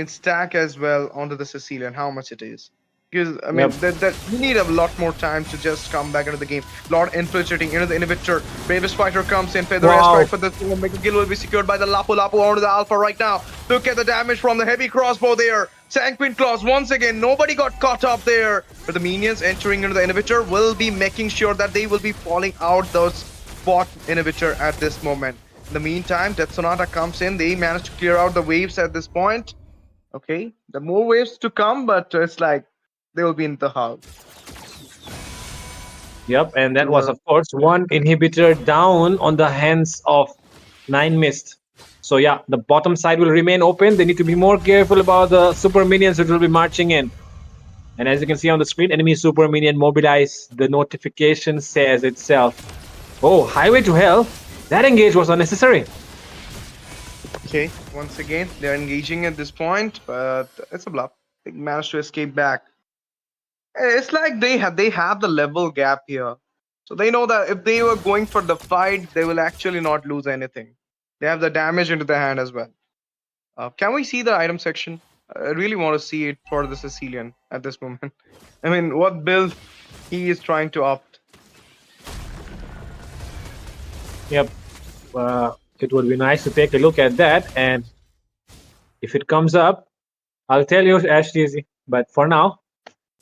stack as well onto the Sicilian, how much it is. Because, I mean, that you need a lot more time to just come back into the game. Lord infiltrating into the inhibitor. Bravest Fighter comes in. Feather Airstrike for the Mega Kill will be secured by the Lapu Lapu onto the Alpha right now. Look at the damage from the heavy crossbow there. Sanguine Claws once again. Nobody got caught up there. But the minions entering into the inhibitor will be making sure that they will be falling out those bot inhibitor at this moment. In the meantime, Death Sonata comes in. They managed to clear out the waves at this point. Okay, the more waves to come, but it's like they will be in the hull. Yep, and that was, of course, one inhibitor down on the hands of 9 missed. So yeah, the bottom side will remain open. They need to be more careful about the super minions that will be marching in. And as you can see on the screen, enemy super minion mobilize. The notification says itself. Oh, Highway to Hell. That engage was unnecessary. Okay, once again, they're engaging at this point, but it's a bluff. They managed to escape back. It's like they have the level gap here. So they know that if they were going for the fight, they will actually not lose anything. They have the damage into the hand as well. Can we see the item section? I really want to see it for the Sicilian at this moment. I mean, what build he is trying to opt. Yep. It would be nice to take a look at that. And if it comes up, I'll tell you, Ashley. But for now,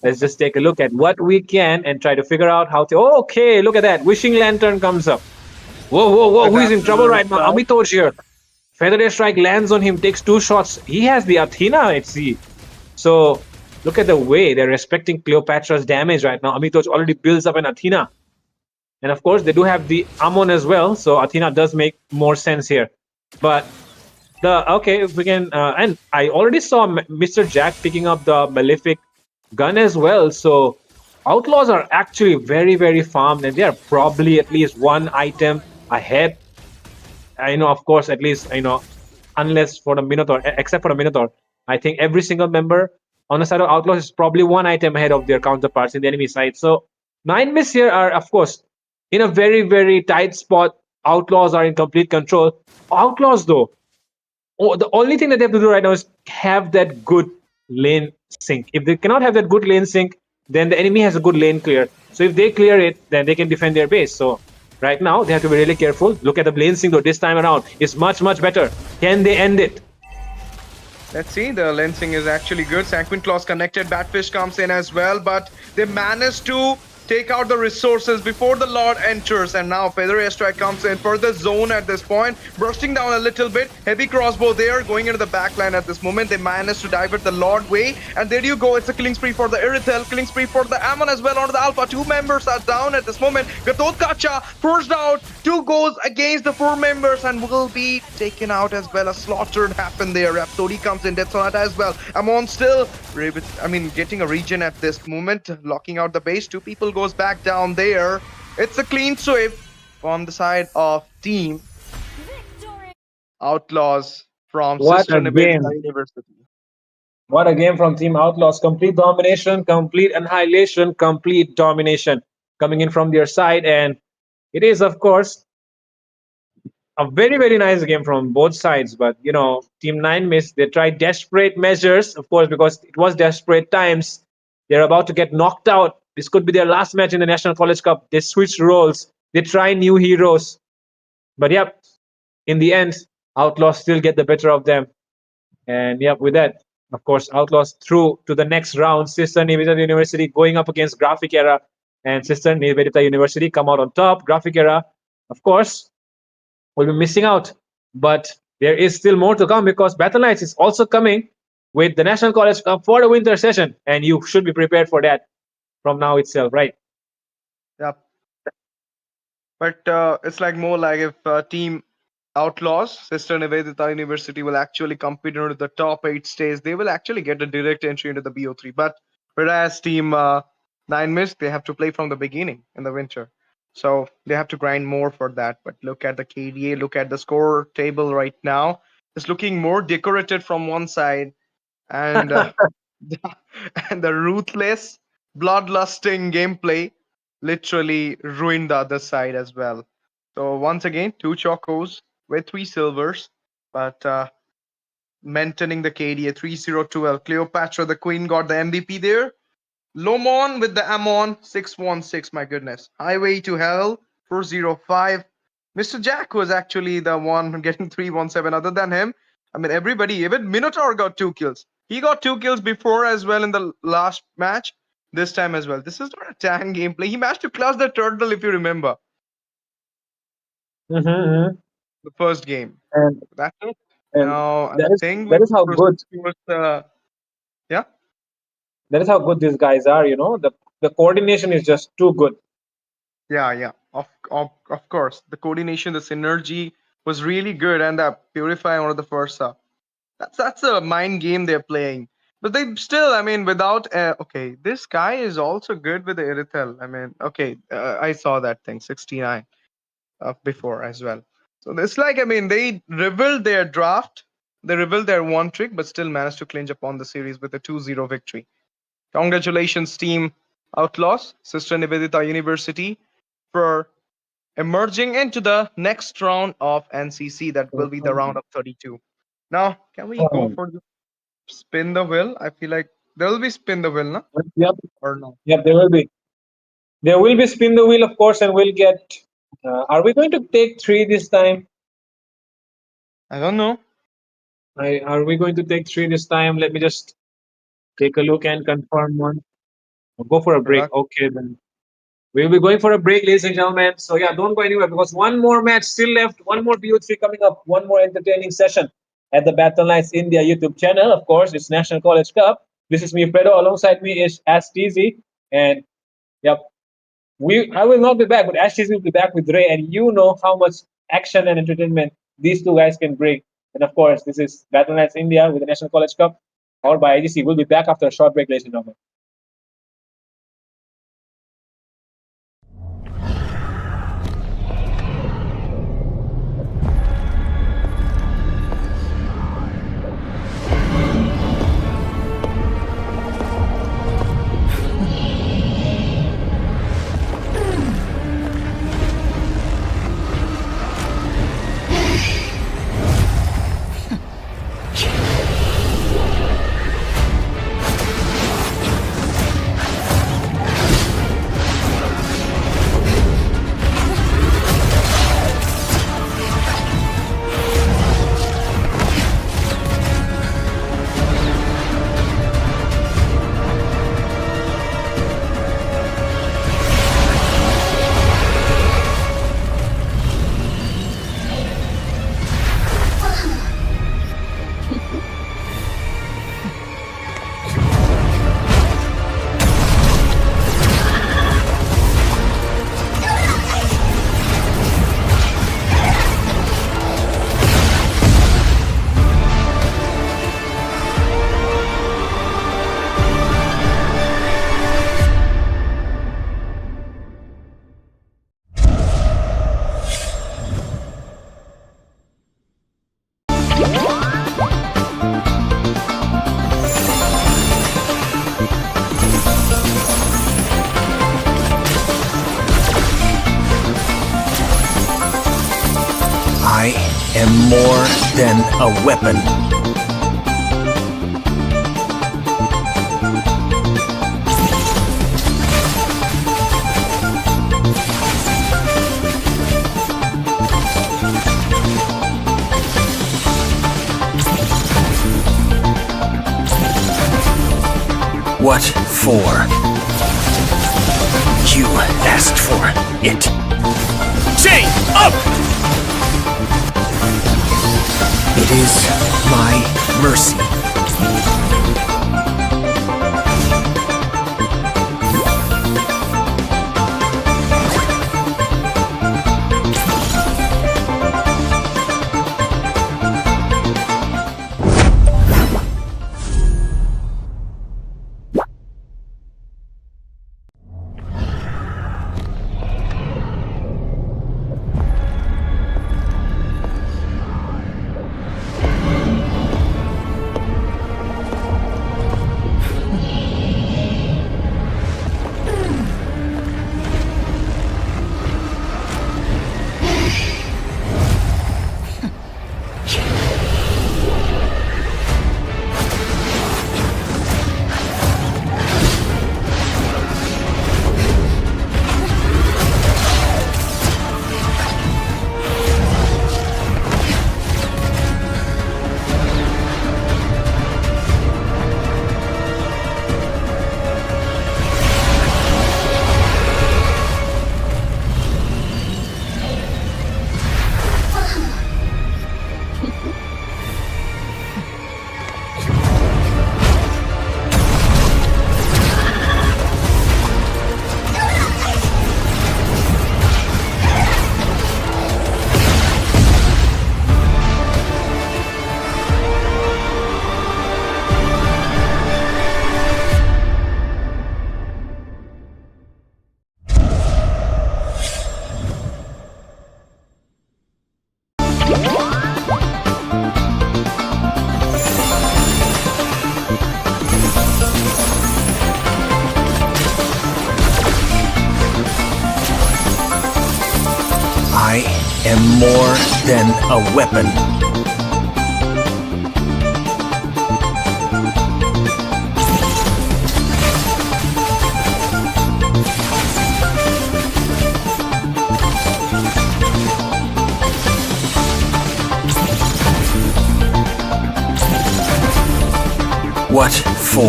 let's just take a look at what we can and try to figure out how to... Oh, okay, look at that. Wishing Lantern comes up. Whoa. Who is in trouble Adapter right now? side. Amitoj here. Feather Strike lands on him, takes 2 shots. He has the Athena, I see. So look at the way they're respecting Cleopatra's damage right now. Amitoj already builds up an Athena. And of course, they do have the Ammon as well. So Athena does make more sense here. But if we can, and I already saw Mr. Jack picking up the Malefic gun as well. So Outlaws are actually very, very farmed, and they are probably at least one item ahead. I know, of course, at least unless for the Minotaur, except for the Minotaur, I think every single member on the side of Outlaws is probably one item ahead of their counterparts in the enemy side. So 9 miss here are, of course, in a very, very tight spot. Outlaws are in complete control. Outlaws, though, the only thing that they have to do right now is have that good lane sync. If they cannot have that good lane sync, then the enemy has a good lane clear. So if they clear it, then they can defend their base. So right now, they have to be really careful. Look at the lane sync, though, this time around. It's much, much better. Can they end it? Let's see, the lensing is actually good. Sanguine Claws connected, Batfish comes in as well, but they managed to take out the resources before the Lord enters, and now Feather Airstrike comes in for the zone at this point, bursting down a little bit. Heavy crossbow there, going into the back line at this moment. They managed to divert the Lord way, and there you go. It's a killing spree for the Irithel, killing spree for the Ammon as well onto the Alpha. 2 members are down at this moment. Gatot Kacha forced out, 2 goes against the 4 members and will be taken out as well. A slaughtered happened there. Rhapsody comes in, Death Sonata as well. Ammon still, getting a regen at this moment, locking out the base. 2 people goes back down there. It's a clean sweep from the side of Team Outlaws from What Sister a game. Nivedita University. What a game from Team Outlaws. Complete domination, complete annihilation, complete domination coming in from their side. And it is, of course, a very, very nice game from both sides. But, Team 9 miss. They tried desperate measures, of course, because it was desperate times. They're about to get knocked out. This could be their last match in the National College Cup. They switched roles. They try new heroes. But, yep, in the end, Outlaws still get the better of them. And, yep, with that, of course, Outlaws through to the next round. Sister Nivedita University going up against Graphic Era. And Sister Nivedita University come out on top. Graphic Era, of course, will be missing out. But there is still more to come because Battleknights is also coming with the National College Cup for the winter session, and you should be prepared for that from now itself, right? Yep. But it's like more like if Team Outlaws, Sister Nivedita University will actually compete into the top 8 stays, they will actually get a direct entry into the BO3. But whereas Team 9miss, they have to play from the beginning in the winter. So they have to grind more for that. But look at the KDA, look at the score table right now. It's looking more decorated from one side. And, and the ruthless, bloodlusting gameplay literally ruined the other side as well. So once again, 2 chocos with 3 silvers, but maintaining the KDA 3-0-12. Cleopatra, the queen, got the MVP there. Lomon with the Ammon 616. My goodness. Highway to Hell 405. Mr. Jack was actually the one getting 317. Other than him, I mean, everybody, even Minotaur got 2 kills. He got 2 kills before as well in the last match. This time as well. This is not a tank gameplay. He managed to clutch the turtle, if you remember, Mm-hmm. the first game. And, That's it. and Now, I that is think that we is how will good proceed towards yeah. that is how good these guys are. The coordination is just too good. Yeah. Of course. The coordination, the synergy was really good, and the Purify one of the first that's a mind game they're playing. But they still, I mean, without okay, this guy is also good with the Irithel. I mean, okay, I saw that thing 69 before as well. So it's like, I mean, they revealed their draft, they revealed their one trick, but still managed to clinch upon the series with a 2-0 victory. Congratulations, Team Outlaws, Sister Nivedita University, for emerging into the next round of NCC. That will be the round of 32. Now, can we go for the spin the wheel? I feel like there will be spin the wheel, no? Yep, Or no? yep, there will be. There will be spin the wheel, of course, and we'll get. Are we going to take 3 this time? I don't know. Are we going to take 3 this time? Let me just take a look and confirm one. Go for a break. Rac- Okay, then. We'll be going for a break, ladies and gentlemen. So yeah, don't go anywhere because one more match still left. One more BO3 coming up. One more entertaining session at the Battleknights India YouTube channel. Of course, it's National College Cup. This is me, Fredo. Alongside me is STZ. And yep, I will not be back, but STZ will be back with Ray. And you know how much action and entertainment these two guys can bring. And of course, this is Battleknights India with the National College Cup, powered by IGC. We'll be back after a short break, ladies and gentlemen. I am more than a weapon. What for? You asked for it. Chain up! It is my mercy. I am more than a weapon. What for?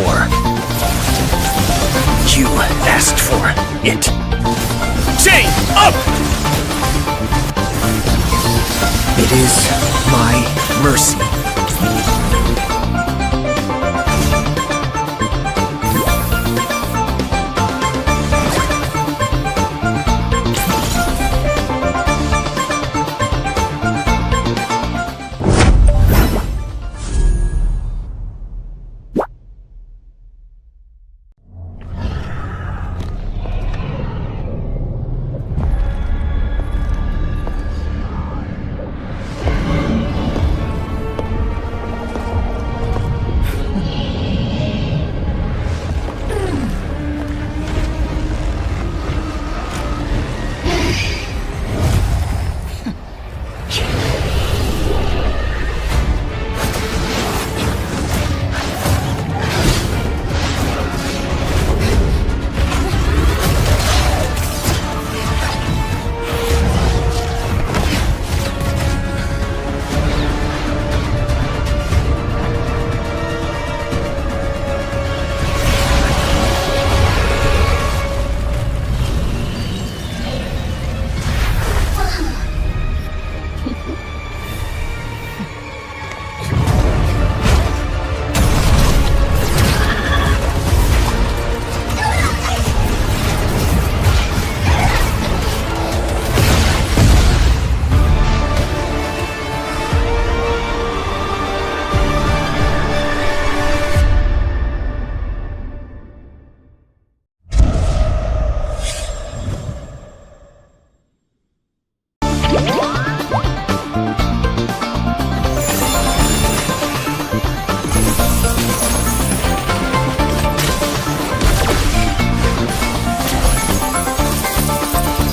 You asked for it. Chain up! It is my mercy.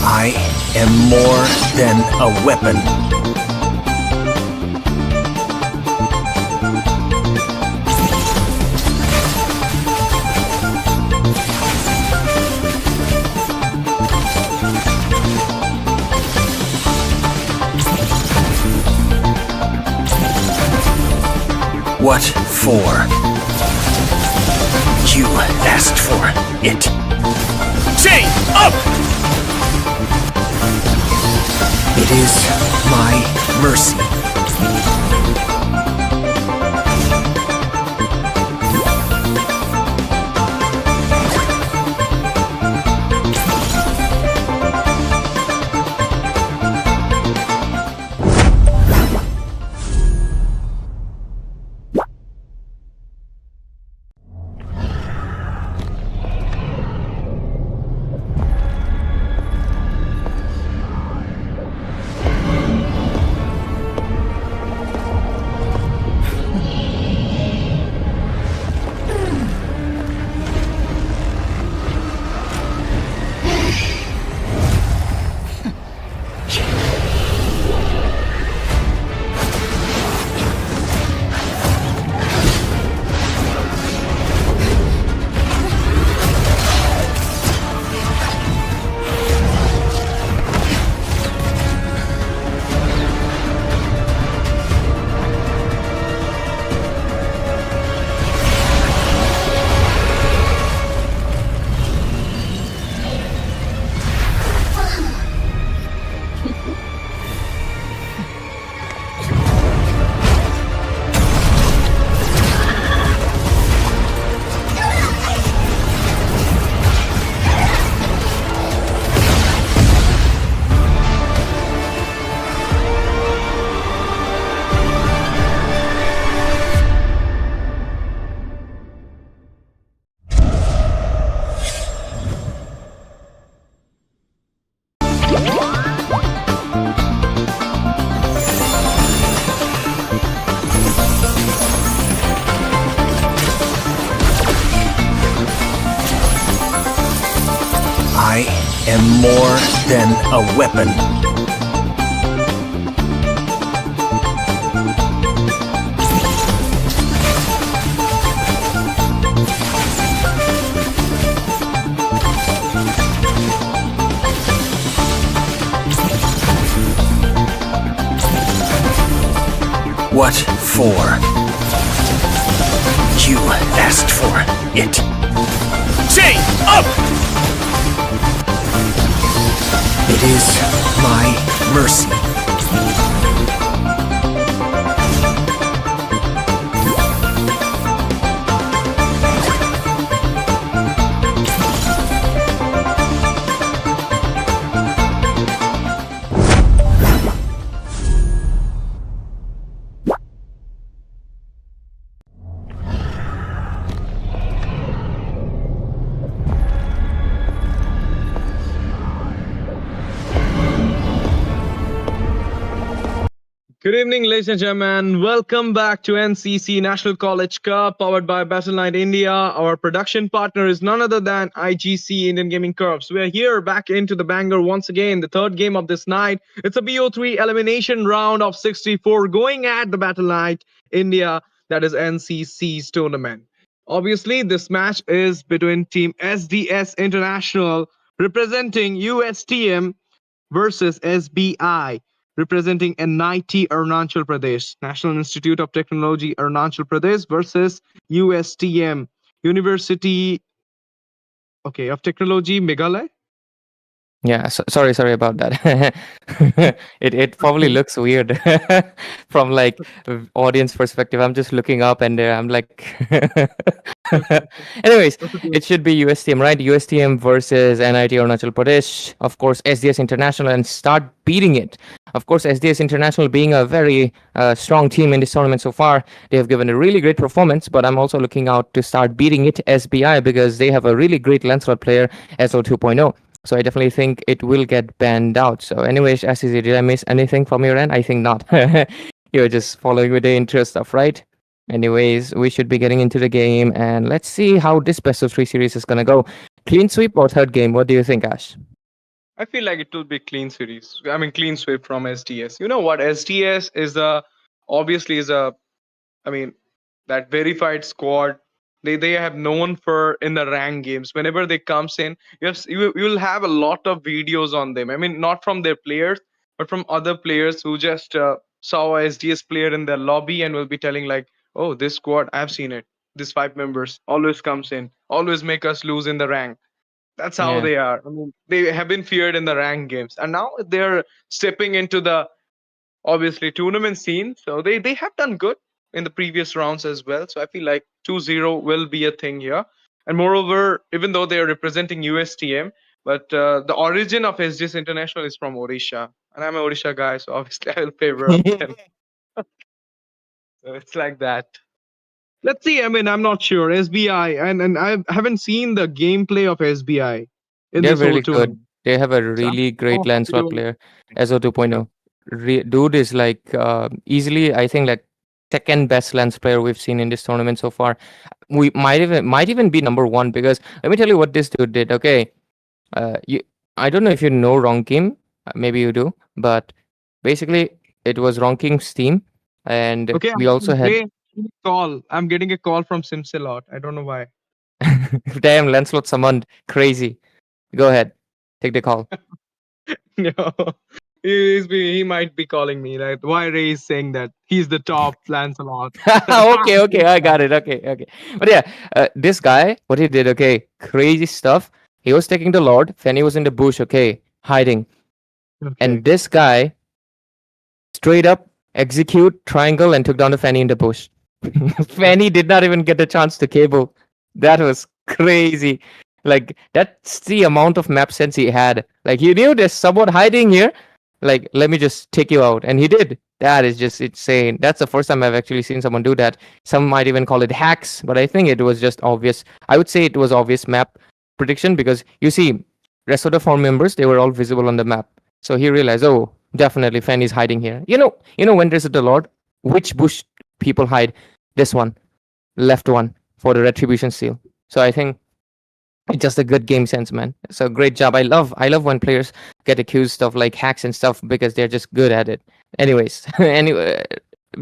I am more than a weapon. What for? You asked for it. Chain up! It is my mercy. I am more than a weapon. What for? You asked for it. Chain up! It is my mercy. Good evening, ladies and gentlemen. Welcome back to NCC National College Cup, powered by Battleknights India. Our production partner is none other than IGC Indian Gaming Corps. We are here back into the banger once again, the third game of this night. It's a BO3 elimination round of 64 going at the Battleknights India, that is NCC's tournament. Obviously, this match is between Team SDS International representing USTM versus SBI representing NIT Arunachal Pradesh, National Institute of Technology Arunachal Pradesh versus USTM, University of Technology Meghalaya. Yeah, sorry about that. It probably looks weird from like audience perspective. I'm just looking up and I'm like, anyways, it should be USTM, right? USTM versus NIT Arunachal Pradesh, of course, SDS International, and start beating it. Of course, SDS International being a very strong team in this tournament so far, they have given a really great performance. But I'm also looking out to start beating it SBI because they have a really great Lancelot player, SO 2.0. So I definitely think it will get banned out. So anyways, SCZ, did I miss anything from your end? I think not. You're just following with the intro stuff, right? Anyways, we should be getting into the game, and let's see how this best of 3 series is gonna go. Clean sweep or third game? What do you think, Ash? I feel like it will be clean series. I mean, clean sweep from SDS. You know what? SDS is obviously is a, I mean, that verified squad. They have known for in the rank games. Whenever they comes in, you will have a lot of videos on them. I mean, not from their players, but from other players who just saw a SDS player in their lobby and will be telling like, oh, this squad, I've seen it. This 5 members always comes in, always make us lose in the rank. That's how Yeah. they are. I mean, they have been feared in the rank games, and now they're stepping into the obviously tournament scene. So they have done good in the previous rounds as well. So I feel like 2-0 will be a thing here. And moreover, even though they are representing USTM, but the origin of SDS International is from Odisha, and I'm an Odisha guy, so obviously I will favor of them. So it's like that. Let's see. I mean, I'm not sure. SBI, and I haven't seen the gameplay of SBI in They're this whole really good. tournament. They have a So really great oh, Lancelot video- player, SO 2.0. Dude is like easily, I think, like second best lens player we've seen in this tournament so far. We might even be number one because let me tell you what this dude did. Okay, you I don't know if you know Ronkim, maybe you do, but basically it was Ronkim's team, and Okay, we also had wait, call. I'm getting a call from Simsalot. I don't know why. damn Lancelot summoned crazy. Go ahead, take the call. No, he might be calling me. Like, why Ray is saying that he's the top Lancelot. Okay, I got it. Okay. But yeah, this guy, what he did, okay, crazy stuff. He was taking the Lord. Fanny was in the bush, okay, hiding. Okay. And this guy straight up execute triangle and took down the Fanny in the bush. Fanny did not even get the chance to cable. That was crazy. Like that's the amount of map sense he had. Like he knew there's someone hiding here. Like let me just take you out, and he did. That is just insane. That's the first time I've actually seen someone do that. Some might even call it hacks, but I think it was just obvious. I would say it was obvious map prediction because you see, rest of the 4 members they were all visible on the map. So he realized, oh, definitely Fanny's hiding here. You know when there's the Lord, which bush people hide? This one, left one for the retribution seal. So I think it's just a good game sense, man. So great job. I love when players get accused of like hacks and stuff because they're just good at it. Anyways, anyway,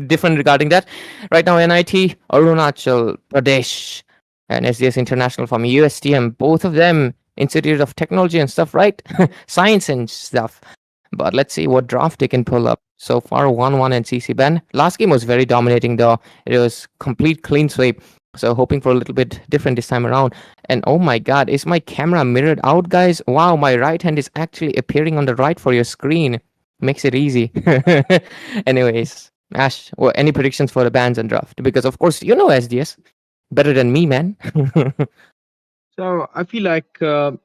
different regarding that. Right now, NIT Arunachal Pradesh and SDS International from USTM, both of them Institute of Technology and stuff, right? Science and stuff. But let's see what draft they can pull up. So far, 1-1 and CC Ben. Last game was very dominating though. It was complete clean sweep. So hoping for a little bit different this time around. And oh my god, is my camera mirrored out, guys? Wow, my right hand is actually appearing on the right for your screen. Makes it easy. Anyways, Ash, any predictions for the bans and draft? Because of course you know SDS better than me, man. So I feel like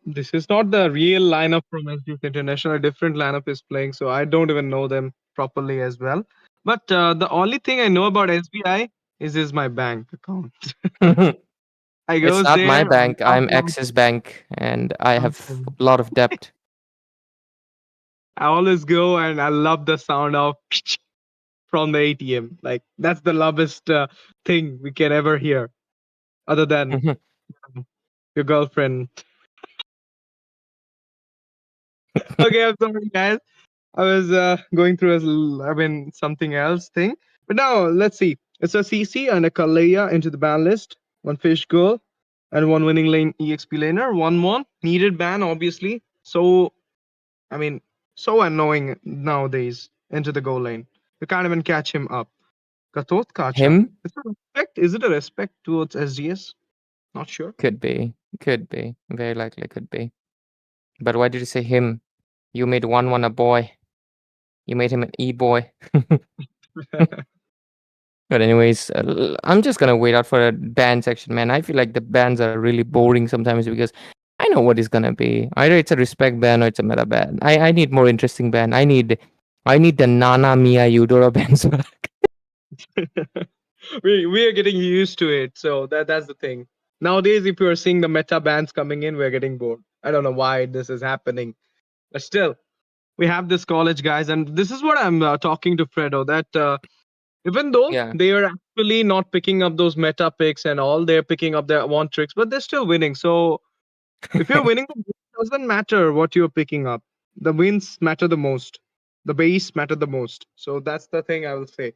this is not the real lineup from SDS International. A different lineup is playing, so I don't even know them properly as well. But the only thing I know about SBI is my bank account. I It's goes not my there. bank. I'm Axis Bank, and I have a lot of debt. I always go and I love the sound of from the ATM. Like that's the loudest thing we can ever hear, other than your girlfriend. Okay, I'm sorry, guys. I was going through something else thing. But now let's see. It's a CC and a Kalaya into the ban list. One fish goal and one winning lane EXP laner. 1-1 needed ban obviously. So I mean so annoying nowadays into the goal lane. You can't even catch him up. Katot Kacha. Him? Is it a respect? Is it a respect towards SDS? Not sure. Could be. Could be. Very likely could be. But why did you say him? You made 1-1 a boy. You made him an e-boy. But anyways, I'm just gonna wait out for a ban section, man. I feel like the bans are really boring sometimes because I know what it's gonna be. Either it's a respect ban or it's a meta ban. I need more interesting ban. I need the Nana Mia Eudora bans back. we are getting used to it, so that's the thing. Nowadays, if you're seeing the meta bans coming in, we're getting bored. I don't know why this is happening, but still, we have this college guys, and this is what I'm talking to Fredo that even though Yeah. they are actually not picking up those meta picks and all, they're picking up their one tricks, but they're still winning. So if you're winning, it doesn't matter what you're picking up. The wins matter the most. The base matter the most. So that's the thing I will say.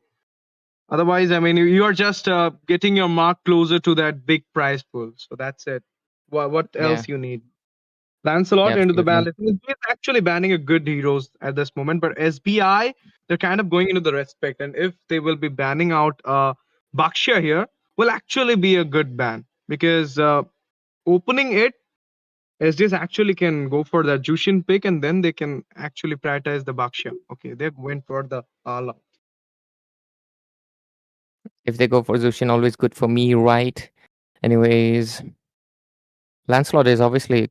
Otherwise, I mean, you are just getting your mark closer to that big prize pool. So that's it. What Yeah. else you need? Lancelot Yeah, into the ban absolutely. list. He's actually banning a good heroes at this moment, but SBI, they're kind of going into the respect. And if they will be banning out Baksha here, will actually be a good ban because opening it, SDS actually can go for the Jushin pick and then they can actually prioritize the Baksha. Okay, they went for the Ala. If they go for Zushin, always good for me, right? Anyways, Lancelot is obviously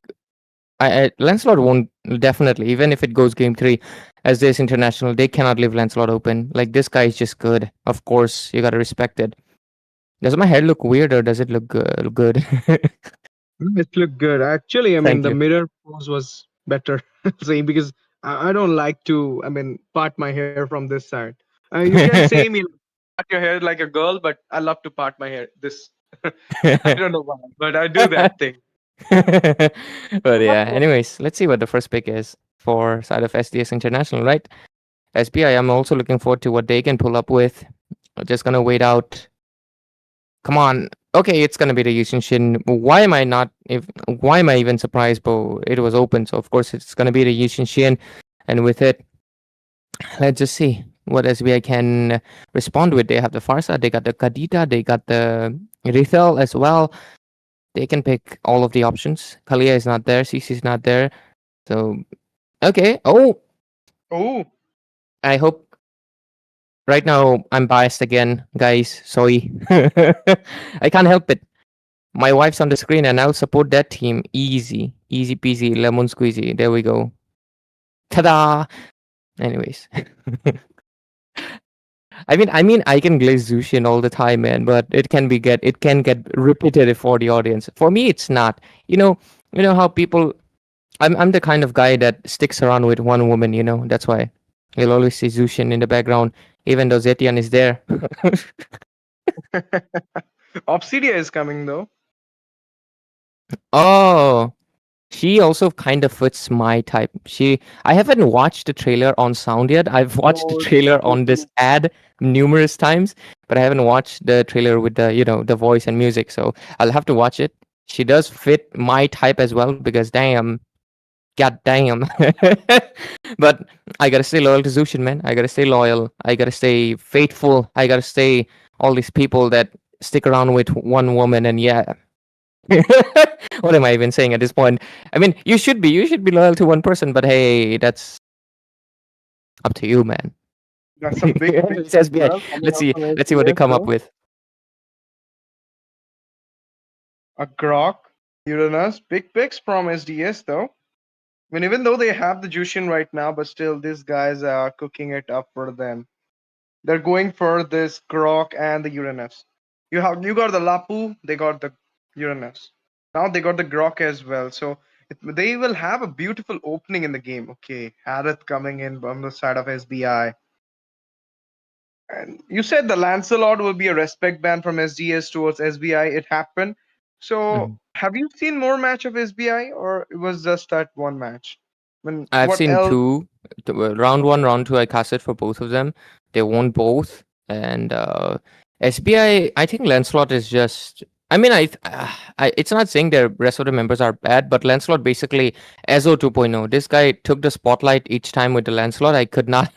Lancelot won't definitely, even if it goes game 3 as this international, they cannot leave Lancelot open. Like this guy is just good. Of course, you gotta respect it. Does my hair look weird or does it look good? It looked good. Actually, I mean, Thank the you. mirror pose was better. See, because I don't like to, I mean, part my hair from this side. You can say me part your hair like a girl, but I love to part my hair this. I don't know why, but I do that thing. But yeah, anyways, let's see what the first pick is for side of SDS International, right? SBI, I'm also looking forward to what they can pull up with. I'm just gonna wait out. Come on. Okay, it's gonna be the Yushin Shin. Why am I even surprised, Bo? It was open, so of course it's gonna be the Yushin Shin. And with it, let's just see what SBI can respond with. They have the Farsa, they got the Kadita, they got the Rithel as well. They can pick all of the options. Kalia is not there, CC is not there. So okay. Oh, I hope right now I'm biased again, guys. Sorry. I can't help it. My wife's on the screen and I'll support that team. Easy. Easy peasy, lemon squeezy. There we go. Ta-da! Anyways. I mean I can glaze Zushin all the time, man, but it can get repetitive for the audience. For me it's not. You know how people I'm the kind of guy that sticks around with one woman, that's why. You'll always see Zushin in the background, even though Zetian is there. Obsidia is coming though. Oh, she also kind of fits my type. I haven't watched the trailer on sound yet. I've watched the Oh, trailer on this ad numerous times, but I haven't watched the trailer with the voice and music. So I'll have to watch it. She does fit my type as well because damn, god damn. But I gotta stay loyal to Zushin, man. I gotta stay loyal. I gotta stay faithful. I gotta stay all these people that stick around with one woman, and yeah. What am I even saying at this point? I mean, you should be loyal to one person, but hey, that's up to you, man. That's a big pick It's as SBI. well coming Let's out see. from Let's see what they SDS come up though. with. A Grok, Uranus, big picks from SDS though. I mean, even though they have the Jushin right now, but still these guys are cooking it up for them. They're going for this Grok and the Uranus. You got the Lapu, they got the Uranus. Now they got the Grok as well. So they will have a beautiful opening in the game. Okay, Harith coming in on the side of SBI. And you said the Lancelot will be a respect ban from SDS towards SBI. It happened. So Mhm. have you seen more match of SBI, or it was just that one match? I mean, I've what seen else? two. Round one, round two. I casted for both of them. They won both, and SBI. I think Lancelot is just. I mean, it's not saying the rest of the members are bad, but Lancelot basically Ezo 2.0. This guy took the spotlight each time with the Lancelot. I could not.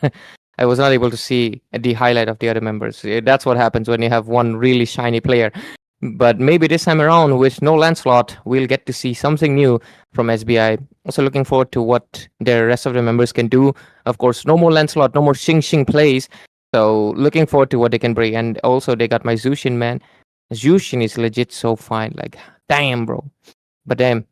I was not able to see the highlight of the other members. That's what happens when you have one really shiny player. But maybe this time around, with no Lancelot, we'll get to see something new from SBI. Also looking forward to what the rest of the members can do. Of course, no more Lancelot, no more Xing Xing plays. So looking forward to what they can bring. And also they got my Zushin, man. Zushin is legit so fine. Like, damn, bro. But damn,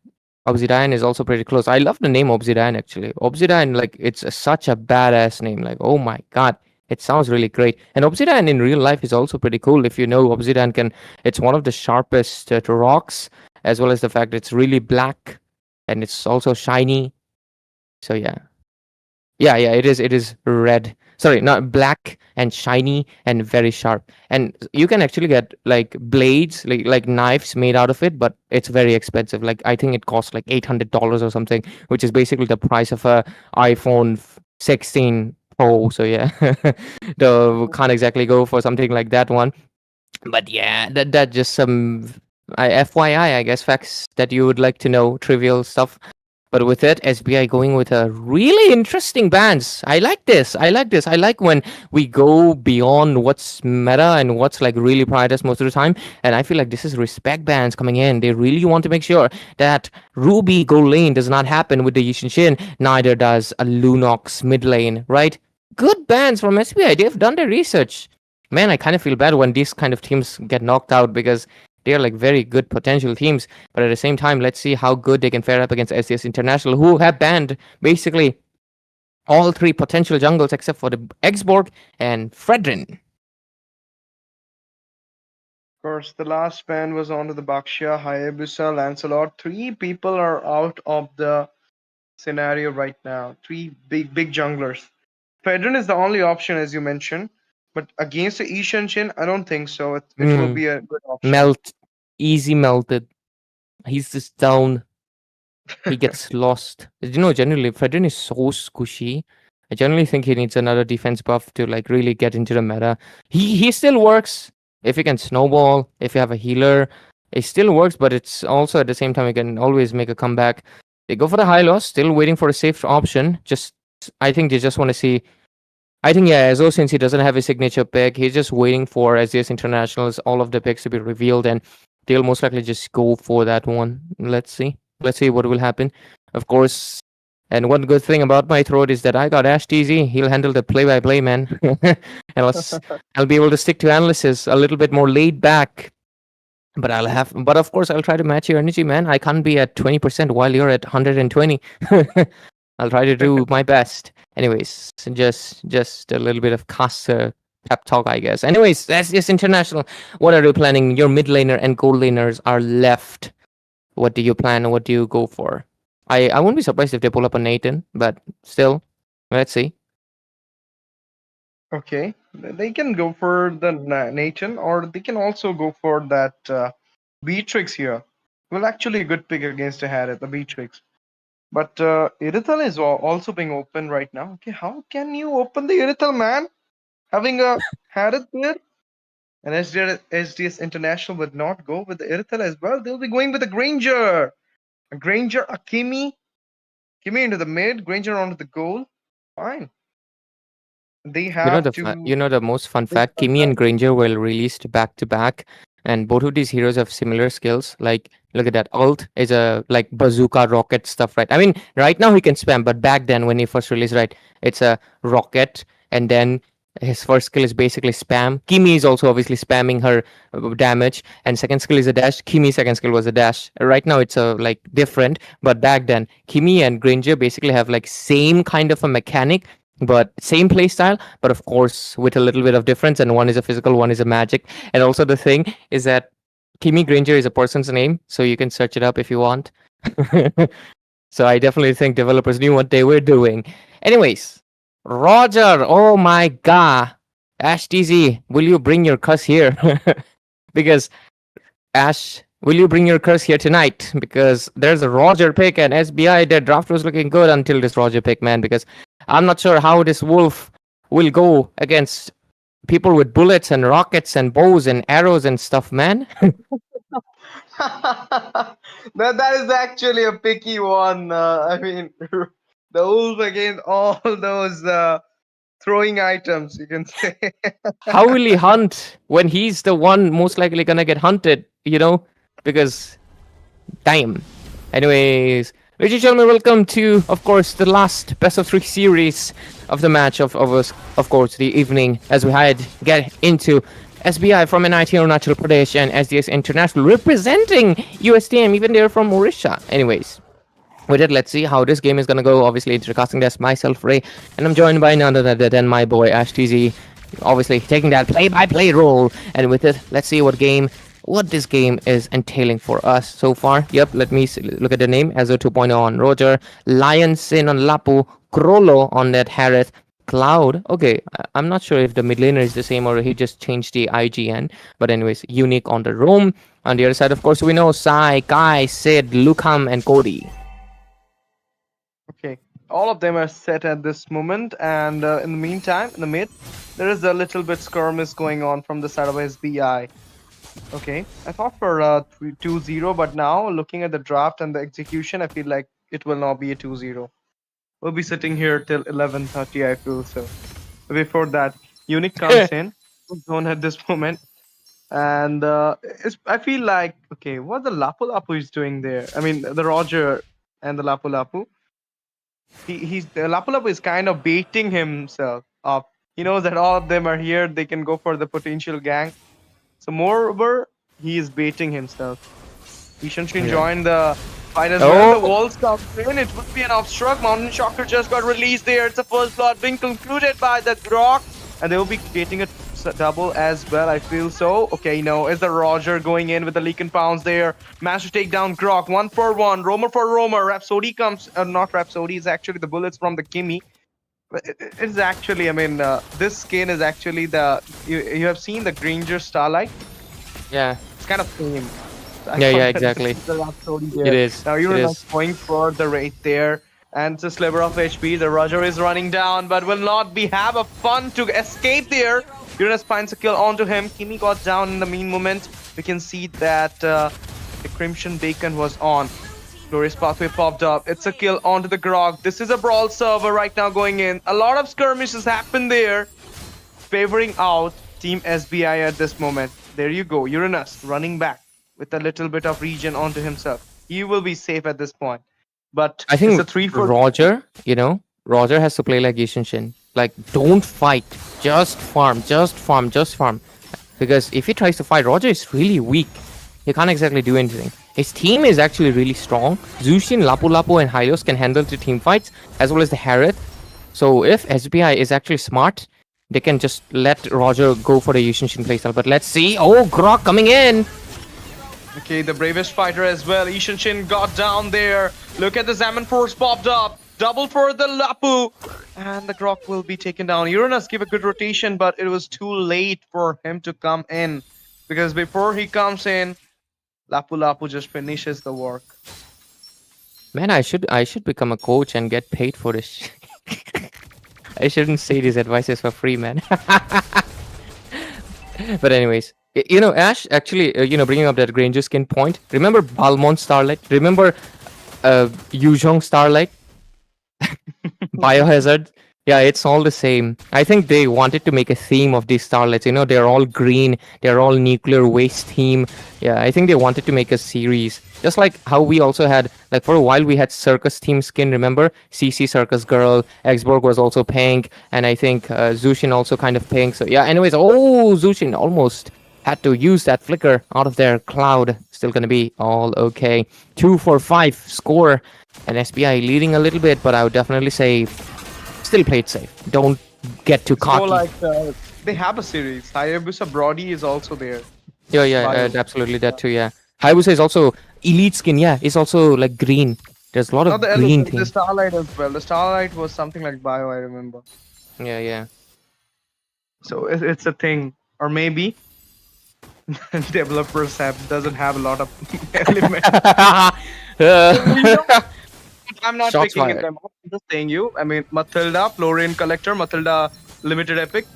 Obsidian is also pretty close. I love the name Obsidian actually. Obsidian, like, it's such a badass name. Like, oh my god. It sounds really great. And Obsidian in real life is also pretty cool. If you know, Obsidian it's one of the sharpest rocks, as well as the fact it's really black and it's also shiny. So yeah. Yeah, it is red. Sorry, not black and shiny and very sharp. And you can actually get like blades, like knives made out of it, but it's very expensive. Like I think it costs like $800 or something, which is basically the price of a iPhone 16 Pro. So yeah, can't exactly go for something like that one. But yeah, that just some FYI, I guess, facts that you would like to know, trivial stuff. But with it, SBI going with a really interesting bands. I like this. I like this. I like when we go beyond what's meta and what's like really prioritized most of the time. And I feel like this is respect bands coming in. They really want to make sure that Ruby gold lane does not happen with the Yishin Shin. Neither does a Lunox mid lane, right? Good bands from SBI. They've done their research. Man, I kind of feel bad when these kind of teams get knocked out because they are like very good potential teams. But at the same time, let's see how good they can fare up against SDS International, who have banned basically all three potential jungles except for the Exborg and Fredrin. Of course, the last ban was onto the Bakshia, Hayabusa, Lancelot. Three people are out of the scenario right now. Three big junglers. Fedrin is the only option, as you mentioned. But against the Ishan Shin, I don't think so. It will be a good option. Melt. Easy melted. He's just down. He gets lost. Generally, Fredrin is so squishy. I generally think he needs another defense buff to like really get into the meta. He still works if you can snowball, if you have a healer. It still works, but it's also at the same time you can always make a comeback. They go for the high loss, still waiting for a safe option. I think they just want to see. I think yeah, Ezo, since he doesn't have a signature pick, he's just waiting for SDS Internationals, all of the picks to be revealed, and they'll most likely just go for that one. Let's see. Let's see what will happen. Of course, and one good thing about my throat is that I got Ash TZ. He'll handle the play-by-play, man. And I'll be able to stick to analysis a little bit more laid back. But of course, I'll try to match your energy, man. I can't be at 20% while you're at 120. I'll try to do my best. Anyways, just a little bit of caster pep talk, I guess. Anyways, that's just international. What are you planning? Your mid laner and gold laners are left. What do you plan? What do you go for? I won't be surprised if they pull up a Nathan, but still, let's see. Okay, they can go for the Nathan, or they can also go for that Beatrix here. Well, actually, a good pick against a Harith, the Beatrix. But Irithel is also being open right now. Okay, how can you open the Irithel, man? Having a Harith there? And SDS International would not go with the Irithel as well. They'll be going with the Granger. A Granger, Akimi. Kimi into the mid, Granger onto the goal. Fine. They have to. The most fun fact, Kimi and Granger were released back to back, and both of these heroes have similar skills. Like, look at that, ult is a like bazooka rocket stuff, right? I mean, right now he can spam, but back then when he first released, right, it's a rocket, and then his first skill is basically spam. Kimi is also obviously spamming her damage, and second skill is a dash. Kimi's second skill was a dash. Right now it's a like different, but back then Kimi and Granger basically have like same kind of a mechanic, but same play style, but of course with a little bit of difference, and one is a physical, one is a magic. And also the thing is that Kimi Granger is a person's name, so you can search it up if you want. So I definitely think developers knew what they were doing. Anyways, Roger, oh my god. Ash TZ, will you bring your cuss here? Because Ash, will you bring your curse here tonight? Because there's a Roger pick, and SBI, their draft was looking good until this Roger pick, man. Because I'm not sure how this wolf will go against people with bullets and rockets and bows and arrows and stuff, man. That is actually a picky one. I mean, the wolf against all those throwing items, you can say. How will he hunt when he's the one most likely gonna get hunted, Because, damn. Anyways, ladies and gentlemen, welcome to, of course, the last best of 3 series of the match of course, the evening, as we get into SBI from NIT Arunachal Pradesh and SDS International representing USTM, even they're from Mauritius. Anyways, with it, let's see how this game is gonna go. Obviously, intercasting this myself, Ray, and I'm joined by none other than my boy Ash TZ, obviously taking that play-by-play role. And with it, let's see what this game is entailing for us so far. Yep, let me look at the name. Azure 2.0 on Roger, Lion Sin on Lapu, Krolo on that Harith, Cloud. Okay, I'm not sure if the mid laner is the same or he just changed the IGN. But anyways, Unique on the roam. On the other side, of course, we know Sai, Kai, Sid, Lukam, and Cody. Okay, all of them are set at this moment, and in the meantime, in the mid, there is a little bit skirmish going on from the side of SBI. Okay, I thought for 2-0, but now looking at the draft and the execution, I feel like it will not be a 2-0. We'll be sitting here till 11:30, I feel so. Before that, Unique comes in zone at this moment, and I feel like, okay, what the Lapu Lapu is doing there? I mean, the Roger and the Lapu Lapu. The Lapu Lapu is kind of baiting himself up. He knows that all of them are here. They can go for the potential gank. So moreover, he is baiting himself. Ishanshin joined the fight as well. The walls come in. It would be an obstruct. Mountain Shocker just got released there. It's the first blood being concluded by the Grok. And they will be getting a double as well, I feel so. Okay, no, is the Roger going in with the leak and pounds there. Managed to take down Grok. 1-for-1. Roamer for Roamer. Rhapsody comes. Not Rhapsody. It's actually the bullets from the Kimi. It's actually, I mean, this skin is actually the... You have seen the Granger Starlight? Yeah. It's kind of same. Yeah, exactly. It is. Now you're not going for the rate there. And it's a sliver of HP. The Roger is running down, but will not have a fun to escape there. Uranus finds a kill onto him. Kimi got down in the mean moment. We can see that the Crimson Bacon was on. Glorious Pathway popped up. It's a kill onto the Grog. This is a brawl server right now going in. A lot of skirmishes happen there, favoring out Team SBI at this moment. There you go. Uranus running back with a little bit of regen onto himself. He will be safe at this point. But I think it's a 3-4. Roger, Roger has to play like Yishinshin. Like, don't fight. Just farm. Because if he tries to fight, Roger is really weak. He can't exactly do anything. His team is actually really strong. Zushin, Lapu Lapu, and Hylos can handle the team fights, as well as the Harith. So if SBI is actually smart, they can just let Roger go for the Yushinshin playstyle. But let's see. Oh, Grok coming in. Okay, the bravest fighter as well. Ishanshin got down there. Look at the Zaman Force popped up. Double for the Lapu. And the Grok will be taken down. Uranus gave a good rotation, but it was too late for him to come in. Because before he comes in, Lapu Lapu just finishes the work. Man, I should become a coach and get paid for this. I shouldn't say these advices for free, man. But anyways, Ash, actually, bringing up that Granger skin point. Remember Balmont Starlight? Remember Yuzhong Starlight? Biohazard? Yeah, it's all the same. I think they wanted to make a theme of these starlets. You know, they're all green. They're all nuclear waste theme. Yeah, I think they wanted to make a series. Just like how we also had, like for a while, we had circus theme skin. Remember, CC Circus Girl. Exborg was also pink, and I think Zushin also kind of pink. So yeah. Anyways, oh, Zushin almost had to use that flicker out of their cloud. Still gonna be all okay. 2-4-5 score, and SBI leading a little bit, but I would definitely say still play it safe. Don't get too So cocky. like they have a series. Hayabusa Brody is also there. Yeah, absolutely that too. Yeah, Hayabusa is also elite skin. Yeah, it's also like green. There's a lot Not of the green elephant, the things. Starlight as well. The Starlight was something like Bio, I remember. Yeah. So it's a thing, or maybe developers doesn't have a lot of elements. I'm not Shots picking fired. them up. I'm just saying you. I mean, Matilda, Florian Collector, Matilda Limited Epic,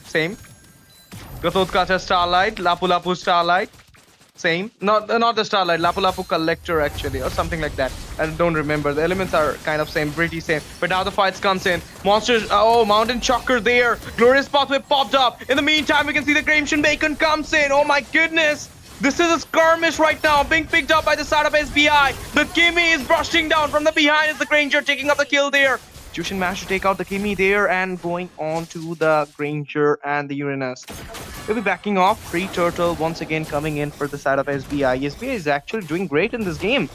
same. Gatotkacha Starlight, Lapu Lapu Starlight, same. Not the Starlight, Lapu Lapu Collector actually, or something like that. I don't remember. The elements are kind of same, pretty same. But now the fights comes in. Monsters, oh, Mountain Chocker there. Glorious Pathway popped up. In the meantime, we can see the Crimson Bacon comes in. Oh my goodness. This is a skirmish right now, being picked up by the side of SBI. The Kimmy is brushing down from the behind as the Granger taking up the kill there. Jushin managed to take out the Kimmy there and going on to the Granger and the Uranus. He'll be backing off. Free Turtle once again coming in for the side of SBI. SBI is actually doing great in this game.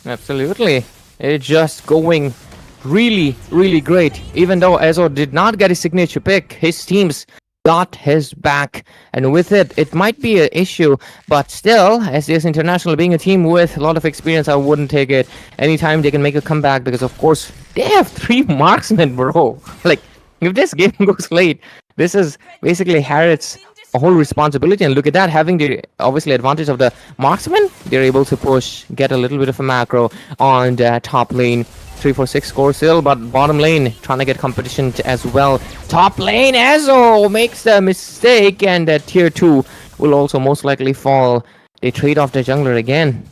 Absolutely. It's just going really, really great. Even though Ezo did not get his signature pick, his team's got his back. And with it, it might be an issue. But still, SDS International being a team with a lot of experience, I wouldn't take it. Anytime they can make a comeback because, of course, they have 3 marksmen, bro. Like, if this game goes late, this is basically Harriet's whole responsibility. And look at that, having the obviously advantage of the marksman, they're able to push, get a little bit of a macro on the top lane. 3-4-6 score still, but bottom lane trying to get competition as well. Top lane, Ezo makes the mistake, and tier 2 will also most likely fall. They trade off the jungler again.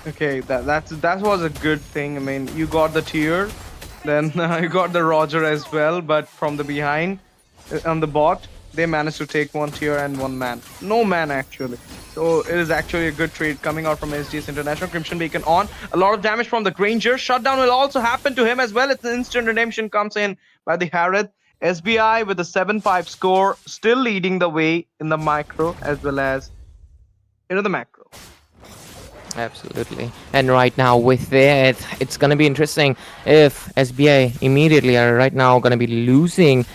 Okay, that was a good thing. I mean, you got the tier, then you got the Roger as well, but from the behind on the bot, they managed to take 1 tier and 1 man. No man actually. So it is actually a good trade coming out from SDS International. Crimson Bacon on. A lot of damage from the Granger. Shutdown will also happen to him as well. It's an instant redemption comes in by the Harith. SBI with a 7-5 score, still leading the way in the micro as well as the macro. Absolutely. And right now with it, it's going to be interesting if SBI immediately are right now going to be losing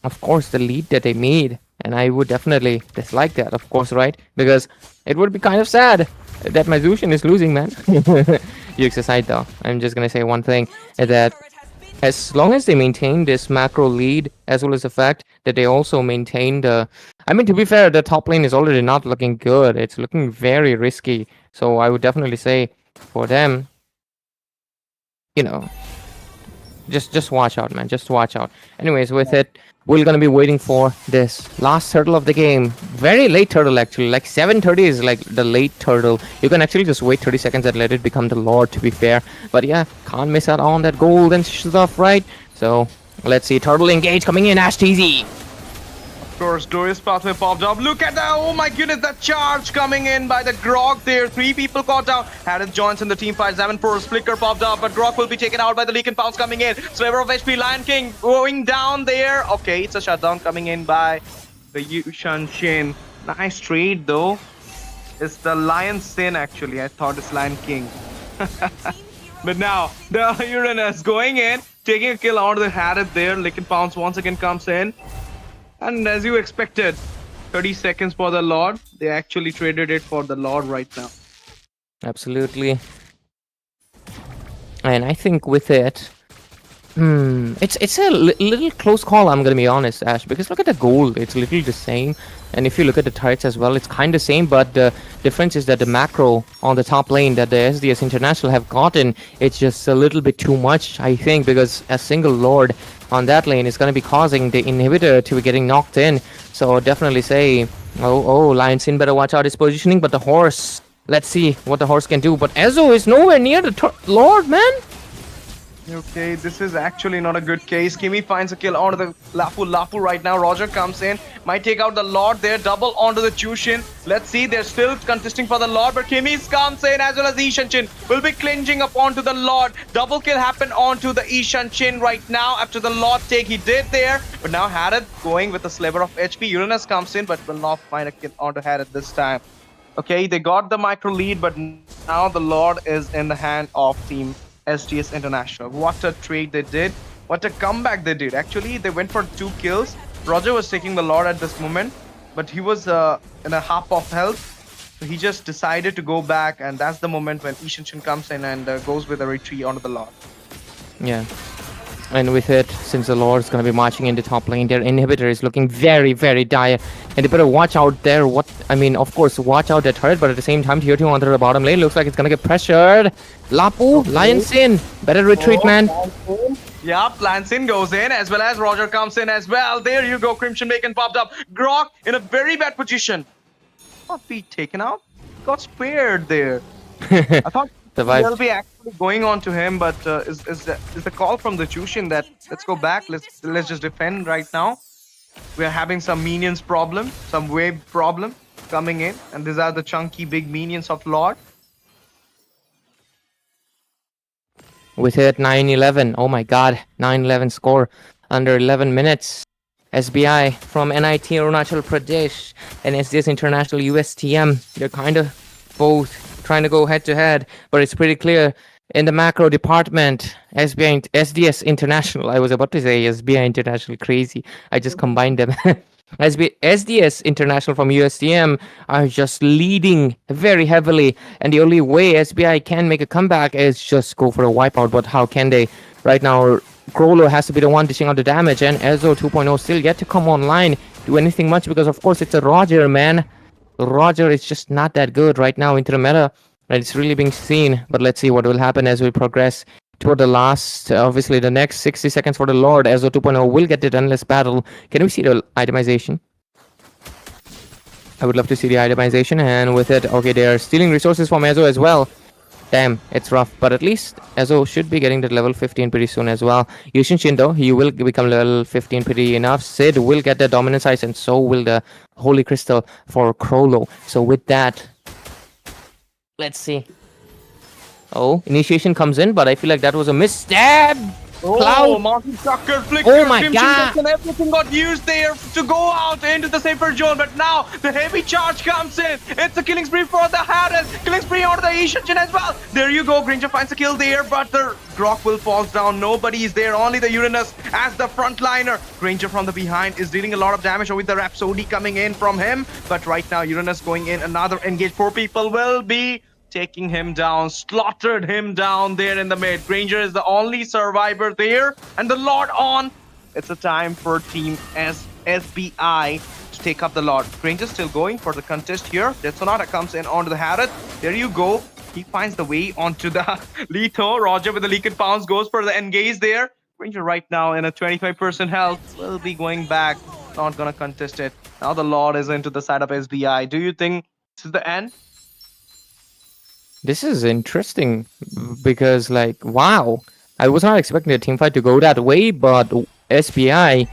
of course, the lead that they made. And I would definitely dislike that, of course, right? Because it would be kind of sad that my Zushin is losing, man. Jokes aside, though, I'm just going to say one thing, that as long as they maintain this macro lead, as well as the fact that they also maintain I mean, to be fair, the top lane is already not looking good. It's looking very risky. So I would definitely say for them, just watch out, man. Just watch out. Anyways, with it, we're gonna be waiting for this last turtle of the game. Very late turtle, actually. Like 7:30 is like the late turtle. You can actually just wait 30 seconds and let it become the Lord, to be fair. But yeah, can't miss out on that golden stuff, right? So let's see. Turtle engage coming in. Ash TZ. Of course, Glorious Pathway popped up. Look at that. Oh my goodness, that charge coming in by the Grog there. 3 people caught down. Harith joins in the team fight. 7-4 flicker popped up, but Grog will be taken out by the Leak and Pounce coming in. Sliver of HP, Lion King going down there. Okay, it's a shutdown coming in by the Yushan Shin. Nice trade though. It's the Lion Sin actually. I thought it's Lion King. But now, the Uranus going in, taking a kill out of the Harith there. Lick and Pounce once again comes in. And as you expected, 30 seconds for the Lord. They actually traded it for the Lord right now. Absolutely. And I think with it, it's a little close call, I'm gonna be honest, Ash, because look at the gold, it's literally the same. And if you look at the turrets as well, it's kind of same, but the difference is that the macro on the top lane that the SDS International have gotten, it's just a little bit too much, I think, because a single Lord on that lane is going to be causing the inhibitor to be getting knocked in. So definitely say, Lion Sin better watch out his positioning, but the horse, let's see what the horse can do. But Ezo is nowhere near the Lord, man. Okay, this is actually not a good case. Kimi finds a kill onto the Lapu right now. Roger comes in, might take out the Lord there, double onto the Chushin. Let's see, they're still contesting for the Lord, but Kimi comes in as well as Ishan Chin will be clinging up onto the Lord. Double kill happened onto the Ishan Chin right now after the Lord take he did there. But now Harad going with a sliver of HP. Uranus comes in, but will not find a kill onto Harad this time. Okay, they got the micro lead, but now the Lord is in the hand of team SDS International. What a trade they did. What a comeback they did. Actually, they went for 2 kills. Roger was taking the Lord at this moment, but he was in a half of health. So he just decided to go back, and that's the moment when Ishan Chin comes in and goes with a retreat onto the Lord. Yeah. And with it, since the Lord is going to be marching into top lane, their inhibitor is looking very, very dire. And they better watch out there. Of course, watch out the turret, but at the same time, tier 2 onto the bottom lane. Looks like it's going to get pressured. Lapu, Lion's in. Better retreat, man. Yeah, Lansin goes in as well as Roger comes in as well. There you go, Crimson Bacon popped up. Grok in a very bad position. Not be taken out. Got spared there. I thought they'll be actually going on to him, but is the call from the Chushin that let's go back, let's just defend right now. We are having some minions problem, some wave problem coming in, and these are the chunky big minions of Lord. With it, 9-11. Oh my god, 9-11 score under 11 minutes. SBI from NIT Arunachal Pradesh and SDS International USTM. They're kind of both trying to go head to head, but it's pretty clear in the macro department, SDS International. I was about to say SBI International, crazy. I just combined them. SDS International from USTM are just leading very heavily, and the only way SBI can make a comeback is just go for a wipeout. But how can they? Right now, Grolo has to be the one dishing out the damage, and Ezo 2.0 still yet to come online, do anything much, because of course it's a Roger, man. Roger is just not that good right now into the meta, and it's really being seen. But let's see what will happen as we progress toward the last, obviously the next 60 seconds for the Lord. Ezo 2.0 will get the Endless Battle. Can we see the itemization? I would love to see the itemization. And with it, okay, they are stealing resources from Ezo as well. Damn, it's rough, but at least Ezo should be getting to level 15 pretty soon as well. Yushin Shin though, he will become level 15 pretty enough. Sid will get the Dominance Ice, and so will the Holy Crystal for Krolo. So with that, let's see. Oh, initiation comes in, but I feel like that was a misstab. Cloud. Mountain Sucker flicker. Oh my god. And everything got used there to go out into the safer zone, but now the heavy charge comes in. It's a killing spree for the Harad. Killing spree onto the Ishan as well. There you go. Granger finds a kill there, but the Grok will fall down. Nobody is there. Only the Uranus as the frontliner. Granger from the behind is dealing a lot of damage with the Rhapsody coming in from him. But right now, Uranus going in. Another engage. 4 people will be taking him down, slaughtered him down there in the mid. Granger is the only survivor there, and the Lord on. It's a time for Team SBI to take up the Lord. Granger still going for the contest here. Death Sonata comes in onto the Harad. There you go. He finds the way onto the Letho. Roger with the Leaked Pounce goes for the engage there. Granger right now in a 25% health will be going back. Not gonna contest it. Now the Lord is into the side of SBI. Do you think this is the end? This is interesting because, like, wow, I was not expecting the teamfight to go that way, but SBI,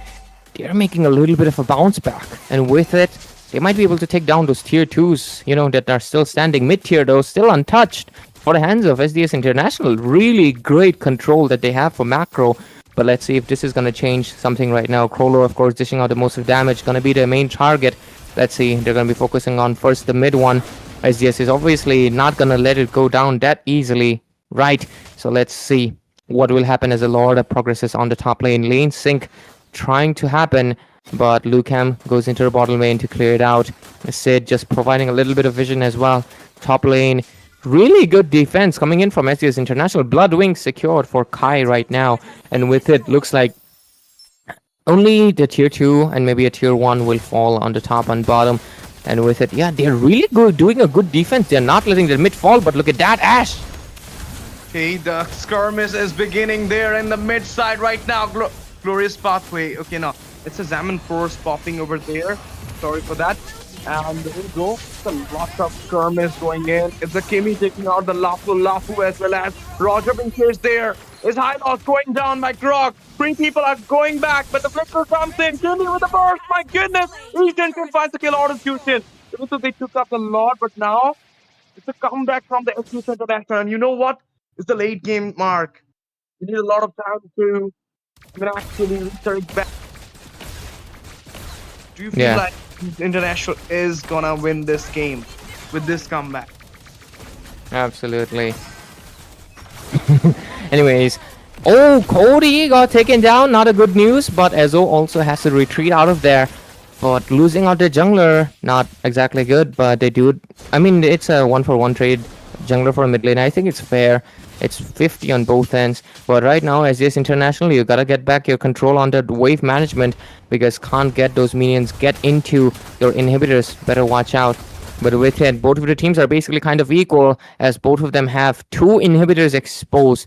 they're making a little bit of a bounce back, and with it, they might be able to take down those tier 2s, you know, that are still standing. Mid-tier, though, still untouched for the hands of SDS International. Really great control that they have for macro, but let's see if this is going to change something right now. Krolo, of course, dishing out the most of damage, going to be the main target. Let's see, they're going to be focusing on first the mid one. SDS is obviously not going to let it go down that easily, right? So let's see what will happen as the Lord progresses on the top lane. Lane sync trying to happen, but Lucam goes into the bottom lane to clear it out. Sid just providing a little bit of vision as well. Top lane, really good defense coming in from SDS International. Bloodwing secured for Kai right now, and with it, looks like only the tier 2 and maybe a tier 1 will fall on the top and bottom. And with it, yeah, they're really good, doing a good defense. They're not letting the mid fall, but look at that, Ash. Okay, the skirmish is beginning there in the mid side right now. Glorious pathway. Okay, now it's a Zaman Force popping over there. Sorry for that. And there we go. It's a lot of skirmish going in. It's a Kimi taking out the Lapu as well as Roger being chased there. is high loss going down by Grok. 3 people are going back, but the Flicker comes in. Jimmy with the burst. My goodness. Easton can find the kill out of Houston. Even though they took up a lot, but now it's a comeback from the SDS International. And you know what? It's the late game mark. You need a lot of time to actually research back. Do you feel like International is gonna win this game with this comeback? Absolutely. Anyways, Cody got taken down. Not a good news, but Ezo also has to retreat out of there. But losing out the jungler, not exactly good, but they do. I mean, it's a 1-for-1 trade. Jungler for a mid lane. I think it's fair. It's 50 on both ends. But right now, SDS International, you gotta get back your control on the wave management because can't get those minions get into your inhibitors. Better watch out. But with it, both of the teams are basically kind of equal as both of them have 2 inhibitors exposed.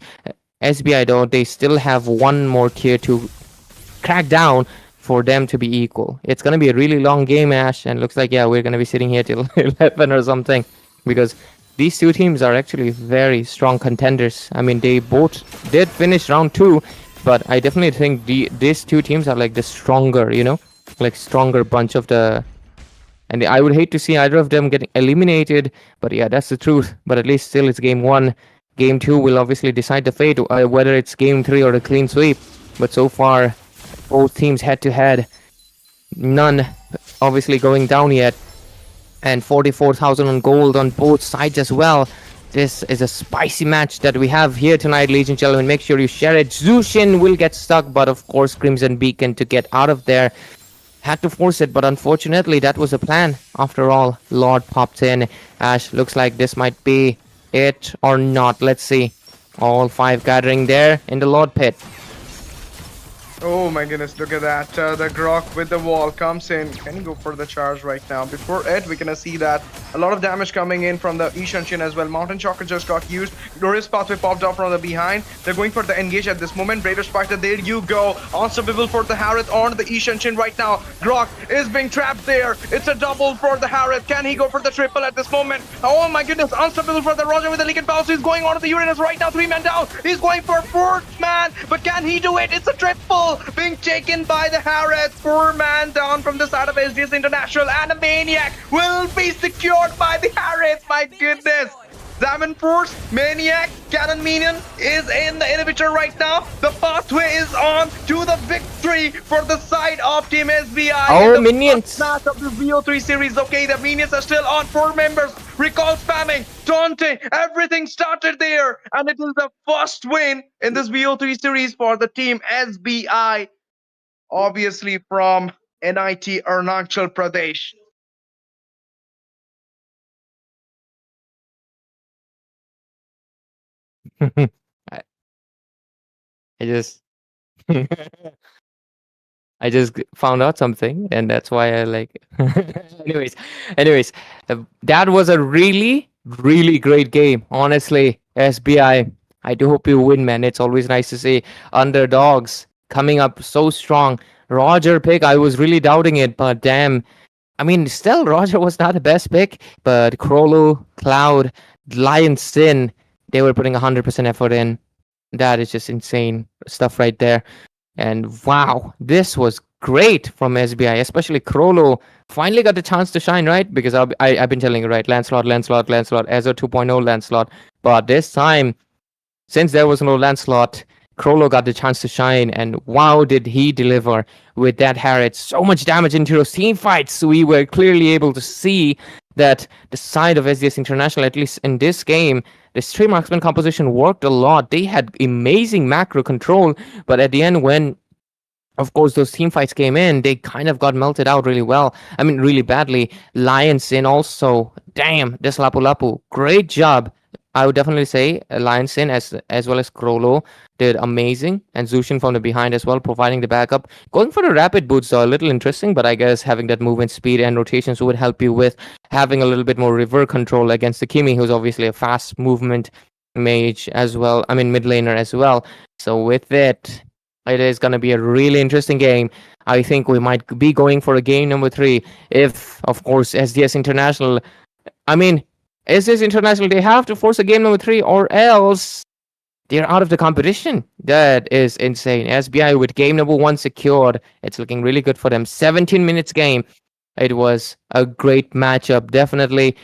SBI though, they still have 1 more tier to crack down for them to be equal. It's gonna be a really long game, Ash, and looks like we're gonna be sitting here till 11 or something because these 2 teams are actually very strong contenders. I mean, they both did finish round 2, but I definitely think these 2 teams are like the stronger, like stronger bunch of the. And I would hate to see either of them getting eliminated, but yeah, that's the truth. But at least still it's game 1. Game 2 will obviously decide the fate, whether it's game 3 or a clean sweep. But so far, both teams head to head. None obviously going down yet. And 44,000 on gold on both sides as well. This is a spicy match that we have here tonight, ladies and gentlemen. Make sure you share it. Zushin will get stuck, but of course Crimson Beacon to get out of there. Had to force it, but unfortunately that was a plan. After all, Lord popped in. Ash, looks like this might be it or not. Let's see. All 5 gathering there in the Lord pit. Oh my goodness, look at that. The Grok with the wall comes in. Can he go for the charge right now? Before it, we're gonna see that a lot of damage coming in from the Ishanshin as well. Mountain Shocker just got used. Glorious Pathway popped up from the behind. They're going for the engage at this moment. Raider Spider, there you go. Unstoppable for the Harith on the Ishanshin right now. Grok is being trapped there. It's a double for the Harith. Can he go for the triple at this moment? Oh my goodness, unstoppable for the Roger with the League Bounce. He's going on to the Uranus right now. 3 men down. He's going for 4th man, but can he do it? It's a triple being taken by the Harith. 4 man down from the side of SDS International, and a Maniac will be secured by the Harith. My goodness. Diamond Force, Maniac, Cannon Minion is in the inhibitor right now. The pathway is on to the victory for the side of Team SBI. Oh, minions! Match of the VO3 series. Okay, the minions are still on. 4 members. Recall spamming, taunting, everything started there. And it is the first win in this VO3 series for the Team SBI. Obviously from NIT Arunachal Pradesh. I just I just found out something, and that's why I like. anyways, that was a really, really great game. Honestly, SBI, I do hope you win, man. It's always nice to see underdogs coming up so strong. Roger pick, I was really doubting it, but damn. I mean, still, Roger was not the best pick, but Krolo, Cloud, Lion Sin, they were putting 100% effort in. That is just insane stuff right there. And wow, this was great from SBI, especially Krolo. Finally got the chance to shine, right? Because I've been telling you, right? Lancelot, Ezo 2.0 Lancelot. But this time, since there was no Lancelot, Krolo got the chance to shine, and wow, did he deliver with that Harith. So much damage into those team fights. So we were clearly able to see that the side of SDS International, at least in this game, the stray marksman composition worked a lot. They had amazing macro control, but at the end, when of course those team fights came in, they kind of got melted out really well. I mean, really badly. Lion Sin also, damn, this Lapu Lapu, great job. I would definitely say Lion Sin as well as Krolo did amazing, and Zushin from the behind as well, providing the backup. Going for the rapid boots are a little interesting, but I guess having that movement speed and rotations would help you with having a little bit more river control against the Kimi, who's obviously a fast movement mage as well. I mean, mid laner as well. So with it is going to be a really interesting game. I think we might be going for a game number 3 if, of course, SDS International. I mean, SDS International, they have to force a game number 3, or else they're out of the competition. That is insane. SBI with game number 1 secured. It's looking really good for them. 17 minutes game. It was a great matchup, definitely.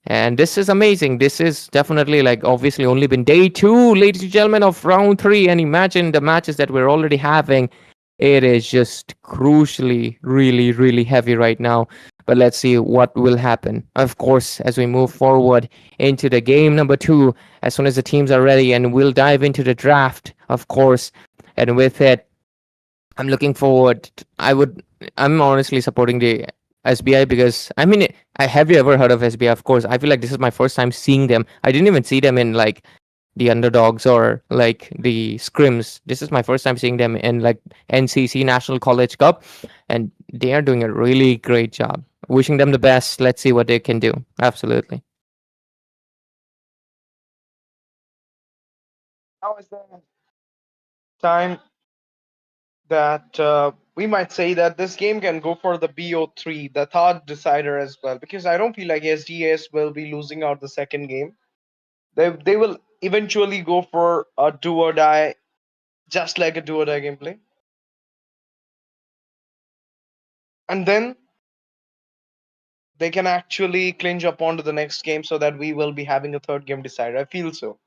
And this is amazing. This is definitely like obviously only been day 2, ladies and gentlemen, of round 3. And imagine the matches that we're already having. It is just crucially really, really heavy right now. But let's see what will happen. Of course, as we move forward into the game number 2, as soon as the teams are ready, and we'll dive into the draft, of course. And with it, I'm looking forward. I'm honestly supporting the SBI because I mean, have you ever heard of SBI? Of course, I feel like this is my first time seeing them. I didn't even see them in like the underdogs or like the scrims. This is my first time seeing them in like NCC National College Cup, and they are doing a really great job. Wishing them the best. Let's see what they can do. Absolutely. Now is the time that we might say that this game can go for the BO3, the third decider as well, because I don't feel like SDS will be losing out the second game. They will eventually go for a do or die, just like a do or die gameplay. And then they can actually clinch up onto the next game so that we will be having a third game decider. I feel so.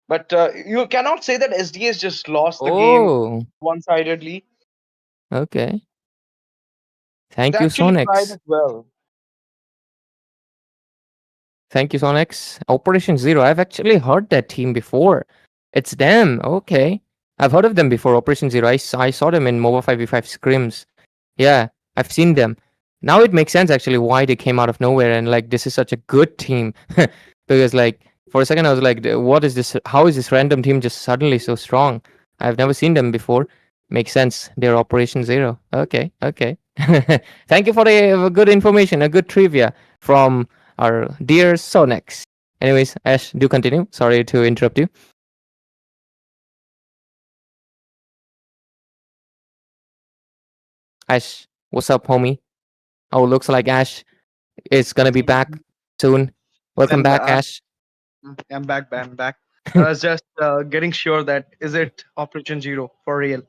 But you cannot say that SDS just lost the game Oh, one-sidedly. okay. They Thank you, actually tried Sonex. it well. Thank you, Sonex. Operation Zero. I've actually heard that team before. It's them. Okay. I've heard of them before. Operation Zero. I saw them in MOBA55 scrims. Yeah, I've seen them. Now it makes sense actually why they came out of nowhere, and like this is such a good team. Because like for a second I was like, what is this? How is this random team just suddenly so strong? I've never seen them before. Makes sense. They're Operation Zero. Okay, okay. Thank you for the good information, a good trivia from our dear Sonex. Anyways, Ash, do continue. Sorry to interrupt you. Ash, what's up, homie? Oh, looks like Ash is gonna be back soon. Welcome And back, Ash. I'm back, I'm back. I was just getting sure that is it Operation Zero for real.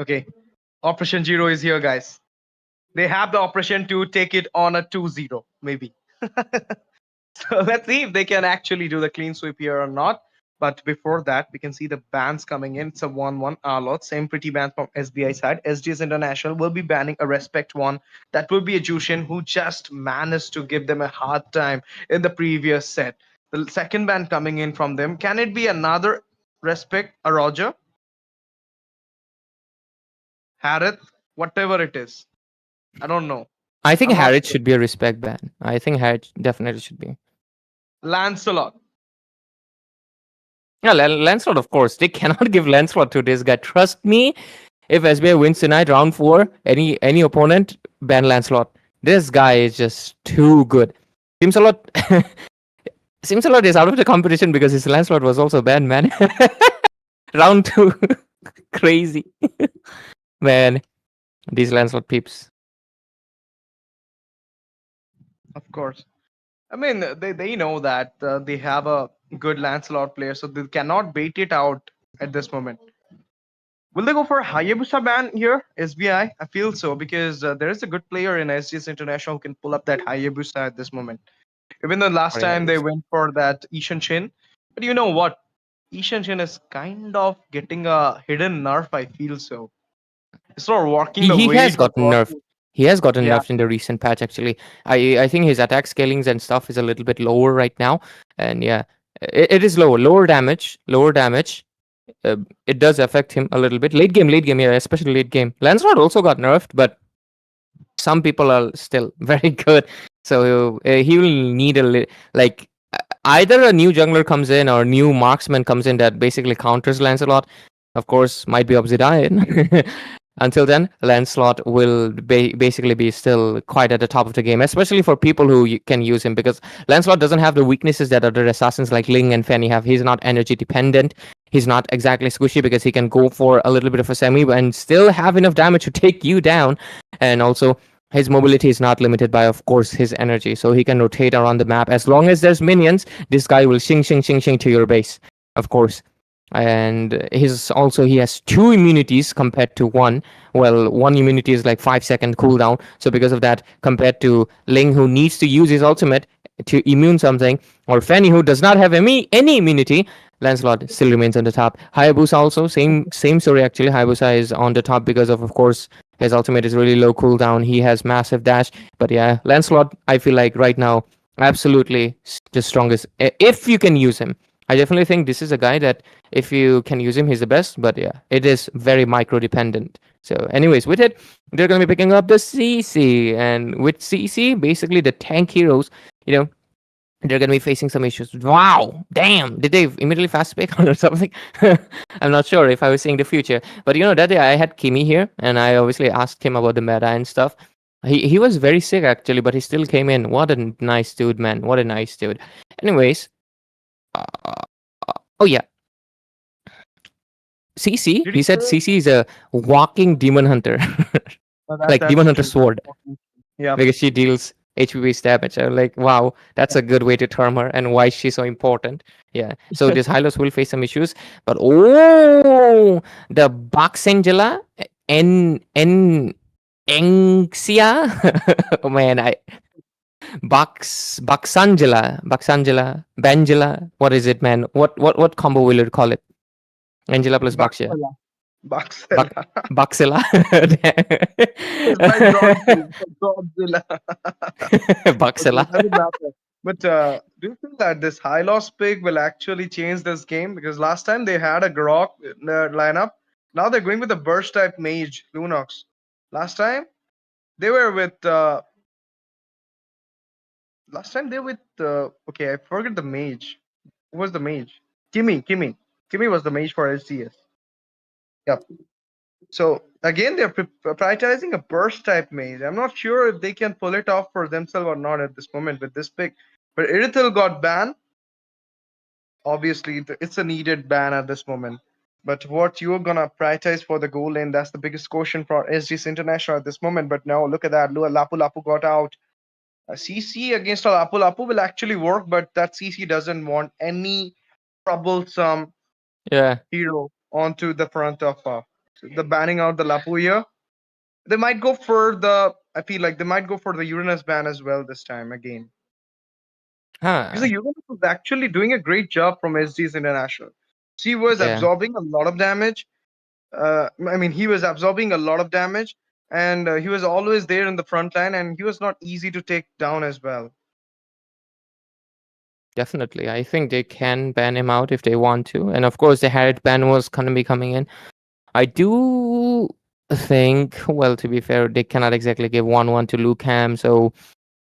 Okay, Operation Zero is here, guys. They have the operation to take it on a 2-0, maybe. So let's see if they can actually do the clean sweep here or not. But before that, we can see the bans coming in. It's a 1-1 Outlaws. Same pretty ban from SBI side. SDS International will be banning a Respect one. That will be a Jushin who just managed to give them a hard time in the previous set. The second ban coming in from them. Can it be another Respect, a Roger? Harith? Whatever it is. I don't know. I think I'm not Harrit sure. should be a respect ban. I think Harrit definitely should be. Lancelot. Yeah, Lancelot, of course. They cannot give Lancelot to this guy. Trust me, if SBI wins tonight, round 4, any opponent, ban Lancelot. This guy is just too good. Seems a lot. Seems a lot is out of the competition because his Lancelot was also banned, man. Round 2. Crazy. Man, these Lancelot peeps. Of course. I mean, they know that they have a good Lancelot player, so they cannot bait it out at this moment. Will they go for Hayabusa ban here, SBI? I feel so because there is a good player in SDS International who can pull up that Hayabusa at this moment. Even though last time they went for that Ishan Chin, but you know what? Ishan Chin is kind of getting a hidden nerf. I feel so. It's not working the He way has it was gotten nerfed. working. He has gotten Yeah. nerfed in the recent patch. Actually, I think his attack scalings and stuff is a little bit lower right now, and yeah, it is lower, lower damage, lower damage. It does affect him a little bit. Late game, yeah, especially late game. Lancelot also got nerfed, but some people are still very good. So he will need like either a new jungler comes in or a new marksman comes in that basically counters Lancelot. Of course, might be Obsidian. Until then, Lancelot will basically be still quite at the top of the game, especially for people who can use him, because Lancelot doesn't have the weaknesses that other assassins like Ling and Fanny have. He's not energy dependent. He's not exactly squishy because he can go for a little bit of a semi and still have enough damage to take you down. And also, his mobility is not limited by, of course, his energy. So he can rotate around the map. As long as there's minions, this guy will shing to your base, of course. and he has two immunities compared to one. Well, one immunity is like 5-second cooldown, so because of that, compared to Ling, who needs to use his ultimate to immune something, or Fanny, who does not have any immunity, Lancelot still remains on the top. Hayabusa also same story actually. Hayabusa is on the top because of course his ultimate is really low cooldown. He has massive dash, but yeah, Lancelot, I feel like right now absolutely the strongest if you can use him. I definitely think this is a guy that if you can use him, he's the best. But yeah, it is very micro dependent. So, anyways, with it, they're gonna be picking up the CC, and with CC, basically the tank heroes, you know, they're gonna be facing some issues. Wow, damn! Did they immediately fast pick or something? I'm not sure if I was seeing the future, but that day I had Kimi here, and I obviously asked him about the meta and stuff. He was very sick actually, but he still came in. What a nice dude, man! What a nice dude. Anyways, uh, oh yeah, CC. Did He you said say? CC is a walking demon hunter, Oh, like demon that's hunter true. sword, Yeah. because she deals HP based damage. I'm like, wow, that's a good way to term her, and why she's so important. Yeah. So this Hylos will face some issues, but the Box Angela and Engxia. Oh man, Baxangela, Bangela. What is it, man? What combo will you call it? Angela plus Baxia. Baxella. Bak Baxella. Baxilla. It's by Godzilla. Okay, Baxilla. doesn't matter. But do you feel that this high loss pick will actually change this game? Because last time they had a Grok in their lineup. Now they're going with a burst type mage, Lunox. Last time they were with okay, I forget the mage. Who was the mage? Kimmy was the mage for SDS. Yep. So again, they're prioritizing a burst type mage. I'm not sure if they can pull it off for themselves or not at this moment with this pick. But Irithel got banned. Obviously, it's a needed ban at this moment. But what you're gonna prioritize for the goal lane, that's the biggest question for SDS International at this moment. But now look at that. Lapu Lapu got out. CC against a Lapu Lapu will actually work, but that CC doesn't want any troublesome Yeah, hero onto the front of the banning out the Lapu here. They might go for I feel like they might go for the Uranus ban as well this time again. Because huh? the Uranus was actually doing a great job from SDS International. She was Yeah, absorbing a lot of damage. I mean, he was absorbing a lot of damage, and he was always there in the front line, and he was not easy to take down as well. definitely. I think they can ban him out if they want to, and of course the Harriet ban was gonna be coming in. I do think, well, to be fair, they cannot exactly give 1-1 to Lucam, so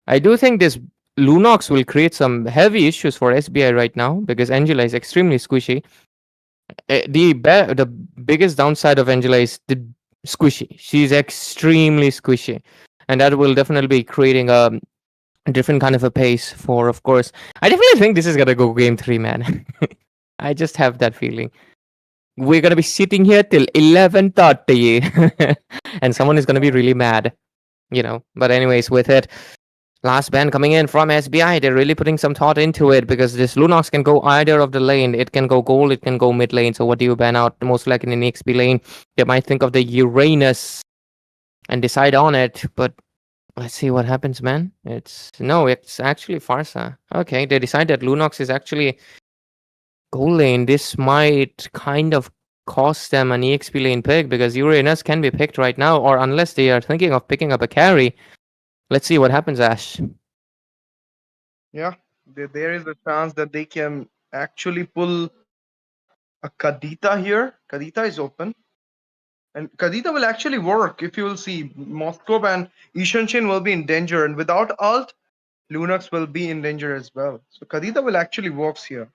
I do think this Lunox will create some heavy issues for SBI right now because Angela is extremely squishy. The biggest downside of Angela is the squishy. She's extremely squishy, and that will definitely be creating a different kind of a pace for, of course. I definitely think this is gonna go game 3, man. I just have that feeling. We're gonna be sitting here till 11:30, and someone is gonna be really mad, But anyways, with it, last ban coming in from SBI, they're really putting some thought into it because this Lunox can go either of the lane. It can go gold, it can go mid lane. So what do you ban out? Most likely in the XP lane. They might think of the Uranus and decide on it, but let's see what happens, man. It's actually Farsa. Okay, they decide that Lunox is actually gold lane. This might kind of cost them an EXP lane pick because Uranus can be picked right now, or unless they are thinking of picking up a carry. Let's see what happens, Ash. Yeah, there is a chance that they can actually pull a Kadita here. Kadita is open. And Kadita will actually work if you will see Moscow and Ishanshin will be in danger. And without ult, Lunox will be in danger as well. So Kadita will actually works here.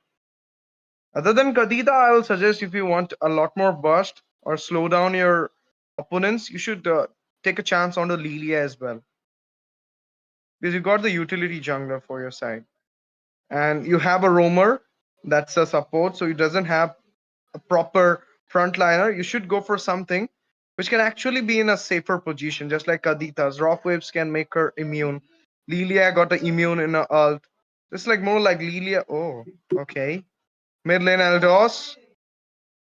Other than Kadita, I will suggest if you want a lot more burst or slow down your opponents, you should take a chance on the Lilia as well. Because you got the utility jungler for your side. And you have a roamer that's a support, so it doesn't have a proper frontliner. You should go for something which can actually be in a safer position, just like Kadita's. Rock waves can make her immune. Lilia got the immune in her ult. It's like more like Lilia. Oh, okay. Mid lane Eldos.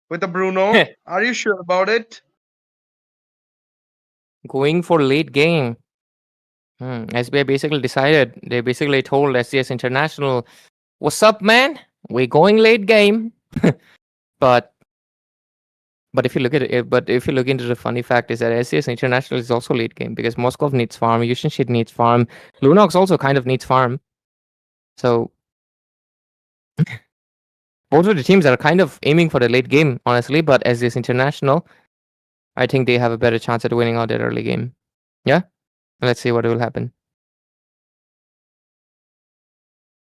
with the Bruno. Are you sure about it? Going for late game. SBI basically decided. They basically told SDS International, "What's up, man? We're going late game." but But if you look at it, but if you look into the funny fact is that SDS International is also late game because Moskov needs farm, Yushin needs farm, Lunox also kind of needs farm. So both of the teams are kind of aiming for the late game, honestly. But SDS International, I think they have a better chance at winning out that early game. Yeah, let's see what will happen.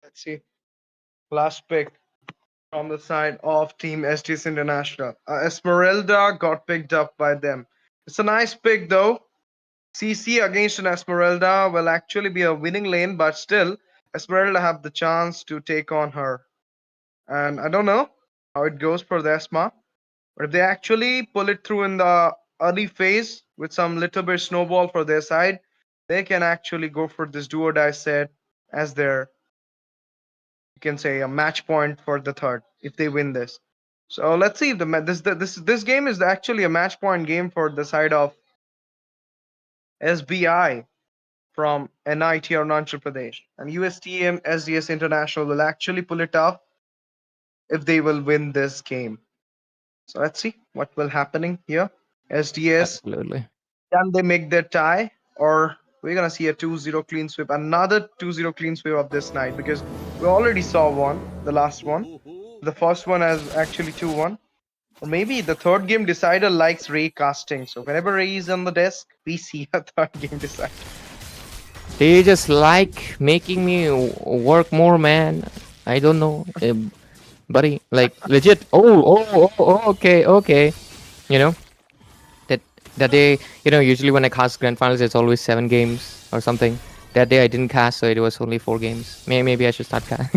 Let's see. Last pick from the side of Team SDS International. Esmeralda got picked up by them. It's a nice pick though. CC against an Esmeralda will actually be a winning lane, but still, Esmeralda have the chance to take on her. And I don't know how it goes for the Esma, but if they actually pull it through in the early phase with some little bit snowball for their side, they can actually go for this do or die set as their, you can say, a match point for the third if they win this. So let's see if this game is actually a match point game for the side of SBI from NIT or Arunachal Pradesh, and USTM SDS International will actually pull it off if they will win this game. So let's see what will happening here. SDS, Absolutely. can they make their tie, or we're gonna see a 2-0 clean sweep, another 2-0 clean sweep of this night, because we already saw one, the last one. The first one has actually 2-1. Or maybe the third game decider likes Ray casting. So whenever Ray is on the desk, we see a third game decider. They just like making me work more, man. I don't know, buddy. Like legit. Okay. You know that day. You know, usually when I cast grand finals, it's always 7 games or something. That day I didn't cast, so it was only 4 games. Maybe I should start cast.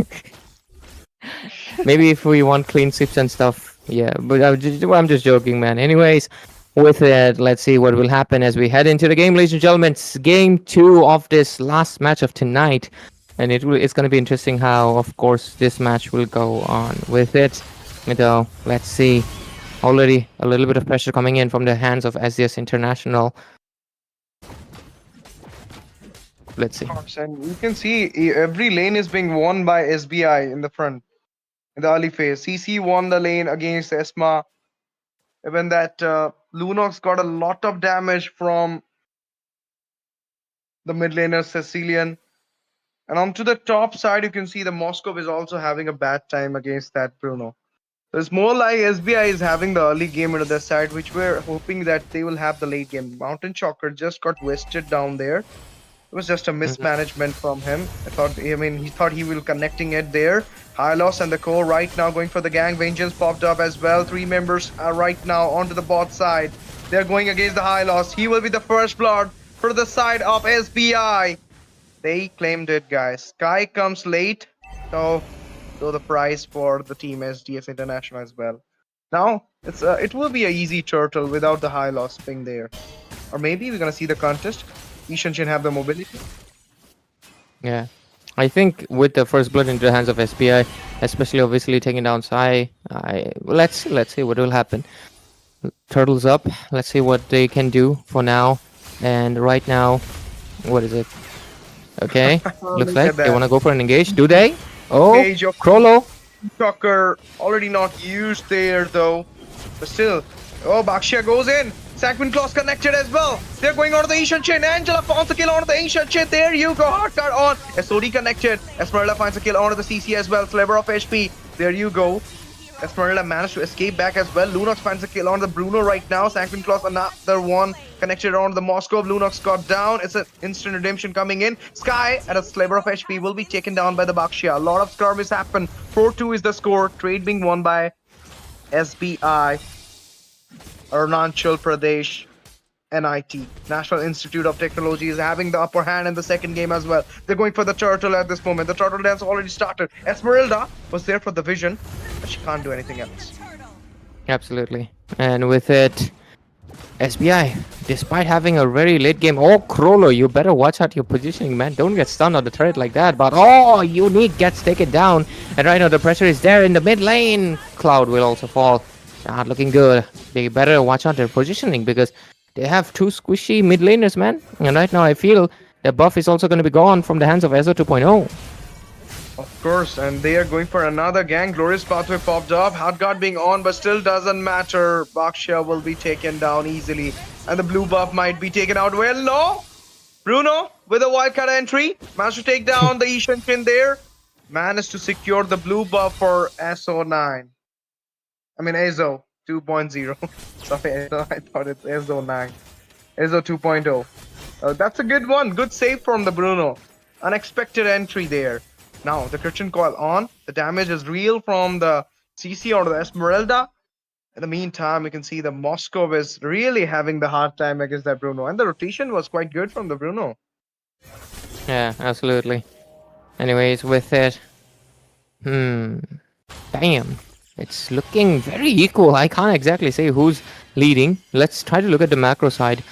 Maybe if we want clean sweeps and stuff, yeah. But I'm just joking, man. Anyways, with it, let's see what will happen as we head into the game, ladies and gentlemen. It's game 2 of this last match of tonight, and it's going to be interesting how, of course, this match will go on. With it, let's see. Already a little bit of pressure coming in from the hands of SDS International. Let's see. And you can see every lane is being won by SBI in the front. In the early phase, CC won the lane against Esma. Even that Lunox got a lot of damage from the mid laner Cecilian. And onto the top side, you can see the Moscow is also having a bad time against that Bruno. So it's more like SBI is having the early game into their side, which we're hoping that they will have the late game. Mountain Chocker just got wasted down there. It was just a mismanagement from him. He thought he will connecting it there. High loss and the core right now going for the gang. Vengeance popped up as well. 3 members are right now onto the bot side. They're going against the high loss. He will be the first blood for the side of SBI. They claimed it, guys. Sky comes late, so the prize for the team SDS International as well. Now it will be an easy turtle without the high loss being there, or maybe we're gonna see the contest. Ishanshin have the mobility. Yeah, I think with the first blood into the hands of SBI, especially obviously taking down Sai, let's see what will happen. Turtles up. Let's see what they can do for now. And right now, what is it? Okay, looks like they want to go for an engage. Do they? Oh, Krolo. Tucker already not used there though, but still. Oh, Bakshia goes in. Sanguine Claws connected as well. They're going on to the Asian Chin. Angela finds a kill on the Asian Chin. There you go. Hard cut on. SOD connected. Esmeralda finds a kill onto the CC as well. Sliver of HP. There you go. Esmeralda managed to escape back as well. Lunox finds a kill on the Bruno right now. Sanguine Claws, another one connected on the Moscow. Lunox got down. It's an instant redemption coming in. Sky at a sliver of HP will be taken down by the Bakshia. A lot of skirmish happen. 4-2 is the score. Trade being won by SBI. Arunachal Pradesh NIT, National Institute of Technology, is having the upper hand in the second game as well. They're going for the turtle at this moment. The turtle dance already started. Esmeralda was there for the vision, but she can't do anything else. Absolutely. And with it, SBI, despite having a very late game, oh, Krolo, you better watch out your positioning, man. Don't get stunned on the turret like that. But oh, Unique gets taken down. And right now the pressure is there in the mid lane. Cloud will also fall. Not looking good. They better watch out their positioning because they have two squishy mid laners, man. And right now I feel the buff is also going to be gone from the hands of Ezo 2.0. Of course, and they are going for another gang. Glorious Pathway popped up. Hardguard being on, but still doesn't matter. Baksha will be taken down easily. And the blue buff might be taken out. Well, no. Bruno with a wildcard entry. Managed to take down the Ishan Chin there. Managed to secure the blue buff for SO9. I mean, Ezo 2.0. Sorry, I thought it's Ezo 9. Ezo 2.0. That's a good one. Good save from the Bruno. Unexpected entry there. Now, the Christian coil on. The damage is real from the CC or the Esmeralda. In the meantime, you can see the Moscow is really having the hard time against that Bruno. And the rotation was quite good from the Bruno. Yeah, absolutely. Anyways, with it... Damn. It's looking very equal. I can't exactly say who's leading. Let's try to look at the macro side.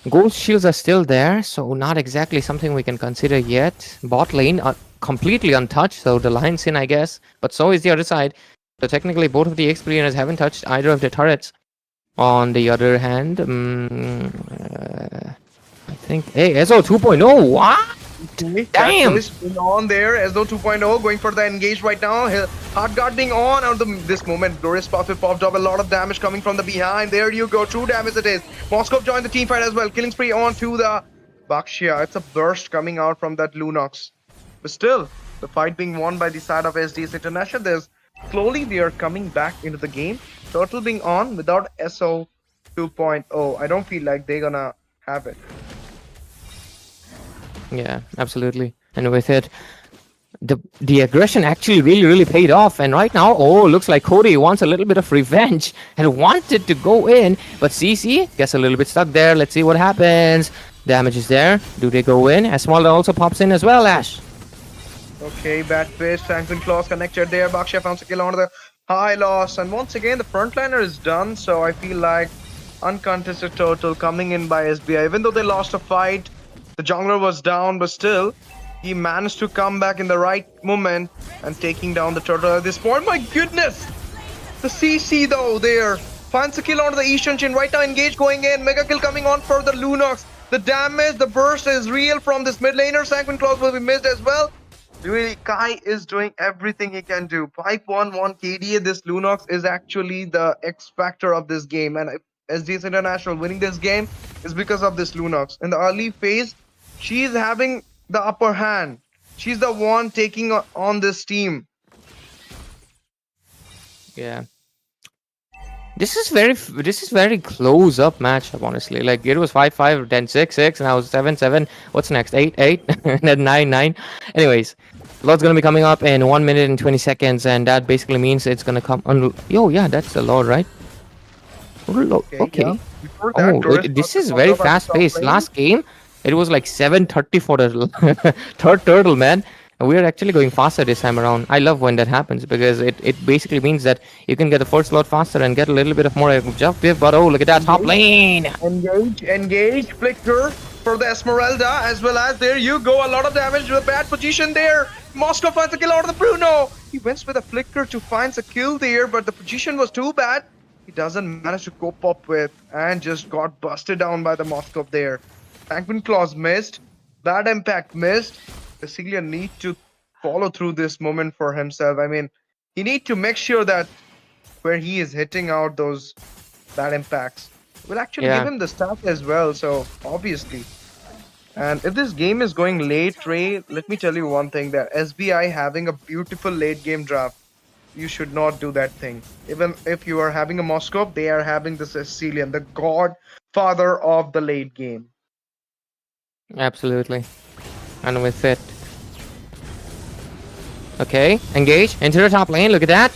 Gold shields are still there, so not exactly something we can consider yet. Bot lane are completely untouched, so the line's in, I guess. But so is the other side. So technically, both of the XP laners haven't touched either of the turrets. On the other hand, I think... Hey, Ezo 2.0, what? Damn! On there, Ezo 2.0 going for the engage right now. Hardguard being on at this moment. Glorious Pathway popped up. A lot of damage coming from the behind. There you go. True damage it is. Moscow joined the team fight as well. Killing spree on to the Bakshia. It's a burst coming out from that Lunox. But still, the fight being won by the side of SDS International. There's slowly they are coming back into the game. Turtle being on without SO 2.0. I don't feel like they're gonna have it. Yeah, absolutely. And with it, the aggression actually really paid off. And right now, looks like Cody wants a little bit of revenge and wanted to go in. But CC gets a little bit stuck there. Let's see what happens. Damage is there. Do they go in? Esmeralda also pops in as well, Ash. Okay, bad fish. Sanguine Claws connected there. Baksha found a kill on the high loss. And once again, the frontliner is done. So I feel like uncontested Turtle coming in by SBI. Even though they lost a fight, the jungler was down, but still, he managed to come back in the right moment and taking down the Turtle at this point. My goodness! The CC though there finds a kill onto the Ishan Chin. Right now, engage going in. Mega kill coming on for the Lunox. The damage, the burst is real from this mid laner. Sanguine Claws will be missed as well. Really, Kai is doing everything he can do. 5-1-1 KDA. This Lunox is actually the X factor of this game. And SDS International winning this game is because of this Lunox. In the early phase, she's having the upper hand. She's the one taking on this team. Yeah. This is very close up matchup, honestly. Like it was 5-5, then 6-6, now 7-7. What's next? 8-8, and then 9-9. Anyways, Lord's gonna be coming up in 1 minute and 20 seconds, and that basically means it's gonna come on. Yo, yeah, that's the Lord, right? Okay. Yeah. That, this is very fast paced. Last game, it was like 7:30 for the third turtle, man. And we are actually going faster this time around. I love when that happens because it basically means that you can get the first slot faster and get a little bit of more objective. But look at that top lane. Engage, flicker for the Esmeralda as well as there you go. A lot of damage to a bad position there. Moscow finds a kill out of the Bruno. He went with a flicker to find a kill there, but the position was too bad. He doesn't manage to cope up with and just got busted down by the Moscow there. Sanguine Claws missed. Bad impact missed. Basically need to follow through this moment for himself. I mean, he need to make sure that where he is hitting out those bad impacts will actually give him the stats as well. So obviously, and if this game is going late, Ray, let me tell you one thing: that SBI having a beautiful late game draft. You should not do that thing. Even if you are having a Moscow, they are having the Sicilian, the godfather of the late game. Absolutely. And with it. Okay, engage into the top lane. Look at that.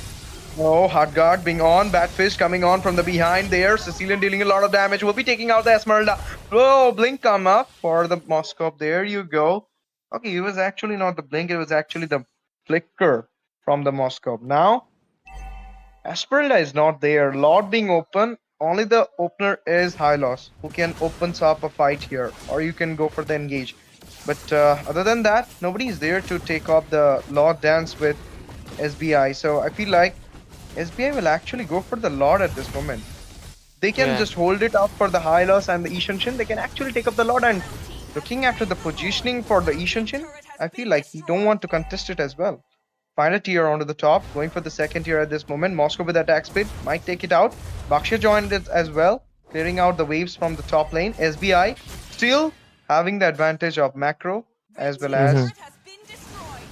Oh, Hardguard being on. Batfish coming on from the behind there. Sicilian dealing a lot of damage. Will be taking out the Esmeralda. Oh, Blink come up for the Moscow. There you go. Okay, it was actually not the Blink. It was actually the Flicker from the Moscow. Now, Esmeralda is not there. Lord being open. Only the opener is High Loss, who can open up a fight here. Or you can go for the engage. But other than that, nobody is there to take off the Lord dance with SBI. So I feel like SBI will actually go for the Lord at this moment. They can Yeah. just hold it up for the Hylos and the Ishanshin. They can actually take up the Lord, and looking after the positioning for the Ishanshin, I feel like he don't want to contest it as well. Find a tier onto the top, going for the second tier at this moment. Moscow with attack speed might take it out. Bakshia joined it as well, clearing out the waves from the top lane. SBI still having the advantage of macro as well as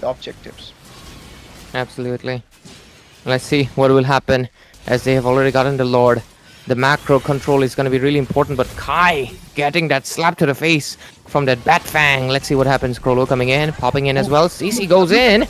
the objectives. Absolutely. Let's see what will happen as they have already gotten the Lord. The macro control is going to be really important, but Kai getting that slap to the face from that Bat Fang. Let's see what happens. Krolo coming in, popping in as well. CC goes in.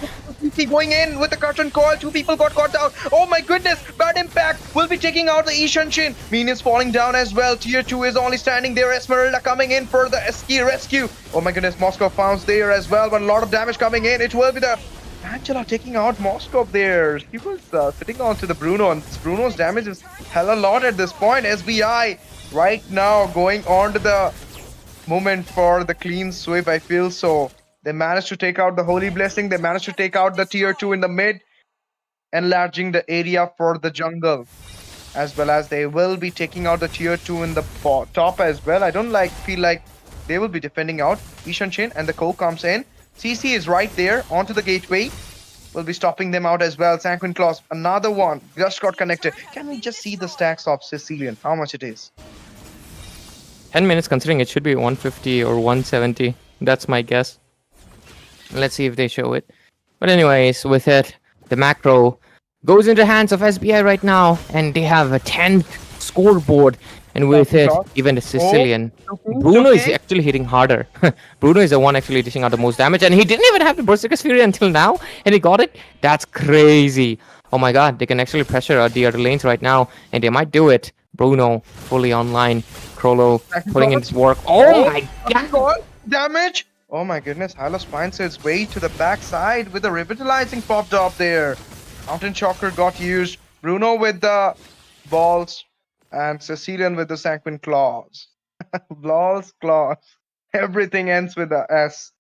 CC going in with the curtain call. Two people got caught down. Oh my goodness, bad impact. Will be taking out the Ishanshin. Minions falling down as well. Tier 2 is only standing there. Esmeralda coming in for the ski rescue. Oh my goodness, Moscow found there as well, but a lot of damage coming in. It will be the Angela taking out Moscow there. He was sitting on to the Bruno, and Bruno's damage is hella lot at this point. SBI right now going on to the moment for the clean sweep, I feel so. They managed to take out the Holy Blessing. They managed to take out the tier 2 in the mid, enlarging the area for the jungle. As well as they will be taking out the tier 2 in the top as well. I don't feel like they will be defending out. Ishanshin and the Ko comes in. CC is right there onto the gateway. Will be stopping them out as well. Sanguine Claws, another one just got connected. Can we just see the stacks of Sicilian? How much it is? 10 minutes considering it should be 150 or 170. That's my guess. Let's see if they show it. But anyways, with it, the macro goes into the hands of SBI right now, and they have a 10 scoreboard. And with it, even the Sicilian, Bruno is actually hitting harder. Bruno is the one actually dishing out the most damage, and he didn't even have the Berserker's Fury until now, and he got it. That's crazy. Oh my god, they can actually pressure out the other lanes right now, and they might do it. Bruno fully online. Krolo putting in his work. Oh my god! Damage! Oh my goodness, Hylos finds its way to the backside with a revitalizing popped up there. Mountain Shocker got used. Bruno with the balls. And Sicilian with the Sanguine Claws. Balls, claws. Everything ends with a S.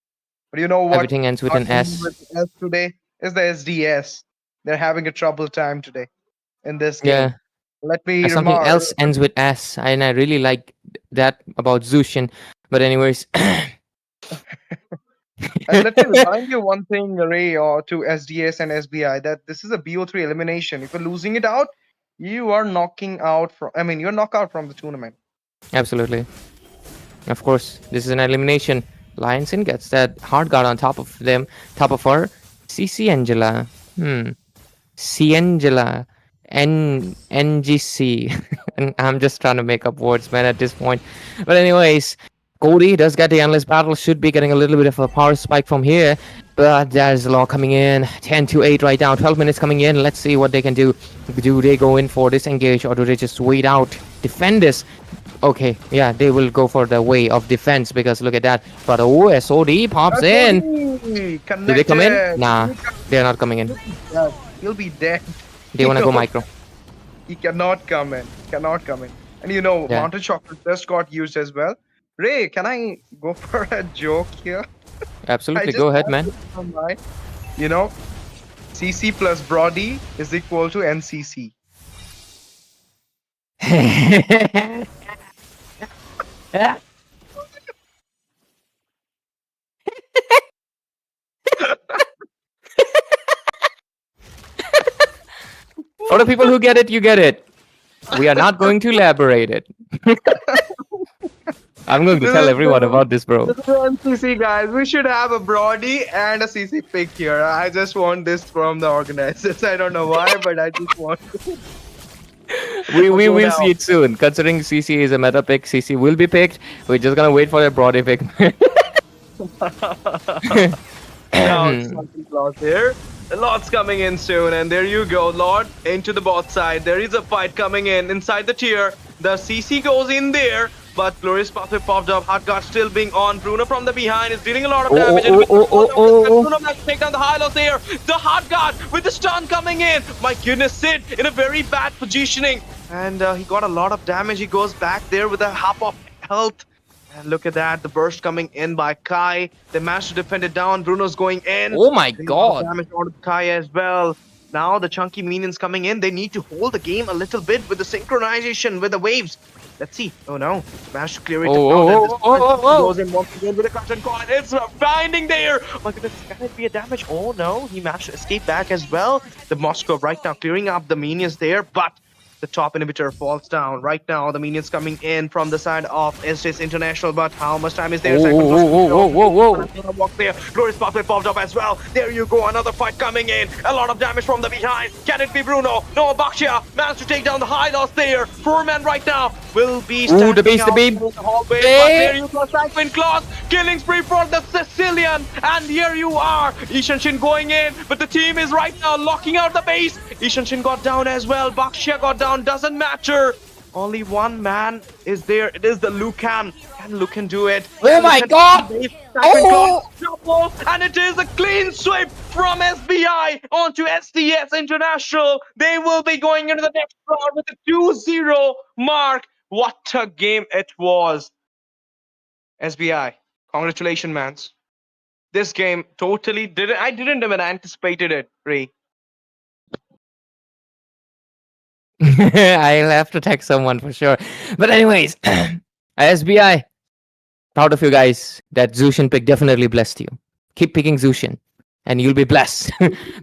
But you know what? Everything ends with an S. With S today is the SDS. They're having a trouble time today in this game. Yeah. Let me Something remark. else ends with S, and I really like that about Zushin. But anyways. And let me remind you one thing, Ray, or to SDS and SBI, that this is a BO3 elimination. If you're losing it out, you are knocking out from. I mean, you're knocked out from the tournament. Absolutely. Of course, this is an elimination. Lionson gets that hard guard on top of them, top of her. CC Angela. C Angela. NGC. And I'm just trying to make up words, man, at this point. But anyways, Cody does get the endless battle, should be getting a little bit of a power spike from here, but there's a lot coming in. 10 to 8 right now, 12 minutes coming in. Let's see what they can do. Do they go in for this engage, or do they just wait out, defend this? Okay, yeah, they will go for the way of defense, because look at that. But oh, SOD pops in. Do they come in? Nah, they're not coming in. Yeah, he'll be dead. They want to go micro. He cannot come in. Cannot come in. And you know, Yeah. Mountain Chocolate just got used as well. Ray, can I go for a joke here? Absolutely, go ahead, man. You know, CC plus Brody is equal to NCC. For the people who get it, you get it. We are not going to elaborate it. I'm going to tell everyone about this, bro. This is NCC, guys. We should have a Brody and a CC pick here. I just want this from the organizers. I don't know why, but I just want it. We will see it soon. Considering CC is a meta pick, CC will be picked. We're just gonna wait for a Brody pick. Now, something close here. The Lord's coming in soon, and there you go, Lord, into the bot side. There is a fight coming in inside the tier. The CC goes in there, but Glorious Pathway popped up. Hardguard still being on. Bruno from the behind is dealing a lot of damage. Bruno has taken down the Hylos there. The Hardguard with the stun coming in. My goodness, Sid in a very bad positioning. And he got a lot of damage. He goes back there with a half of health. And look at that, the burst coming in by Kai. They managed to defend it down. Bruno's going in. Oh my They got god. damage on Kai as well. Now the chunky minions coming in. They need to hold the game a little bit with the synchronization with the waves. Let's see. Oh no, managed to clear it down. And this goes in once again with a crouch and coil. It's binding there. Oh my goodness, can it be a damage? Oh no, he managed to escape back as well. The Moscow right now clearing up the minions there, but the top inhibitor falls down. Right now, the minions coming in from the side of SDS International, but how much time is there? Whoa. Walk there. Glorious Pathway popped up as well. There you go, another fight coming in. A lot of damage from the behind. Can it be Bruno? No, Baksha managed to take down the high loss there. 4-man right now will be Ooh, the beast, the beam. the hallway. But there you go, Sanguine Claws. Killing spree for the Sicilian. And here you are. Ishanshin going in, but the team is right now locking out the base. Ishanshin got down as well. Baksha got down. Doesn't matter. Only one man is there. It is the Lucan. Can Lucan do it? Oh my god! Oh! And it is a clean sweep from SBI onto SDS International. They will be going into the next round with a 2-0 mark. What a game it was. SBI, congratulations, mans. This game totally I didn't even anticipated it, Ray. I'll have to text someone for sure. But anyways, SBI, proud of you guys. That Zushin pick definitely blessed you. Keep picking Zushin and you'll be blessed.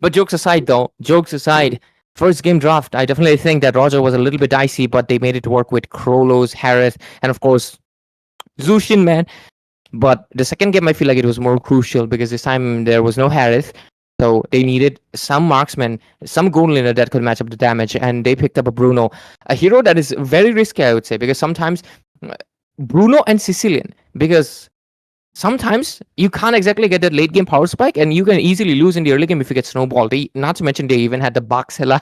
But jokes aside though, first game draft, I definitely think that Roger was a little bit dicey, but they made it work with Krolos, Harith, and of course, Zushin, man. But the second game, I feel like it was more crucial because this time there was no Harith. So they needed some marksman, some gold laner that could match up the damage, and they picked up a Bruno, a hero that is very risky, I would say, because sometimes Bruno and Sicilian, because sometimes you can't exactly get that late game power spike, and you can easily lose in the early game if you get snowballed. Not to mention they even had the Baxilla,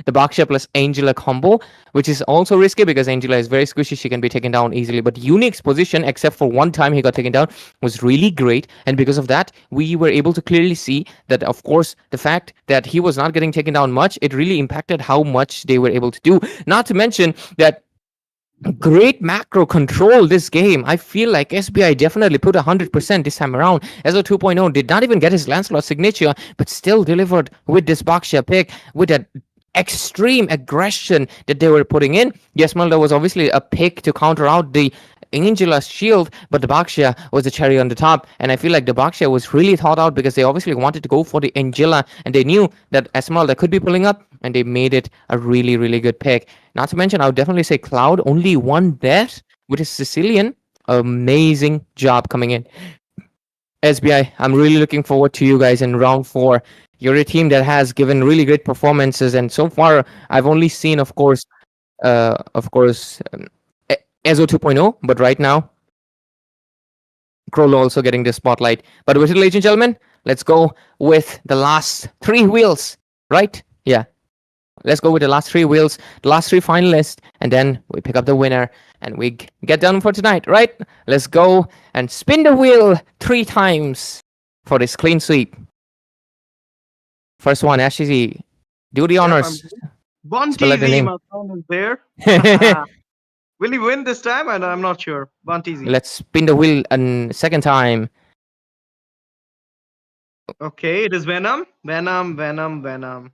the Baksha plus Angela combo, which is also risky because Angela is very squishy. She can be taken down easily. But Unique's position, except for one time he got taken down, was really great. And because of that, we were able to clearly see that, of course, the fact that he was not getting taken down much, it really impacted how much they were able to do. Not to mention that great macro control this game. I feel like SBI definitely put 100% this time around. Ezo 2.0 did not even get his Lancelot signature, but still delivered with this Baksha pick, with that extreme aggression that they were putting in. Yes, there was obviously a pick to counter out the Angela's shield, but the Baksha was the cherry on the top. And I feel like the Baksha was really thought out because they obviously wanted to go for the Angela, and they knew that Esmeralda could be pulling up, and they made it a really, really good pick. Not to mention, I would definitely say Cloud, only one death with his Sicilian. Amazing job coming in. SBI, I'm really looking forward to you guys in round 4. You're a team that has given really great performances, and so far I've only seen, of course, Ezo 2.0, but right now, Krollo also getting the spotlight. But with it, ladies and gentlemen, let's go with the last 3 wheels, right? Yeah. Let's go with the last 3 wheels, the last 3 finalists, and then we pick up the winner, and we get done for tonight, right? Let's go and spin the wheel 3 times for this clean sweep. First one, Ashizi, do the honors. Bunty my phone is there. Will he win this time? I'm not sure. Bunty. Let's spin the wheel a second time. Okay, it is Venom. Venom.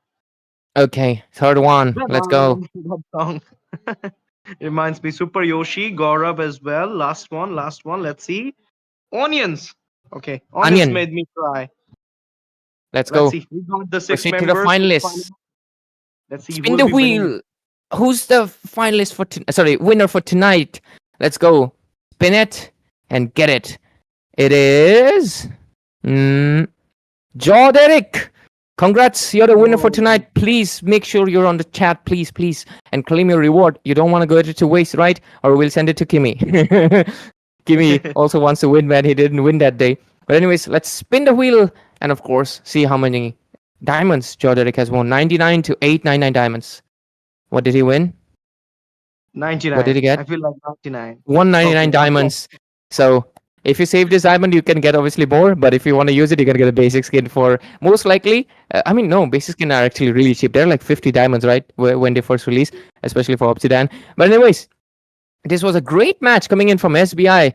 Okay, third one. Venom. Let's go. Reminds me, Super Yoshi, Gaurav as well. Last one. Let's see. Onions. Okay, Onions made me cry. Let's go. See. We got the 6 Proceed members. to the finalists. Let's see. Spin the wheel. Winning. Who's the finalist for winner for tonight? Let's go. Spin it and get it. It is Joderick. Congrats, you're the winner for tonight. Please make sure you're on the chat, please, and claim your reward. You don't want to go to waste, right? Or we'll send it to Kimmy. Kimmy also wants to win, man. He didn't win that day. But anyways, let's spin the wheel and of course see how many diamonds Joderick has won. 99 to 899 diamonds. What did he win? 99. What did he get? I feel like 99. 199 diamonds. So if you save this diamond, you can get obviously more. But if you want to use it, you can get a basic skin for most likely. Basic skin are actually really cheap. They're like 50 diamonds, right? When they first release, especially for Obsidian. But anyways, This was a great match coming in from SBI,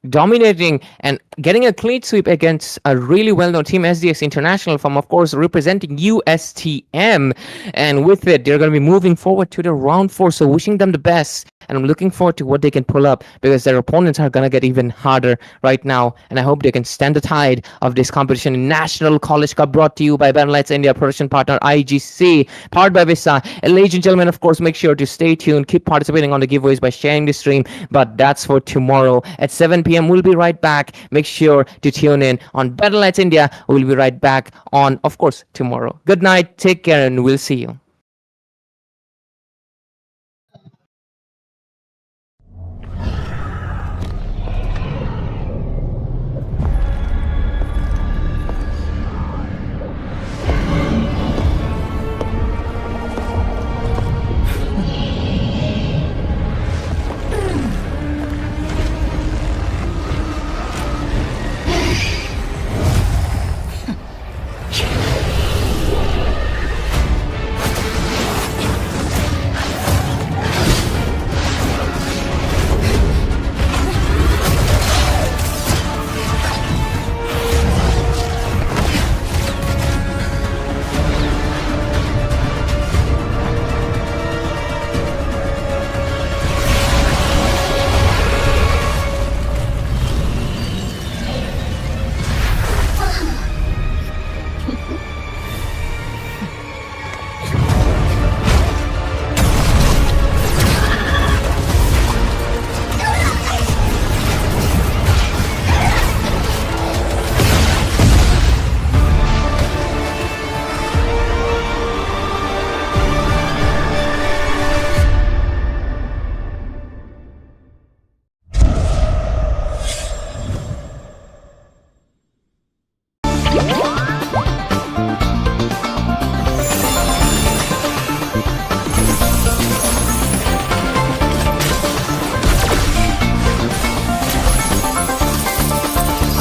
dominating and getting a clean sweep against a really well-known team, SDS International, from, of course, representing USTM. And with it, they're going to be moving forward to the round 4. So wishing them the best. And I'm looking forward to what they can pull up, because their opponents are going to get even harder right now. And I hope they can stand the tide of this competition in National College Cup, brought to you by Battleknights India, production partner IGC, powered by Visa. And ladies and gentlemen, of course, make sure to stay tuned. Keep participating on the giveaways by sharing the stream. But that's for tomorrow at 7 p.m. We'll be right back. Make sure to tune in on Battleknights India. We'll be right back on, of course, tomorrow. Good night. Take care, and we'll see you.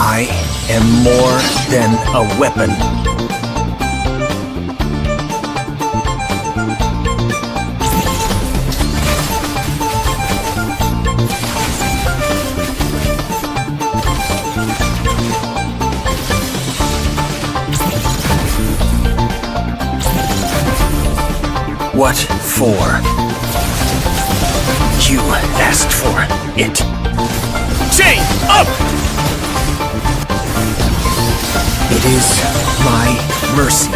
I am more than a weapon. What for? You asked for it. Chain up! It is my mercy.